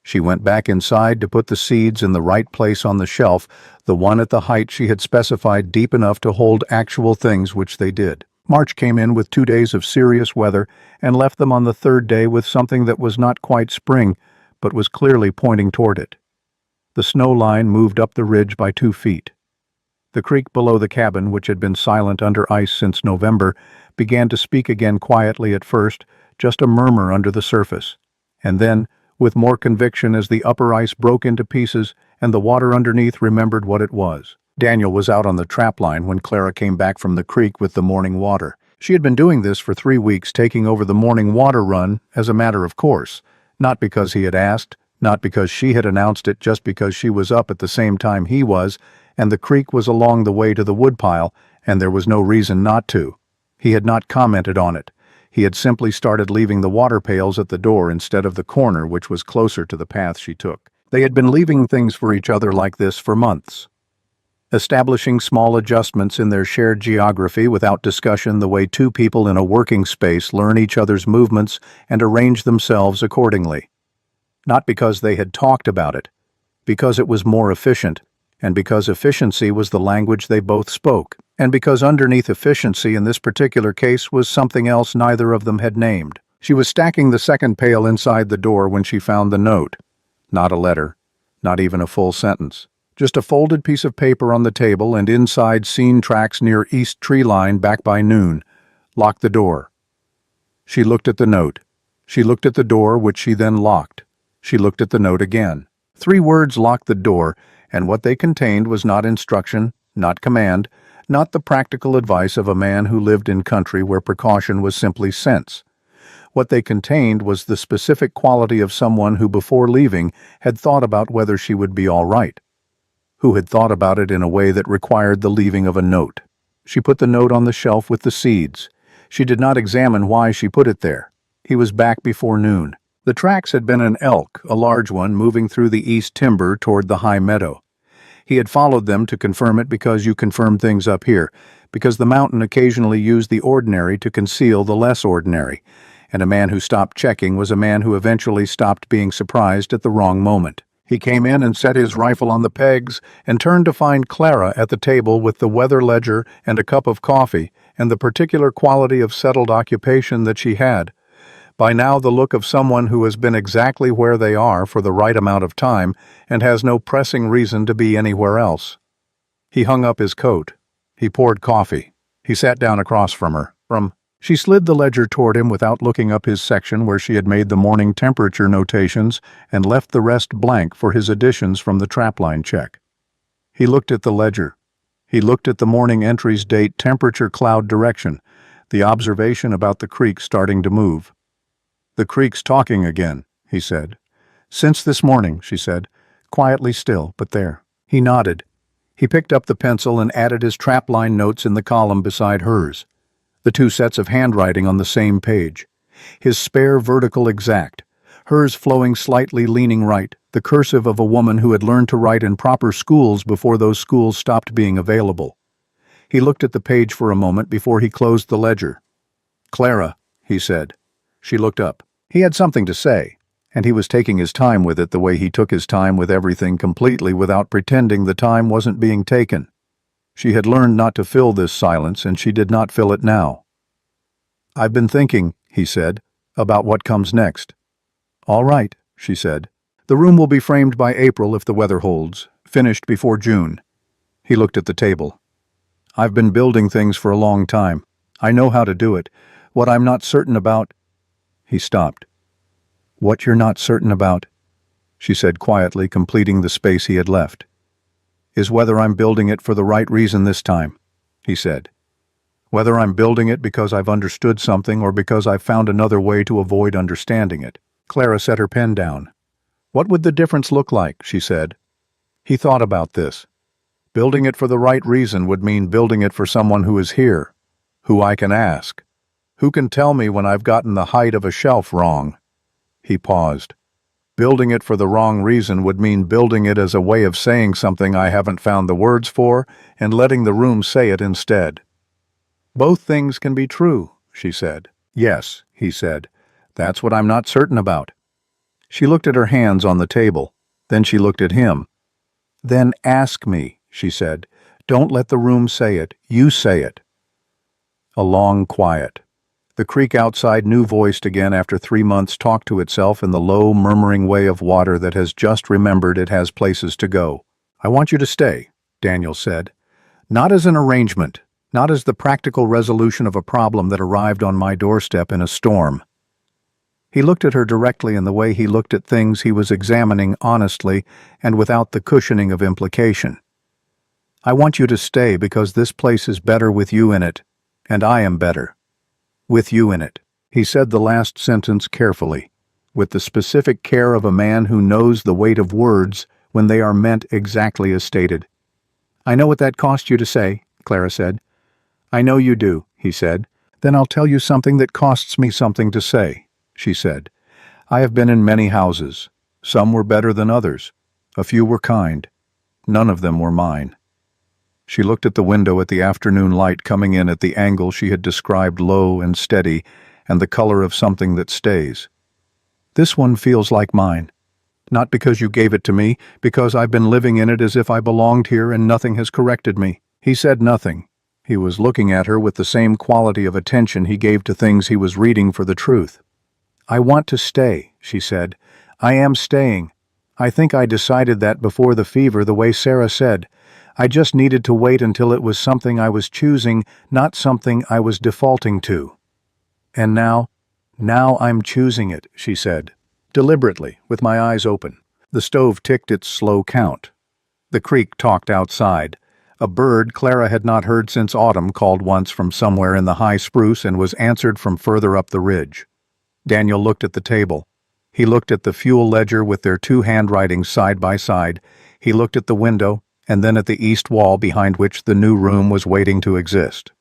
She went back inside to put the seeds in the right place on the shelf, the one at the height she had specified deep enough to hold actual things, which they did. March came in with 2 days of serious weather and left them on the 3rd day with something that was not quite spring, but was clearly pointing toward it. The snow line moved up the ridge by 2 feet. The creek below the cabin, which had been silent under ice since November, began to speak again quietly at first, just a murmur under the surface, and then, with more conviction as the upper ice broke into pieces and the water underneath remembered what it was. Daniel was out on the trap line when Clara came back from the creek with the morning water. She had been doing this for 3 weeks, taking over the morning water run as a matter of course, not because he had asked, not because she had announced it, just because she was up at the same time he was, and the creek was along the way to the woodpile, and there was no reason not to. He had not commented on it. He had simply started leaving the water pails at the door instead of the corner, which was closer to the path she took. They had been leaving things for each other like this for months. Establishing small adjustments in their shared geography without discussion, the way 2 people in a working space learn each other's movements and arrange themselves accordingly. Not because they had talked about it, because it was more efficient, and because efficiency was the language they both spoke, and because underneath efficiency in this particular case was something else neither of them had named. She was stacking the second pail inside the door when she found the note. Not a letter, not even a full sentence. Just a folded piece of paper on the table, and inside seen tracks near east tree line back by noon. Lock the door. She looked at the note. She looked at the door, which she then locked. She looked at the note again. 3 words locked the door, and what they contained was not instruction, not command, not the practical advice of a man who lived in country where precaution was simply sense. What they contained was the specific quality of someone who before leaving had thought about whether she would be all right, who had thought about it in a way that required the leaving of a note. She put the note on the shelf with the seeds. She did not examine why she put it there. He was back before noon. The tracks had been an elk, a large one, moving through the east timber toward the high meadow. He had followed them to confirm it because you confirm things up here, because the mountain occasionally used the ordinary to conceal the less ordinary, and a man who stopped checking was a man who eventually stopped being surprised at the wrong moment. He came in and set his rifle on the pegs and turned to find Clara at the table with the weather ledger and a cup of coffee and the particular quality of settled occupation that she had. By now the look of someone who has been exactly where they are for the right amount of time and has no pressing reason to be anywhere else. He hung up his coat. He poured coffee. He sat down across from her. She slid the ledger toward him without looking up his section where she had made the morning temperature notations and left the rest blank for his additions from the trapline check. He looked at the ledger. He looked at the morning entries, date, temperature, cloud direction, the observation about the creek starting to move. "The creek's talking again," he said. "Since this morning," she said, quietly still, but there. He nodded. He picked up the pencil and added his trapline notes in the column beside hers. The two sets of handwriting on the same page. His spare vertical exact, hers flowing slightly leaning right, the cursive of a woman who had learned to write in proper schools before those schools stopped being available. He looked at the page for a moment before he closed the ledger. "Clara," he said. She looked up. He had something to say, and he was taking his time with it the way he took his time with everything, completely without pretending the time wasn't being taken. She had learned not to fill this silence, and she did not fill it now. "I've been thinking," he said, "about what comes next." "All right," she said. "The room will be framed by April if the weather holds, finished before June." He looked at the table. "I've been building things for a long time. I know how to do it. What I'm not certain about—" He stopped. "What you're not certain about," she said quietly, completing the space he had left, "is whether I'm building it for the right reason this time," he said. "Whether I'm building it because I've understood something or because I've found another way to avoid understanding it." Clara set her pen down. "What would the difference look like?" she said. He thought about this. Building it for the right reason would mean building it for someone who is here, who I can ask, who can tell me when I've gotten the height of a shelf wrong. He paused. Building it for the wrong reason would mean building it as a way of saying something I haven't found the words for and letting the room say it instead. "Both things can be true," she said. "Yes," he said. "That's what I'm not certain about." She looked at her hands on the table. Then she looked at him. "Then ask me," she said. "Don't let the room say it. You say it." A long quiet. The creek outside, new-voiced again after 3 months, talked to itself in the low, murmuring way of water that has just remembered it has places to go. "I want you to stay," Daniel said. "Not as an arrangement, not as the practical resolution of a problem that arrived on my doorstep in a storm." He looked at her directly in the way he looked at things he was examining honestly and without the cushioning of implication. "I want you to stay because this place is better with you in it, and I am better with you in it." He said the last sentence carefully, with the specific care of a man who knows the weight of words when they are meant exactly as stated. "I know what that cost you to say," Clara said. "I know you do," he said. "Then I'll tell you something that costs me something to say," she said. "I have been in many houses. Some were better than others. A few were kind. None of them were mine." She looked at the window at the afternoon light coming in at the angle she had described, low and steady, and the color of something that stays. "This one feels like mine. Not because you gave it to me, because I've been living in it as if I belonged here and nothing has corrected me." He said nothing. He was looking at her with the same quality of attention he gave to things he was reading for the truth. "I want to stay," she said. "I am staying. I think I decided that before the fever, the way Sarah said. I just needed to wait until it was something I was choosing, not something I was defaulting to. And now I'm choosing it," she said, deliberately, with my eyes open. The stove ticked its slow count. The creek talked outside. A bird Clara had not heard since autumn called once from somewhere in the high spruce and was answered from further up the ridge. Daniel looked at the table. He looked at the fuel ledger with their two handwritings side by side. He looked at the window, and then at the east wall behind which the new room was waiting to exist.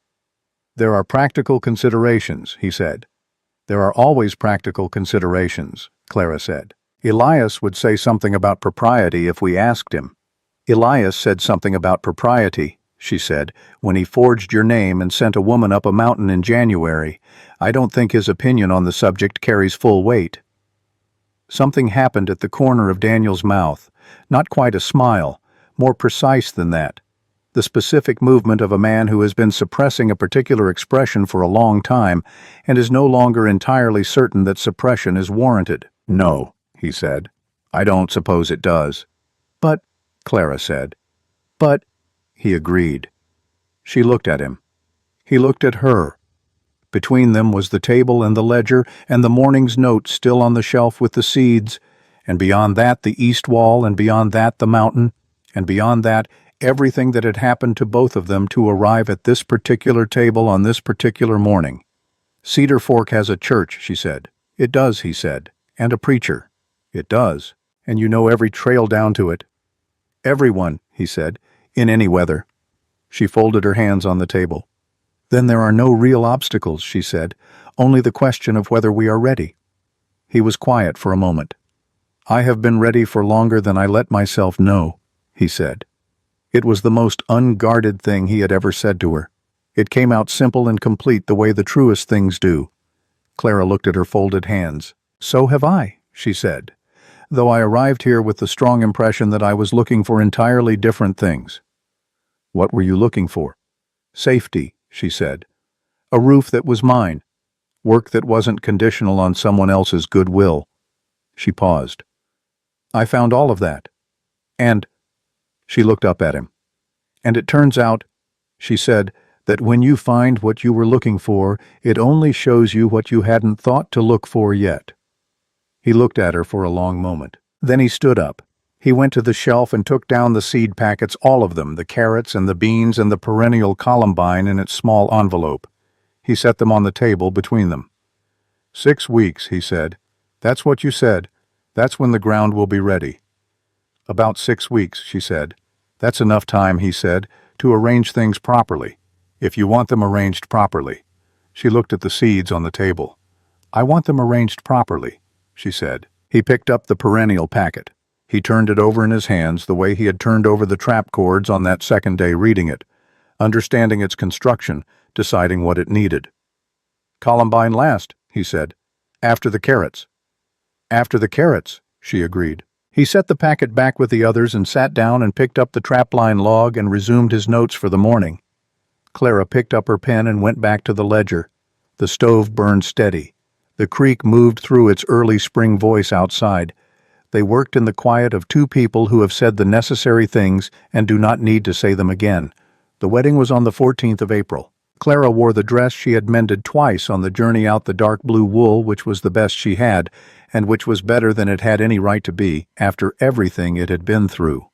"There are practical considerations," he said. "There are always practical considerations," Clara said. "Elias would say something about propriety if we asked him." "Elias said something about propriety," she said, "when he forged your name and sent a woman up a mountain in January. I don't think his opinion on the subject carries full weight." Something happened at the corner of Daniel's mouth. Not quite a smile, more precise than that. The specific movement of a man who has been suppressing a particular expression for a long time and is no longer entirely certain that suppression is warranted. "No," he said. "I don't suppose it does." "But," Clara said. "But," he agreed. She looked at him. He looked at her. Between them was the table and the ledger and the morning's note still on the shelf with the seeds, and beyond that the east wall, and beyond that the mountain, and beyond that everything that had happened to both of them to arrive at this particular table on this particular morning. "Cedar Fork has a church," she said. "It does," he said. "And a preacher." "It does. And you know every trail down to it." "Everyone," he said, "in any weather." She folded her hands on the table. "Then there are no real obstacles," she said, "only the question of whether we are ready." He was quiet for a moment. "I have been ready for longer than I let myself know," he said. It was the most unguarded thing he had ever said to her. It came out simple and complete the way the truest things do. Clara looked at her folded hands. "So have I," she said, "though I arrived here with the strong impression that I was looking for entirely different things." "What were you looking for?" "Safety," she said. "A roof that was mine. Work that wasn't conditional on someone else's goodwill." She paused. "I found all of that. And—" She looked up at him. "And it turns out," she said, "that when you find what you were looking for, it only shows you what you hadn't thought to look for yet." He looked at her for a long moment. Then he stood up. He went to the shelf and took down the seed packets, all of them, the carrots and the beans and the perennial columbine in its small envelope. He set them on the table between them. "6 weeks," he said. "That's what you said. That's when the ground will be ready." "About 6 weeks," she said. "That's enough time," he said, "to arrange things properly, if you want them arranged properly." She looked at the seeds on the table. "I want them arranged properly," she said. He picked up the perennial packet. He turned it over in his hands the way he had turned over the trap cords on that second day reading it, understanding its construction, deciding what it needed. "Columbine last," he said. "After the carrots." "After the carrots," she agreed. He set the packet back with the others and sat down and picked up the trapline log and resumed his notes for the morning. Clara picked up her pen and went back to the ledger. The stove burned steady. The creek moved through its early spring voice outside. They worked in the quiet of two people who have said the necessary things and do not need to say them again. The wedding was on the 14th of April. Clara wore the dress she had mended twice on the journey out, the dark blue wool which was the best she had, and which was better than it had any right to be after everything it had been through.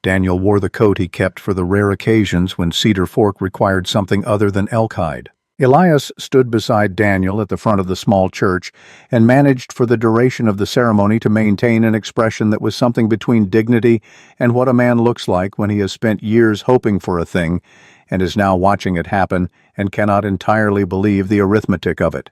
Daniel wore the coat he kept for the rare occasions when Cedar Fork required something other than elk hide. Elias stood beside Daniel at the front of the small church and managed for the duration of the ceremony to maintain an expression that was something between dignity and what a man looks like when he has spent years hoping for a thing and is now watching it happen and cannot entirely believe the arithmetic of it.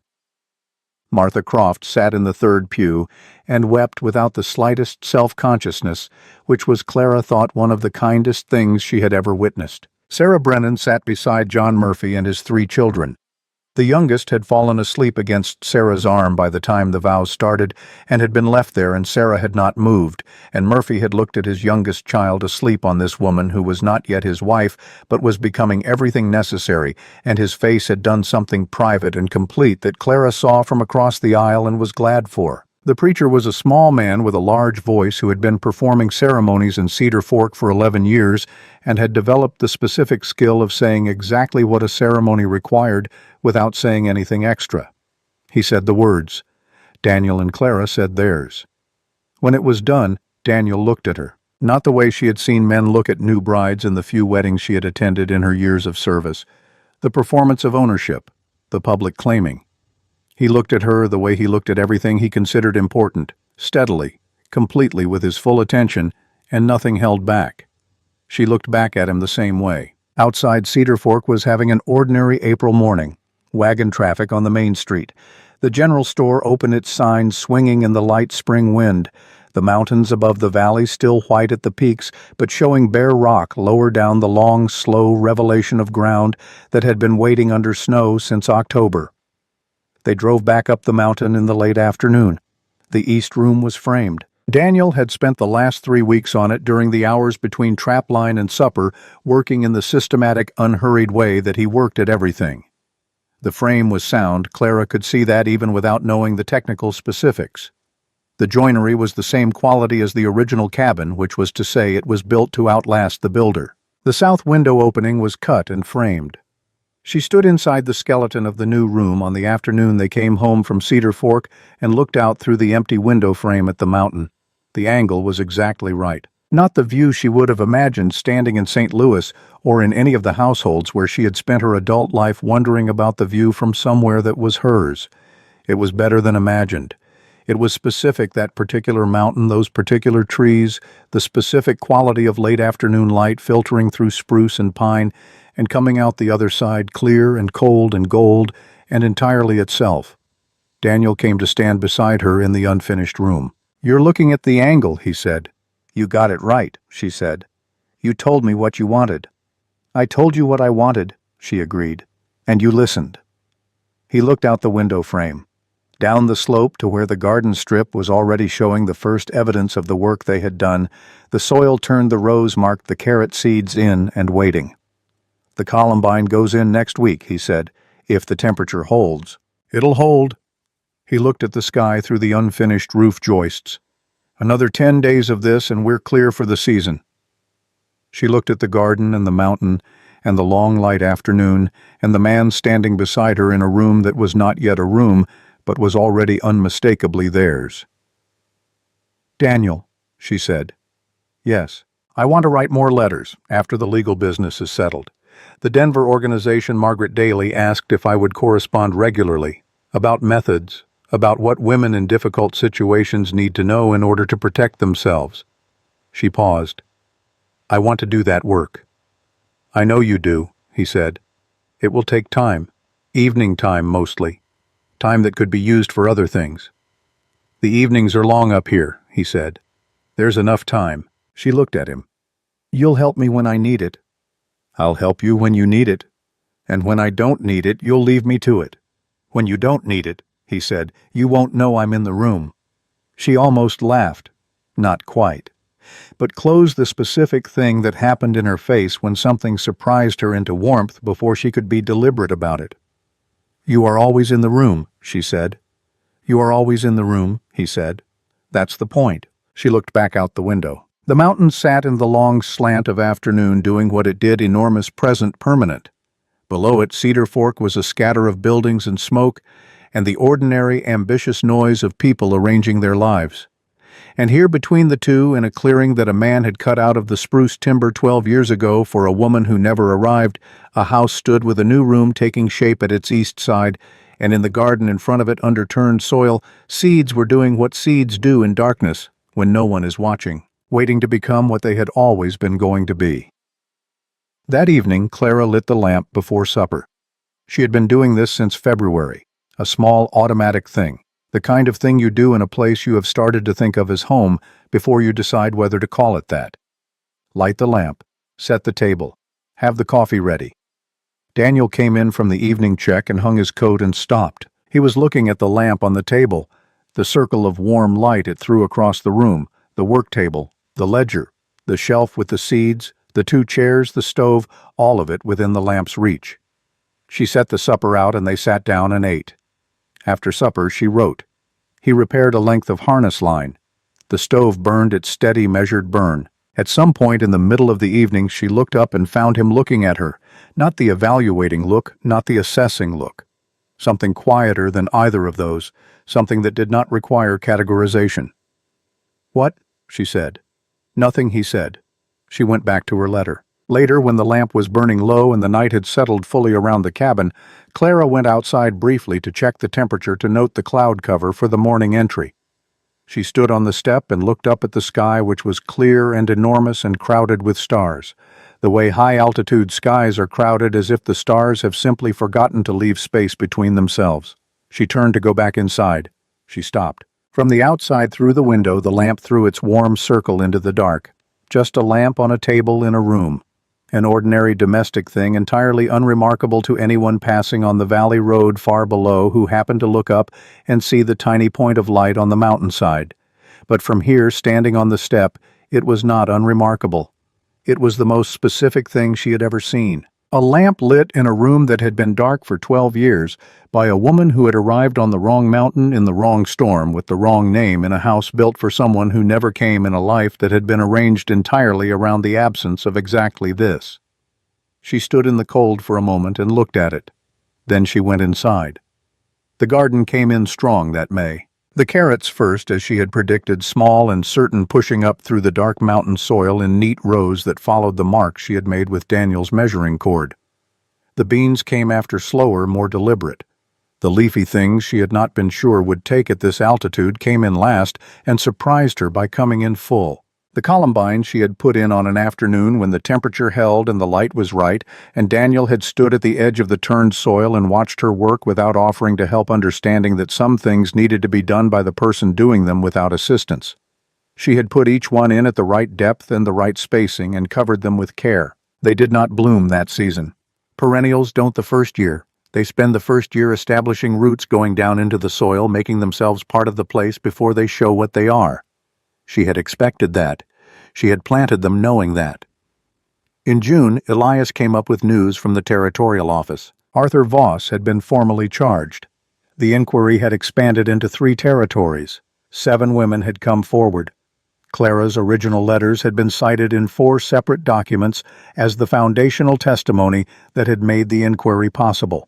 Martha Croft sat in the third pew and wept without the slightest self-consciousness, which was, Clara thought, one of the kindest things she had ever witnessed. Sarah Brennan sat beside John Murphy and his 3 children. The youngest had fallen asleep against Sarah's arm by the time the vows started and had been left there, and Sarah had not moved, and Murphy had looked at his youngest child asleep on this woman who was not yet his wife but was becoming everything necessary, and his face had done something private and complete that Clara saw from across the aisle and was glad for. The preacher was a small man with a large voice who had been performing ceremonies in Cedar Fork for 11 years and had developed the specific skill of saying exactly what a ceremony required without saying anything extra. He said the words. Daniel and Clara said theirs. When it was done, Daniel looked at her, not the way she had seen men look at new brides in the few weddings she had attended in her years of service, the performance of ownership, the public claiming. He looked at her the way he looked at everything he considered important, steadily, completely, with his full attention, and nothing held back. She looked back at him the same way. Outside, Cedar Fork was having an ordinary April morning. Wagon traffic on the main street. The general store opened its signs swinging in the light spring wind. The mountains above the valley still white at the peaks, but showing bare rock lower down the long, slow revelation of ground that had been waiting under snow since October. They drove back up the mountain in the late afternoon. The east room was framed. Daniel had spent the last 3 weeks on it during the hours between trapline and supper, working in the systematic, unhurried way that he worked at everything. The frame was sound. Clara could see that even without knowing the technical specifics. The joinery was the same quality as the original cabin, which was to say it was built to outlast the builder. The south window opening was cut and framed. She stood inside the skeleton of the new room on the afternoon they came home from Cedar Fork and looked out through the empty window frame at the mountain. The angle was exactly right. Not the view she would have imagined standing in St. Louis or in any of the households where she had spent her adult life wondering about the view from somewhere that was hers. It was better than imagined. It was specific, that particular mountain, those particular trees, the specific quality of late afternoon light filtering through spruce and pine and coming out the other side clear and cold and gold and entirely itself. Daniel came to stand beside her in the unfinished room. "You're looking at the angle," he said. "You got it right," she said. "You told me what you wanted." "I told you what I wanted," she agreed. "And you listened." He looked out the window frame. Down the slope to where the garden strip was already showing the first evidence of the work they had done, the soil turned the rows marked the carrot seeds in and waiting. "The columbine goes in next week," he said, "if the temperature holds." "It'll hold." He looked at the sky through the unfinished roof joists. "Another 10 days of this and we're clear for the season." She looked at the garden and the mountain and the long light afternoon and the man standing beside her in a room that was not yet a room, but was already unmistakably theirs. "Daniel," she said. "Yes. I want to write more letters after the legal business is settled. The Denver organization Margaret Daly asked if I would correspond regularly, about methods, about what women in difficult situations need to know in order to protect themselves." She paused. "I want to do that work." "I know you do," he said. "It will take time, evening time mostly. Time that could be used for other things." "The evenings are long up here," he said. "There's enough time." She looked at him. "You'll help me when I need it." "I'll help you when you need it. And when I don't need it, you'll leave me to it." "When you don't need it," he said, "you won't know I'm in the room." She almost laughed. Not quite. But closed the specific thing that happened in her face when something surprised her into warmth before she could be deliberate about it. "You are always in the room," she said. "You are always in the room," he said. "That's the point." She looked back out the window. The mountain sat in the long slant of afternoon doing what it did enormous present permanent. Below it, Cedar Fork was a scatter of buildings and smoke, and the ordinary, ambitious noise of people arranging their lives. And here between the two, in a clearing that a man had cut out of the spruce timber 12 years ago for a woman who never arrived, a house stood with a new room taking shape at its east side, and in the garden in front of it, under turned soil, seeds were doing what seeds do in darkness when no one is watching, waiting to become what they had always been going to be. That evening, Clara lit the lamp before supper. She had been doing this since February, a small automatic thing. The kind of thing you do in a place you have started to think of as home before you decide whether to call it that. Light the lamp, set the table, have the coffee ready. Daniel came in from the evening check and hung his coat and stopped. He was looking at the lamp on the table, the circle of warm light it threw across the room, the work table, the ledger, the shelf with the seeds, the 2 chairs, the stove, all of it within the lamp's reach. She set the supper out and they sat down and ate. After supper, she wrote. He repaired a length of harness line. The stove burned its steady, measured burn. At some point in the middle of the evening, she looked up and found him looking at her, not the evaluating look, not the assessing look. Something quieter than either of those, something that did not require categorization. "What?" she said. "Nothing," he said. She went back to her letter. Later, when the lamp was burning low and the night had settled fully around the cabin, Clara went outside briefly to check the temperature to note the cloud cover for the morning entry. She stood on the step and looked up at the sky, which was clear and enormous and crowded with stars, the way high-altitude skies are crowded as if the stars have simply forgotten to leave space between themselves. She turned to go back inside. She stopped. From the outside through the window, the lamp threw its warm circle into the dark. Just a lamp on a table in a room. An ordinary domestic thing entirely unremarkable to anyone passing on the valley road far below who happened to look up and see the tiny point of light on the mountainside. But from here, standing on the step, it was not unremarkable. It was the most specific thing she had ever seen. A lamp lit in a room that had been dark for 12 years by a woman who had arrived on the wrong mountain in the wrong storm with the wrong name in a house built for someone who never came in a life that had been arranged entirely around the absence of exactly this. She stood in the cold for a moment and looked at it. Then she went inside. The garden came in strong that May. The carrots first, as she had predicted, small and certain, pushing up through the dark mountain soil in neat rows that followed the marks she had made with Daniel's measuring cord. The beans came after, slower, more deliberate. The leafy things she had not been sure would take at this altitude came in last and surprised her by coming in full. The columbine she had put in on an afternoon when the temperature held and the light was right, and Daniel had stood at the edge of the turned soil and watched her work without offering to help, understanding that some things needed to be done by the person doing them without assistance. She had put each one in at the right depth and the right spacing and covered them with care. They did not bloom that season. Perennials don't the first year. They spend the first year establishing roots going down into the soil, making themselves part of the place before they show what they are. She had expected that. She had planted them knowing that. In June, Elias came up with news from the territorial office. Arthur Voss had been formally charged. The inquiry had expanded into 3 territories. 7 women had come forward. Clara's original letters had been cited in 4 separate documents as the foundational testimony that had made the inquiry possible.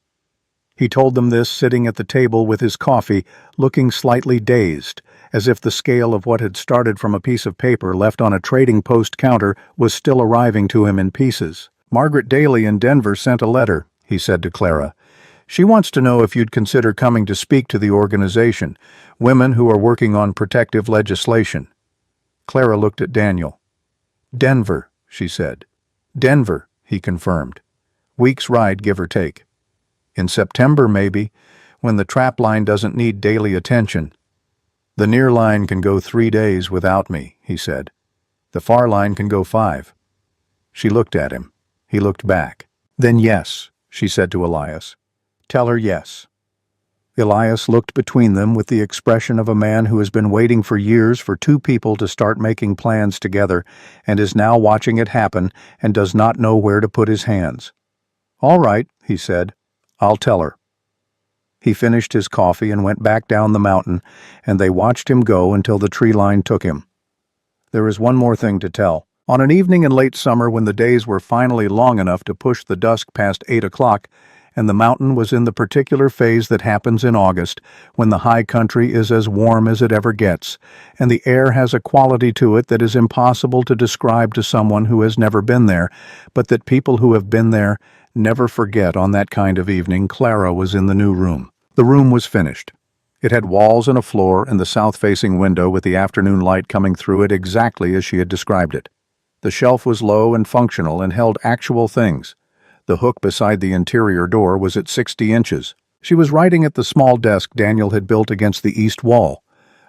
He told them this sitting at the table with his coffee, looking slightly dazed, as if the scale of what had started from a piece of paper left on a trading post counter was still arriving to him in pieces. "Margaret Daly in Denver sent a letter," he said to Clara. "She wants to know if you'd consider coming to speak to the organization, women who are working on protective legislation." Clara looked at Daniel. "Denver," she said. "Denver," he confirmed. "Week's ride, give or take. In September, maybe, when the trap line doesn't need daily attention." "The near line can go 3 days without me," he said. "The far line can go 5. She looked at him. He looked back. "Then yes," she said to Elias. "Tell her yes." Elias looked between them with the expression of a man who has been waiting for years for 2 people to start making plans together and is now watching it happen and does not know where to put his hands. "All right," he said. "I'll tell her." He finished his coffee and went back down the mountain, and they watched him go until the tree line took him. There is one more thing to tell. On an evening in late summer when the days were finally long enough to push the dusk past 8 o'clock, and the mountain was in the particular phase that happens in August, when the high country is as warm as it ever gets, and the air has a quality to it that is impossible to describe to someone who has never been there, but that people who have been there never forget. On that kind of evening, Clara was in the new room. The room was finished. It had walls and a floor and the south-facing window with the afternoon light coming through it exactly as she had described it. The shelf was low and functional and held actual things. The hook beside the interior door was at 60 inches. She was writing at the small desk Daniel had built against the east wall,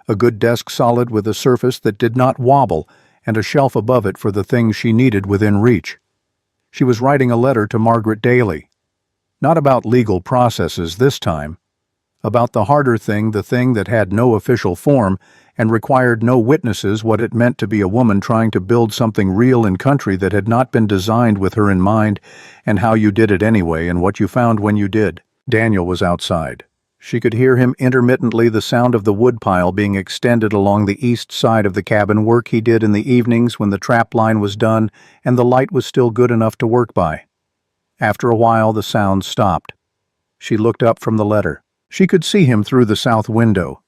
a good desk solid with a surface that did not wobble and a shelf above it for the things she needed within reach. She was writing a letter to Margaret Daly. Not about legal processes this time. About the harder thing, the thing that had no official form and required no witnesses, what it meant to be a woman trying to build something real in country that had not been designed with her in mind, and how you did it anyway and what you found when you did. Daniel was outside. She could hear him intermittently, the sound of the woodpile being extended along the east side of the cabin, work he did in the evenings when the trap line was done and the light was still good enough to work by. After a while, the sound stopped. She looked up from the letter. She could see him through the south window.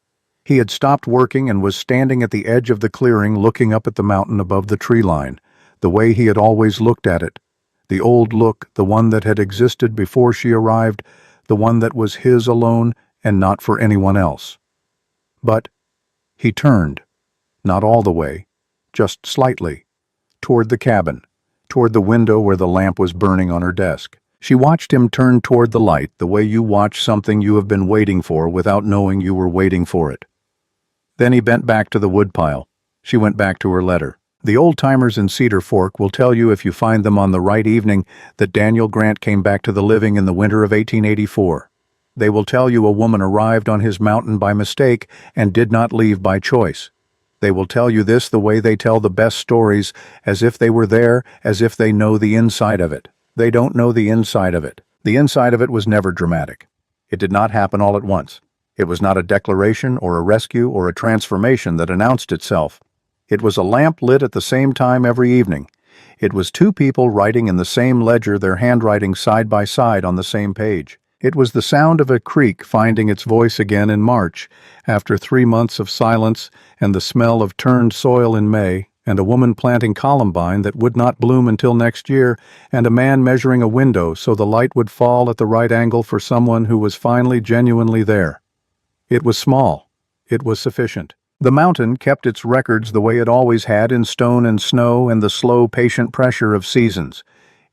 He had stopped working and was standing at the edge of the clearing looking up at the mountain above the tree line, the way he had always looked at it. The old look, the one that had existed before she arrived, the one that was his alone and not for anyone else. But he turned, not all the way, just slightly, toward the cabin, toward the window where the lamp was burning on her desk. She watched him turn toward the light the way you watch something you have been waiting for without knowing you were waiting for it. Then he bent back to the woodpile. She went back to her letter. The old-timers in Cedar Fork will tell you if you find them on the right evening that Daniel Grant came back to the living in the winter of 1884. They will tell you a woman arrived on his mountain by mistake and did not leave by choice. They will tell you this the way they tell the best stories, as if they were there, as if they know the inside of it. They don't know the inside of it. The inside of it was never dramatic. It did not happen all at once. It was not a declaration or a rescue or a transformation that announced itself. It was a lamp lit at the same time every evening. It was two people writing in the same ledger, their handwriting side by side on the same page. It was the sound of a creek finding its voice again in March, after 3 months of silence, and the smell of turned soil in May, and a woman planting columbine that would not bloom until next year, and a man measuring a window so the light would fall at the right angle for someone who was finally genuinely there. It was small. It was sufficient. The mountain kept its records the way it always had, in stone and snow and the slow, patient pressure of seasons.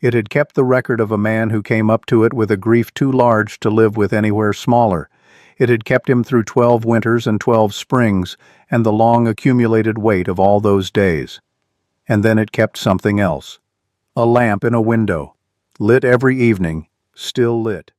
It had kept the record of a man who came up to it with a grief too large to live with anywhere smaller. It had kept him through 12 winters and 12 springs, and the long accumulated weight of all those days. And then it kept something else. A lamp in a window, lit every evening, still lit.